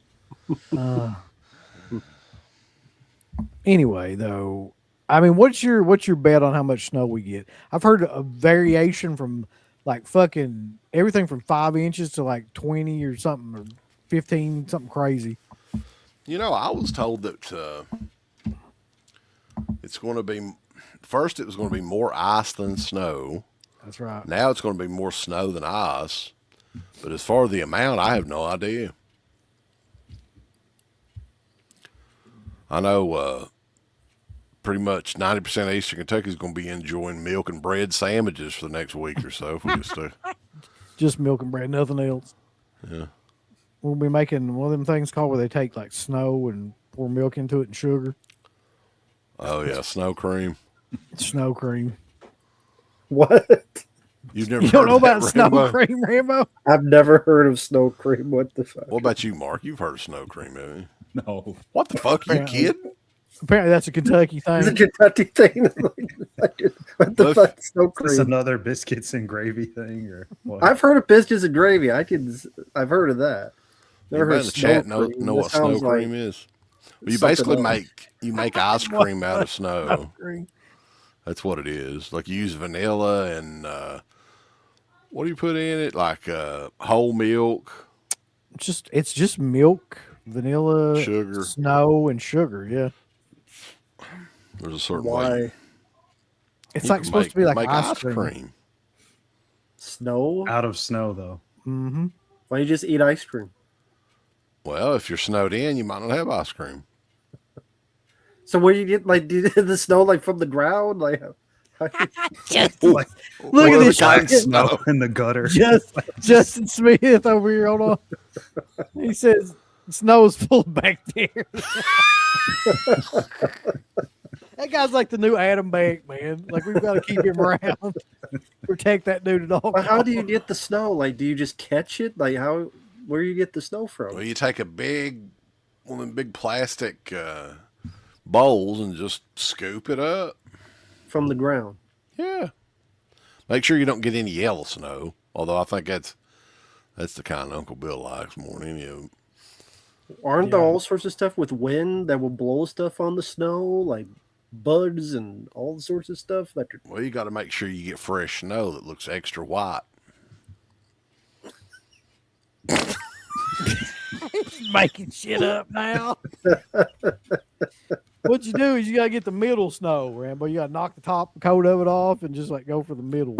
Anyway, though, I mean, what's your bet on how much snow we get? I've heard a variation from like fucking everything from 5 inches to like 20 or something, or 15, something crazy. I was told that it's going to be, first it was going to be more ice than snow. That's right. Now it's going to be more snow than ice. But as far as the amount, I have no idea. I know pretty much 90% of Eastern Kentucky is going to be enjoying milk and bread sandwiches for the next week or so. If we Just milk and bread, nothing else. Yeah. We'll be making one of them things called where they take like snow and pour milk into it and sugar. Oh, yeah, snow cream. Snow cream. What? You've never You don't heard know of that, about snow Rambo? cream, Rambo? I've never heard of snow cream. What the fuck? What about you, Mark? You've heard of snow cream, haven't you? No. What the fuck? Are you Apparently. kidding? Apparently that's a Kentucky It's a thing. Kentucky thing. What the Look, fuck? Snow Is this cream. another biscuits and gravy thing, or what? I've heard of biscuits and gravy. I've heard of that. Never Everybody heard in of the snow chat know cream. what That snow sounds like cream is. Well, you something basically else. make ice cream out of snow. Snow cream. That's what it is. Like you use vanilla and what do you put in it? Like whole milk, It's just milk, vanilla, sugar. snow, and sugar. Yeah, There's a certain way Why it's you like can supposed to be like make ice cream. snow? Out of snow, though. Mm-hmm. Why don't you just eat ice cream? Well, if you're snowed in, you might not have ice cream. So where do you get like do you get the snow like from the ground? Like Justin, Like, look at the this black shit. snow in the gutter. Justin Smith over here. Hold on. He says snow's full of bacteria. That guy's like the new Adam Beck, man. Like we've got to keep him around, protect that dude at all. But how do you get the snow? Like, do you just catch it? Like, how? Where do you get the snow from? Well, you take one of them big plastic bowls and just scoop it up. From the ground. Yeah. Make sure you don't get any yellow snow. Although I think that's the kind Uncle Bill likes more than any of them. Aren't there all sorts of stuff with wind that will blow stuff on the snow, like bugs and all sorts of stuff? That Well, you got to make sure you get fresh snow that looks extra white. He's making shit up now. What you do is you gotta get the middle snow, Rambo. You gotta knock the top coat of it off and just like go for the middle,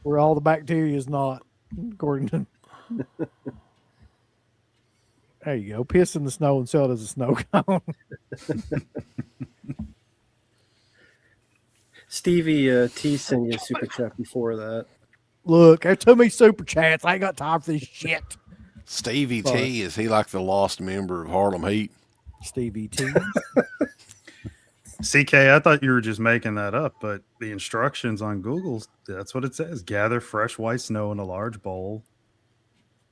where all the bacteria is not, according to. There you go. Piss in the snow and sell it as a snow cone. Stevie T sent you a super chat before that. Look, there's too many super chats. I ain't got time for this shit. Stevie T, is he like the lost member of Harlem Heat? Stevie T. CK, I thought you were just making that up, but the instructions on Google, that's what it says. Gather fresh white snow in a large bowl.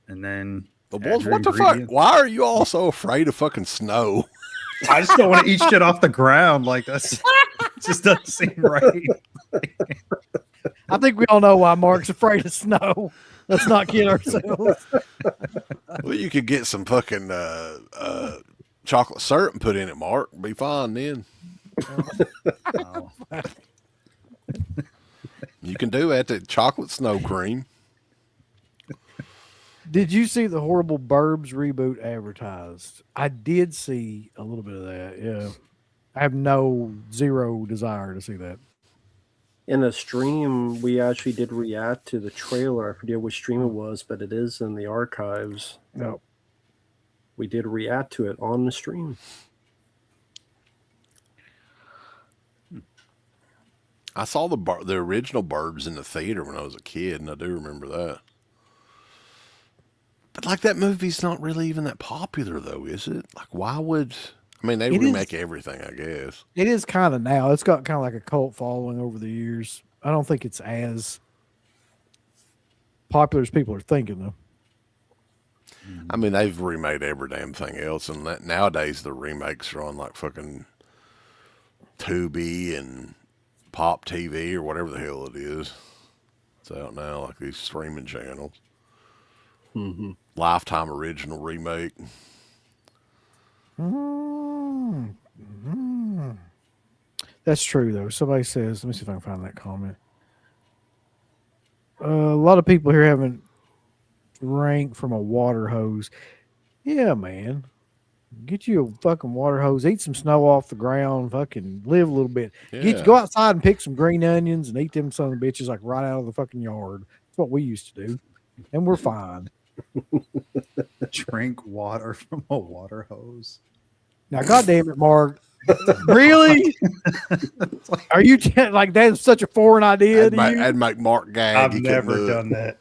And then But add boys, your what the fuck? ingredients. Why are you all so afraid of fucking snow? I just don't want to eat shit off the ground. Like that's just doesn't seem right. I think we all know why Mark's afraid of snow. Let's not kid ourselves. Well, you could get some fucking chocolate syrup and put in it, Mark. Be fine then. Oh. You can do that to chocolate snow cream. Did you see the horrible Burbs reboot advertised? I did see a little bit of that. Yeah. I have zero desire to see that. In a stream, we actually did react to the trailer. I forget which stream it was, but it is in the archives. No. We did react to it on the stream. I saw the original Burbs in the theater when I was a kid, and I do remember that. But like that movie's not really even that popular, though, is it? Like, why would? I mean, they It remake is. everything, I guess. It is kind of now. It's got kind of like a cult following over the years. I don't think it's as popular as people are thinking, though. I mean, they've remade every damn thing else, and nowadays the remakes are on like fucking Tubi and Pop TV or whatever the hell it is. It's out now, like these streaming channels. Mm-hmm. Lifetime original remake. Mm-hmm. That's true, though. Somebody says, let me see if I can find that comment. A lot of people here haven't drank from a water hose. Yeah, man. Get you a fucking water hose. Eat some snow off the ground. Fucking live a little bit. Yeah. Go outside and pick some green onions and eat them son of bitches like right out of the fucking yard. That's what we used to do. And we're fine. Drink water from a water hose. Now, goddamn it, Mark. Really? Are you like that's such a foreign idea to you? I'd make Mark gag. I've He couldn't never do it. done that.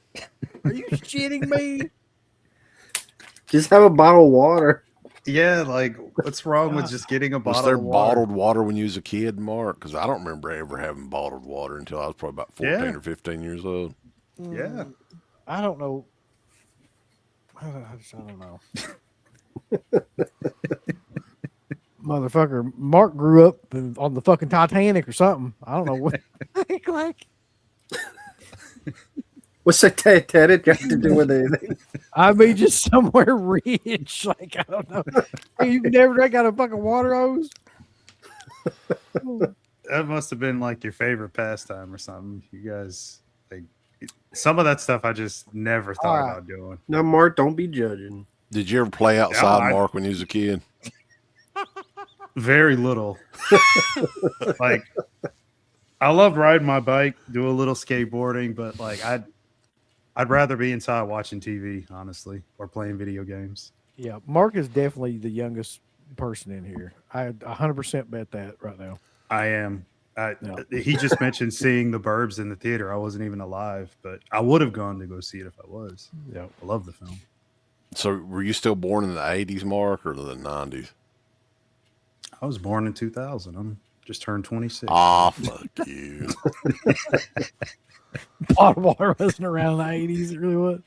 Are you shitting me? Just have a bottle of water. Yeah, like what's wrong with just getting a Was bottle there of water? bottled water when you was a kid, Mark? Because I don't remember ever having bottled water until I was probably about 14 Yeah. or 15 years old. Yeah. I don't know. I don't know. Motherfucker, Mark grew up on the fucking Titanic or something. I don't know what. like, What's that Titanic got to do with anything? I mean, just somewhere rich. Like, I don't know. Hey, you've never drank out of a fucking water hose? That must have been like your favorite pastime or something. You guys, like, some of that stuff I just never thought All right. about doing. Now, Mark, don't be judging. Did you ever play outside, I- Mark, when you was a kid? Very little. Like, I loved riding my bike, do a little skateboarding, but like I'd rather be inside watching TV, honestly, or playing video games. Yeah, Mark is definitely the youngest person in here. I 100% bet that right now. I am. Yeah. He just mentioned seeing the Burbs in the theater. I wasn't even alive, but I would have gone to go see it if I was. Yeah. I love the film. So were you still born in the 80s, Mark, or the 90s? I was born in 2000. I'm just turned 26. Ah, fuck you. Bottled water wasn't around in the 80s. It really was.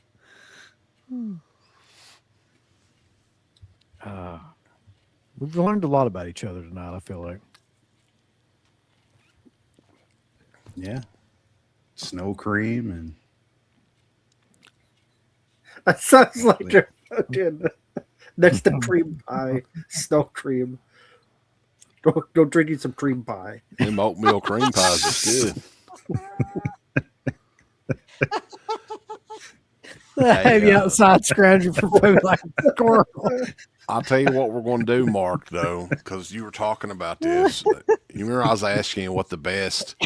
We've learned a lot about each other tonight, I feel like. Yeah. Snow cream and That sounds like they're fucking next to cream pie, snow cream. Go drinking some cream pie. Them oatmeal cream pies is good. Have you outside scrounging for food like a squirrel? I'll tell you what we're going to do, Mark, though, because you were talking about this. You remember I was asking you what the best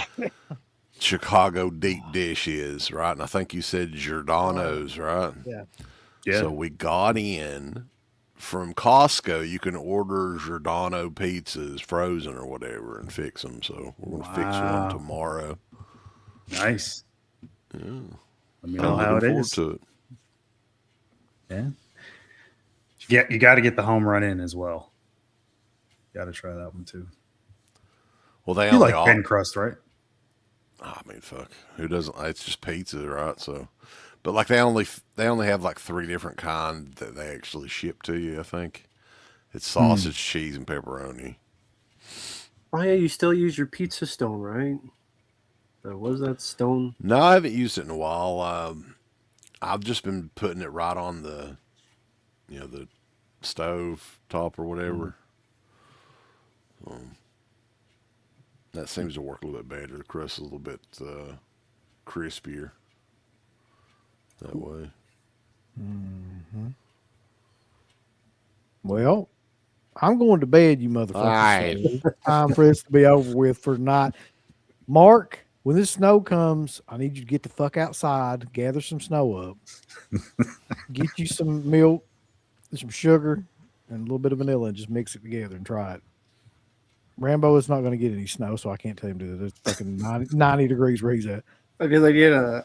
Chicago deep dish is, right? And I think you said Giordano's, right? Yeah. yeah. So we got in from Costco. You can order Giordano pizzas frozen or whatever and fix them. So we're going to fix Wow. one tomorrow. Nice. Yeah. Let me know how it is. To it. Yeah. You got to get the home run in as well. Got to try that one too. Well, they You only like thin crust, right? I mean, fuck. Who doesn't? It's just pizza, right? So, but like they only have like 3 different kinds that they actually ship to you. I think it's sausage, cheese, and pepperoni. Oh yeah, you still use your pizza stone, right? What is that stone? No, I haven't used it in a while. I've just been putting it right on the, the stove top or whatever. That seems to work a little bit better. The crust is a little bit crispier that way. Well, I'm going to bed, you motherfuckers. All right. It's time for this to be over with for tonight. Mark, when this snow comes, I need you to get the fuck outside, gather some snow up, get you some milk, some sugar, and a little bit of vanilla, and just mix it together and try it. Rambo is not going to get any snow, so I can't tell him to do this. It's fucking 90 degrees where he's at. I feel like get a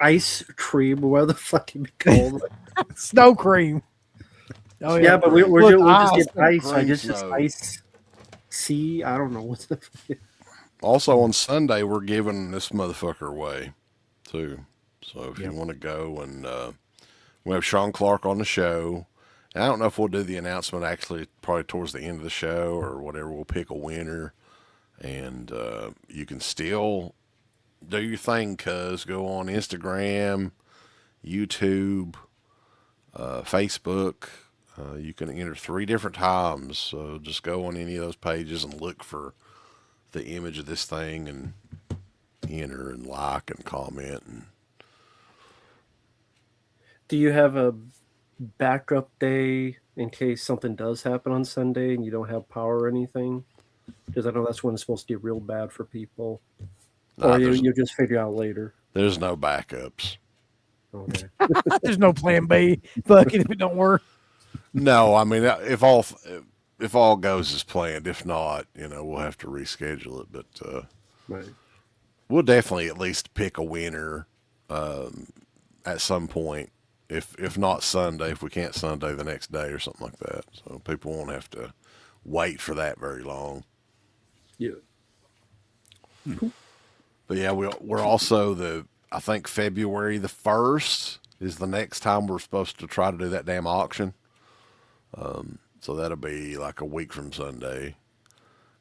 ice cream. What the fuck you called? Snow cream. Oh Yeah, but we'll Look, just ice get ice. I cream guess just snow. ice. See, I don't know what's the. Also on Sunday, we're giving this motherfucker away too. So if Yep. you want to go and we have Sean Clark on the show. And I don't know if we'll do the announcement actually probably towards the end of the show or whatever. We'll pick a winner, and you can still do your thing. Cuz go on Instagram, YouTube, Facebook. You can enter 3 different times. So just go on any of those pages and look for the image of this thing and enter and like and comment. And Do you have a backup day in case something does happen on Sunday and you don't have power or anything? Because I know that's when it's supposed to get real bad for people. Nah, Or there's, you just figure out later. there's no backups. Okay. There's no plan B. Fuck it if it don't work. No, I mean if all goes as planned. If not, we'll have to reschedule it. But Right. we'll definitely at least pick a winner at some point. If not Sunday, if we can't Sunday, the next day or something like that. So people won't have to wait for that very long. Yeah. But yeah, we're also I think February the 1st is the next time we're supposed to try to do that damn auction. So that'll be like a week from Sunday.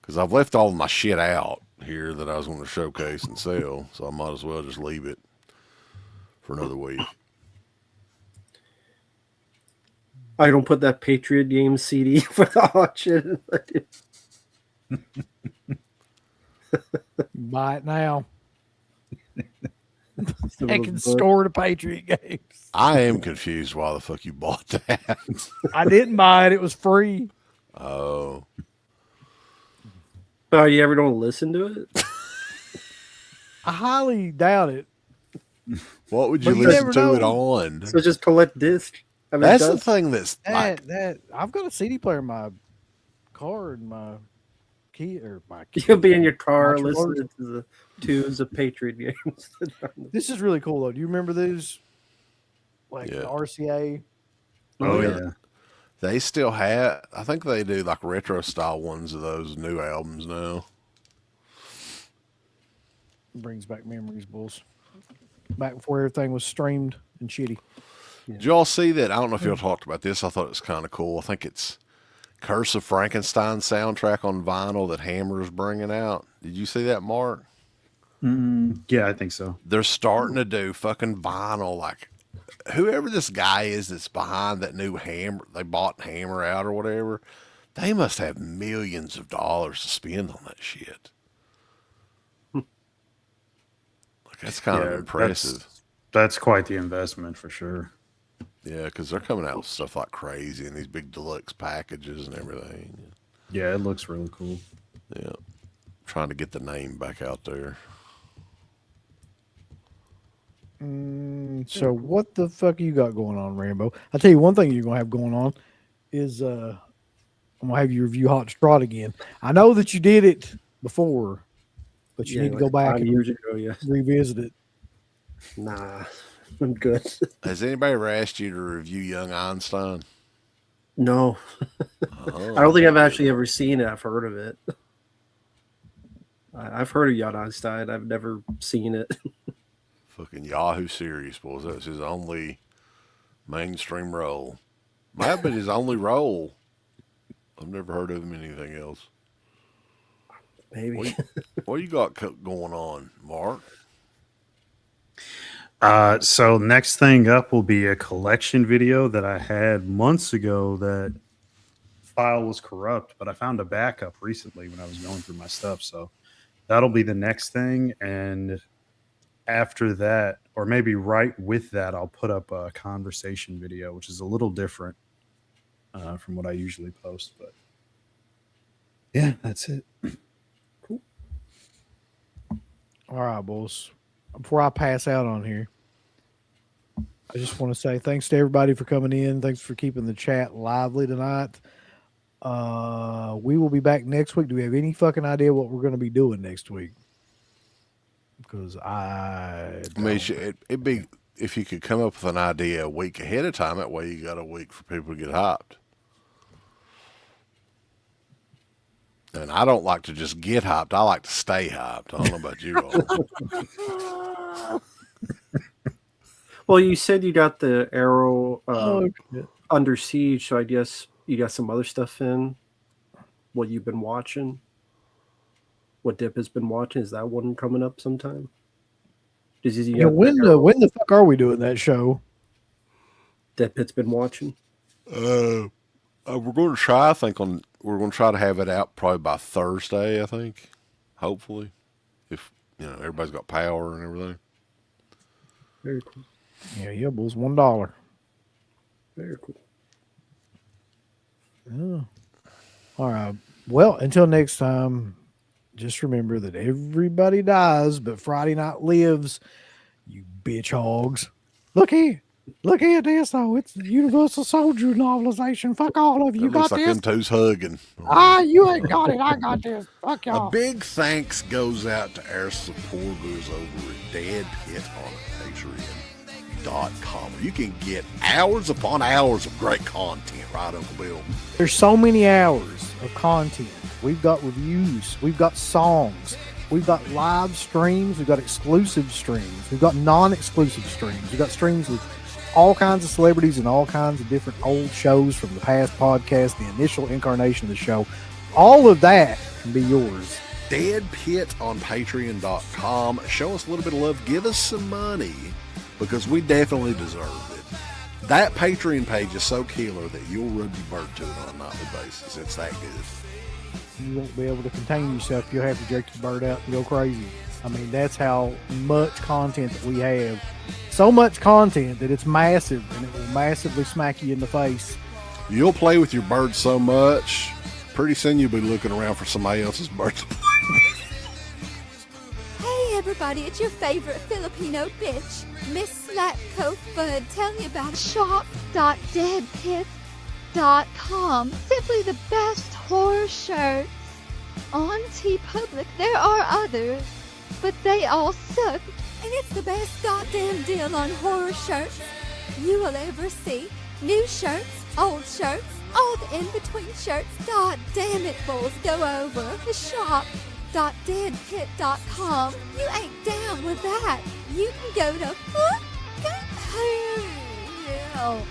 Because I've left all of my shit out here that I was going to showcase and sell. So I might as well just leave it for another week. I don't put that Patriot Games CD for the auction. Buy it now. I can score the Patriot games. I am confused why the fuck you bought that. I didn't buy it. It was free. Oh. Oh, you ever don't listen to it? I highly doubt it. What would you But you listen never to it know. on? So just collect disc. I mean, That's the does- thing that's like, That I've got a CD player in my car in my kid or my You'll be in your car Watch your listening to the tunes of Patriot games. This is really cool though. Do you remember these? Like the Yeah. RCA. Oh Yeah. yeah. They still have, I think they do like retro style ones of those new albums now. Brings back memories, bulls. Back before everything was streamed and shitty. Did y'all see that? I don't know if y'all talked about this. I thought it was kind of cool. I think it's Curse of Frankenstein soundtrack on vinyl that Hammer's bringing out. Did you see that, Mark? Yeah, I think so. They're starting to do fucking vinyl. Like, whoever this guy is that's behind that new Hammer, they bought Hammer out or whatever, they must have millions of dollars to spend on that shit. Like, that's kind of impressive. That's quite the investment for sure. Yeah, because they're coming out with stuff like crazy and these big deluxe packages and everything. Yeah, it looks really cool. Yeah. Trying to get the name back out there. So what the fuck you got going on, Rambo? I'll tell you one thing you're gonna have going on is I'm gonna have you review Hot Strot again. I know that you did it before, but you need to go back 5 and years ago, yeah. revisit it. Nah, I'm good. Has anybody ever asked you to review Young Einstein? No, Oh, I don't think I've actually ever seen it. I've heard of it. I've heard of Jan Einstein. I've never seen it. fucking Yahoo Serious, boys. That's his only mainstream role. Might have been his only role. I've never heard of him in anything else. Maybe. What you got going on, Mark? So next thing up will be a collection video that I had months ago that file was corrupt, but I found a backup recently when I was going through my stuff. So that'll be the next thing. And after that, or maybe right with that, I'll put up a conversation video, which is a little different from what I usually post. But yeah, that's it. All right, boys. Before I pass out on here, I just want to say thanks to everybody for coming in. Thanks for keeping the chat lively tonight. We will be back next week. Do we have any fucking idea what we're going to be doing next week? Because I mean, don't. it'd be if you could come up with an idea a week ahead of time. That way, you got a week for people to get hyped. And I don't like to just get hyped. I like to stay hyped. I don't know about you all. Well, you said you got the Arrow shit. Under Siege, so I guess you got some other stuff in. What you've been watching? What Dip has been watching? Is that one coming up sometime? Yeah, when the fuck are we doing that show? Dip has been watching? We're going to try. We're going to try to have it out probably by Thursday. I think, hopefully, if everybody's got power and everything. Very cool. Yeah, boys, $1. Very cool. Yeah. All right. Well, until next time, just remember that everybody dies, but Friday night lives. You bitch hogs. Look here at this though. It's the Universal Soldier novelization. Fuck all of you. It looks Got like this? them two's hugging. You ain't got it. I got this. Fuck A y'all. big thanks goes out to our supporters over at Dead Pit on Patreon.com. You can get hours upon hours of great content, right, Uncle Bill? There's so many hours of content. We've got reviews. We've got songs. We've got live streams. We've got exclusive streams. We've got non-exclusive streams. We've got streams with all kinds of celebrities and all kinds of different old shows from the past podcast, the initial incarnation of the show. All of that can be yours. Dead Pit on Patreon.com. Show us a little bit of love. Give us some money because we definitely deserve it. That Patreon page is so killer that you'll rub your bird to it on a nightly basis. It's that good. You won't be able to contain yourself. You'll have to jerk your bird out and go crazy. I mean, that's how much content that we have. So much content that it's massive and it will massively smack you in the face. You'll play with your bird so much, pretty soon you'll be looking around for somebody else's bird to play. Hey everybody, it's your favorite Filipino bitch, Miss Slatco Fudd, telling you about shop.deadpit.com. Simply the best horror shirts. On TeePublic, there are others, but they all suck. And it's the best goddamn deal on horror shirts you will ever see. New shirts, old shirts, all the in-between shirts. God damn it, bulls, go over to shop.deadpit.com. You ain't down with that. You can go to fucking hell.